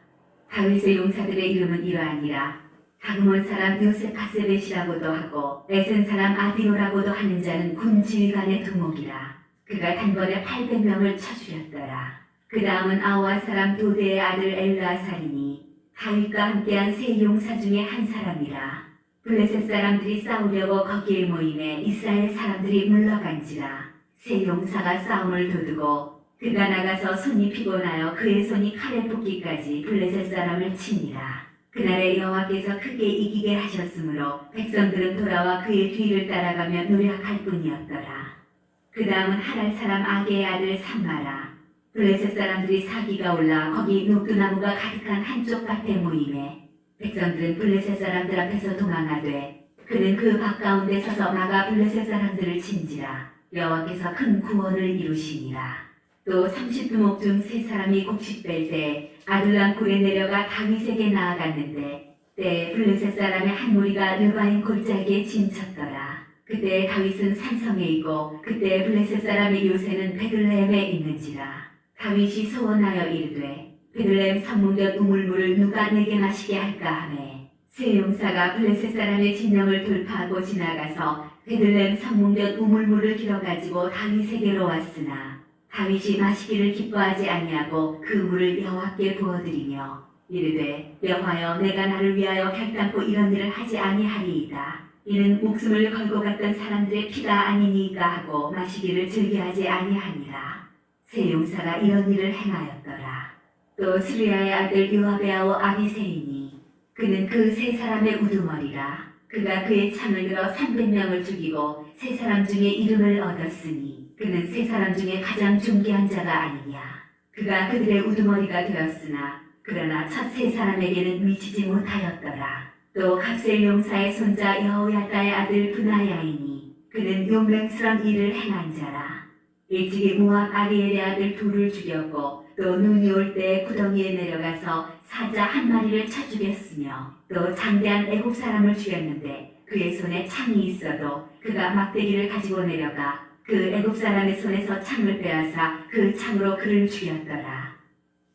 다윗의 용사들의 이름은 이러하니라. 다그몬 사람 요세파세벳이라고도 하고 에센 사람 아디노라고도 하는 자는 군 지휘관의 두목이라. 그가 단번에 800명을 쳐죽였더라. 그 다음은 아와 사람 도대의 아들 엘르아살이니 다윗과 함께한 세 용사 중에 한 사람이라. 블레셋 사람들이 싸우려고 거기에 모임에 이스라엘 사람들이 물러간지라. 새 용사가 싸움을 도두고 그가 나가서 손이 피곤하여 그의 손이 칼에 붙기까지 블레셋 사람을 치니라. 그날에 여호와께서 크게 이기게 하셨으므로 백성들은 돌아와 그의 뒤를 따라가며 노력할 뿐이었더라. 그 다음은 하랄 사람 아게의 아들 삼마라. 블레셋 사람들이 사기가 올라 거기 녹두나무가 가득한 한쪽 밭에 모임에 백성들은 블레셋 사람들 앞에서 도망하되 그는 그 밭 가운데 서서 막아 블레셋 사람들을 친지라. 여호와께서 큰 구원을 이루시니라. 또 30두목 중 세 사람이 곡식 뺄 때 아둘람 굴에 내려가 다윗에게 나아갔는데 때에 블레셋 사람의 한 무리가 르바임 골짜기에 침쳤더라. 그때 다윗은 산성에 있고 그때 블레셋 사람의 요새는 베들레헴에 있는지라. 다윗이 소원하여 이르되 베들레헴 성문곁 우물물을 누가 내게 마시게 할까 하매 세 용사가 블레셋 사람의 진영을 돌파하고 지나가서 베들레헴 성문곁 우물물을 길어가지고 다윗에게로 왔으나 다윗이 마시기를 기뻐하지 아니하고 그 물을 여호와께 부어드리며 이르되 여호와여 내가 나를 위하여 결단코 이런 일을 하지 아니하리이다. 이는 목숨을 걸고 갔던 사람들의 피가 아니니까 하고 마시기를 즐겨하지 아니하니라. 세 용사가 이런 일을 행하였더라. 또 스루야의 아들 요압의 아우 아비새이니 그는 그 세 사람의 우두머리라. 그가 그의 창을 들어 300명을 죽이고 세 사람 중에 이름을 얻었으니 그는 세 사람 중에 가장 존귀한 자가 아니냐. 그가 그들의 우두머리가 되었으나 그러나 첫 세 사람에게는 미치지 못하였더라. 또 갑셀 용사의 손자 여호야다의 아들 브나야이니 그는 용맹스런 일을 행한 자라. 일찍이 모압 아리엘의 아들 둘을 죽였고 또 눈이 올 때 구덩이에 내려가서 사자 한 마리를 쳐 죽였으며 또 장대한 애국 사람을 죽였는데 그의 손에 창이 있어도 그가 막대기를 가지고 내려가 그 애국 사람의 손에서 창을 빼앗아 그 창으로 그를 죽였더라.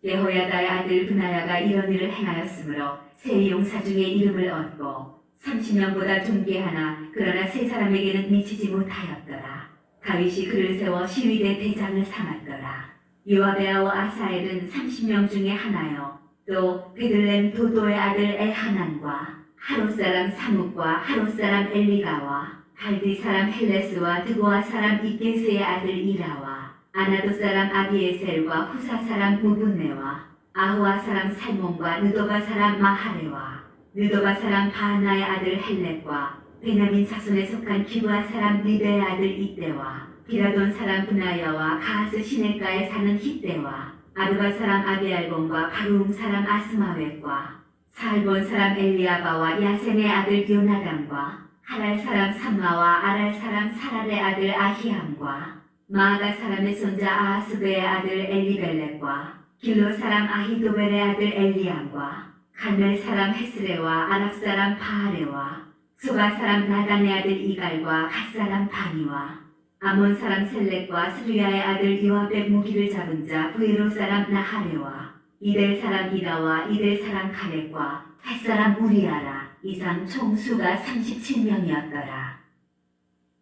여호야다의 아들 브나야가 이런 일을 행하였으므로 세 용사 중에 이름을 얻고 30명보다 존귀하나 그러나 세 사람에게는 미치지 못하였더라. 다윗이 그를 세워 시위대 대장을 삼았더라. 요압의 아우 아사엘은 30명 중에 하나요. 또 베들렘 도도의 아들 엘하난과 하롯 사람 사묵과 하롯 사람 엘리가와 갈디 사람 헬레스와 드고아 사람 이게스의 아들 이라와 아나도 사람 아비에셀과 후사 사람 무분네와 아후아 사람 살몬과 느도바 사람 마하레와 느도바 사람 바하나의 아들 헬렉과 베냐민 자손에 속한 기브아 사람 리베의 아들 이때와 비라돈 사람 브나야와 가하스 시내가에 사는 히때와 아르바 사람 아비알본과 바루움 사람 아스마웻과 살본 사람 엘리아바와 야센의 아들 요나단과 하랄 사람 삼마와 아랄 사람 사랄의 아들 아히함과 마아가 사람의 손자 아하스베의 아들 엘리벨렉과 길로 사람 아히도벨의 아들 엘리암과 간멜 사람 헤스레와 아랍 사람 바하레와 수가 사람 나단의 아들 이갈과 갓 사람 바니와 아몬 사람 셀렉과 스루야의 아들 요압의 무기를 잡은 자 브에로 사람 나하레와 이델 사람 이라와 이델 사람 카렉과 햇 사람 우리아라. 이상 총 수가 37명이었더라.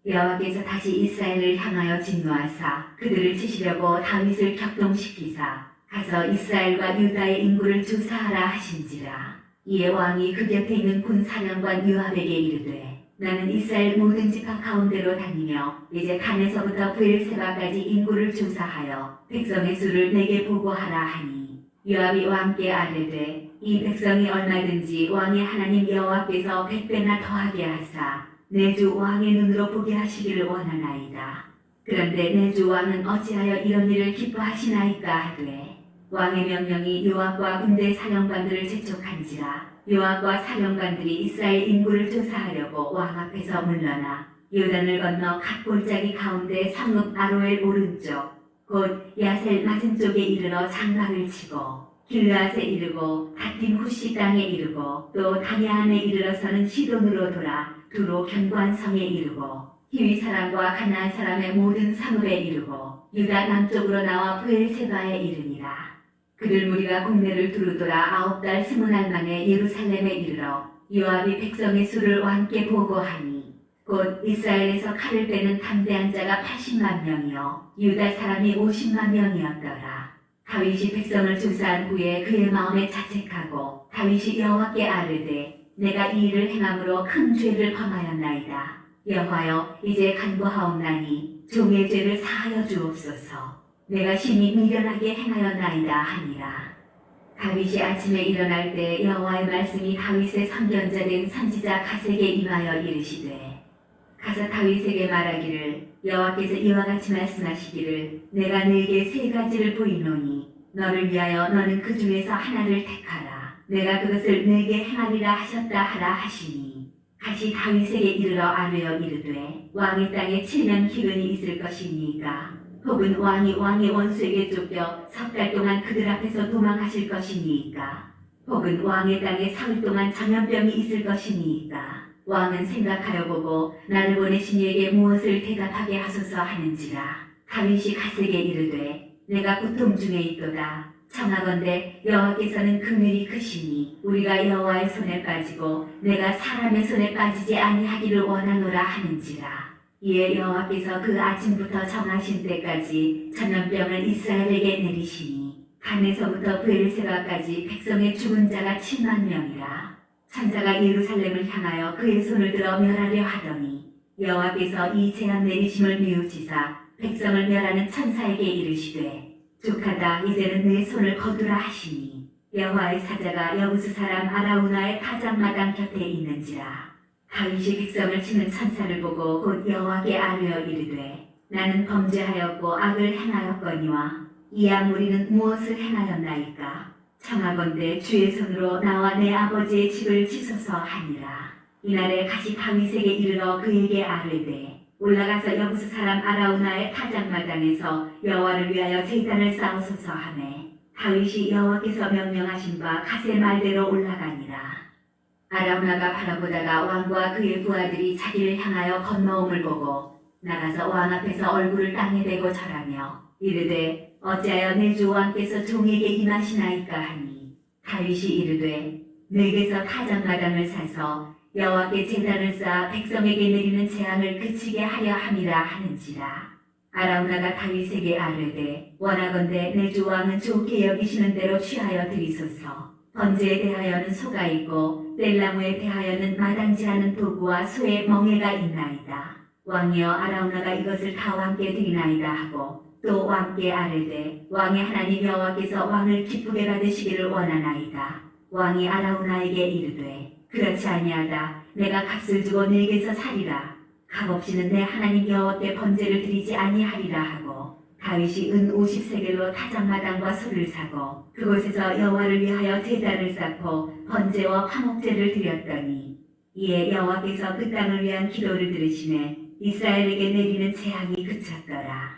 여호와께서 다시 이스라엘을 향하여 진노하사 그들을 치시려고 다윗을 격동시키사 가서 이스라엘과 유다의 인구를 조사하라 하신지라. 이에 왕이 그 곁에 있는 군사령관 요압에게 이르되 나는 이스라엘 모든 지파 가운데로 다니며 이제 단에서부터 브엘세바까지 인구를 조사하여 백성의 수를 내게 보고하라 하니 요압이 왕께 아뢰되 이 백성이 얼마든지 왕의 하나님 여호와께서 100배나 더하게 하사 내 주 왕의 눈으로 보게 하시기를 원하나이다. 그런데 내 주 왕은 어찌하여 이런 일을 기뻐하시나이까 하되 왕의 명령이 요압과 군대 사령관들을 재촉한지라. 요압과 사령관들이 이스라엘 인구를 조사하려고 왕 앞에서 물러나 요단을 건너 각 골짜기 가운데 성읍 아로엘 오른쪽 곧 야셀 맞은쪽에 이르러 장막을 치고 길르앗에 이르고 갓딤 후시 땅에 이르고 또 다냐안에 이르러서는 시돈으로 돌아 두로 견고한 성에 이르고 히위 사람과 가나안 사람의 모든 성읍에 이르고 유다 남쪽으로 나와 브엘세바에 이르니라. 그들 무리가 국내를 두루 돌아 9달 20날 만에 예루살렘에 이르러 요압이 백성의 수를 왕께 보고하니 곧 이스라엘에서 칼을 빼는 담대한 자가 80만 명이요 유다 사람이 50만 명이었더라. 다윗이 백성을 조사한 후에 그의 마음에 자책하고 다윗이 여호와께 아뢰되 내가 이 일을 행함으로 큰 죄를 범하였나이다. 여호와여, 이제 간구하옵나니 종의 죄를 사하여 주옵소서. 내가 심히 미련하게 행하였나이다 하니라. 다윗이 아침에 일어날 때 여호와의 말씀이 다윗의 선견자된 선지자 갓에게 임하여 이르시되, 가서 다윗에게 말하기를, 여호와께서 이와 같이 말씀하시기를, 내가 네게 세 가지를 보이노니 너를 위하여 너는 그 중에서 하나를 택하라. 내가 그것을 네게 행하리라 하셨다 하라 하시니, 갓이 다윗에게 이르러 아뢰어 이르되, 왕의 땅에 7년 기근이 있을 것이니까 혹은 왕이 왕의 원수에게 쫓겨 석 달 동안 그들 앞에서 도망하실 것이니까 혹은 왕의 땅에 사흘 동안 전염병이 있을 것이니까 왕은 생각하여 보고 나를 보내신 이에게 무엇을 대답하게 하소서 하는지라. 다윗이 갓에게 이르되, 내가 고통 중에 있도다. 청하건대 여호와께서는 긍휼이 크시니 우리가 여호와의 손에 빠지고 내가 사람의 손에 빠지지 아니하기를 원하노라 하는지라. 이에 여호와께서 그 아침부터 정하신 때까지 전염병을 이스라엘에게 내리시니 단에서부터 브엘세바까지 백성의 죽은 자가 7만 명이라. 천사가 예루살렘을 향하여 그의 손을 들어 멸하려 하더니 여호와께서 이 재앙 내리심을 뉘우치사 백성을 멸하는 천사에게 이르시되, 족하다, 이제는 내 손을 거두라 하시니 여호와의 사자가 여부스 사람 아라우나의 타작마당 곁에 있는지라. 다윗이 백성을 치는 천사를 보고 곧 여호와께 아뢰어 이르되, 나는 범죄하였고 악을 행하였거니와 이악 우리는 무엇을 행하였나이까? 청하건대 주의 손으로 나와 내 아버지의 집을 치소서 하니라. 이날에 갓이 다윗에게 이르러 그에게 아뢰되, 올라가서 여부스 사람 아라우나의 타작마당에서 여호와를 위하여 제단을 쌓으소서 하매, 다윗이 여호와께서 명령하신 바 갓의 말대로 올라가니라. 아라우나가 바라보다가 왕과 그의 부하들이 자기를 향하여 건너옴을 보고 나가서 왕 앞에서 얼굴을 땅에 대고 절하며 이르되, 어찌하여 내 주 왕께서 종에게 임하시나이까 하니, 다윗이 이르되, 내게서 타작마당을 사서 여호와께 제단을 쌓아 백성에게 내리는 재앙을 그치게 하려 함이라 하는지라. 아라우나가 다윗에게 아뢰되, 원하건대 내 주 왕은 좋게 여기시는 대로 취하여 드리소서. 번제에 대하여는 소가 있고 뗄나무에 대하여는 마당지 하는 도구와 소의 멍에가 있나이다. 왕이여, 아라우나가 이것을 다 왕께 드리나이다 하고 또 왕께 아뢰되, 왕의 하나님 여호와께서 왕을 기쁘게 받으시기를 원하나이다. 왕이 아라우나에게 이르되, 그렇지 아니하다. 내가 값을 주고 내게서 사리라. 값 없이는 내 하나님 여호와께 번제를 드리지 아니하리라 하고 다윗이 은 50세겔로 타작마당과 소를 사고 그곳에서 여호와를 위하여 제단을 쌓고 번제와 화목제를 드렸더니, 이에 여호와께서 그 땅을 위한 기도를 들으시매 이스라엘에게 내리는 재앙이 그쳤더라.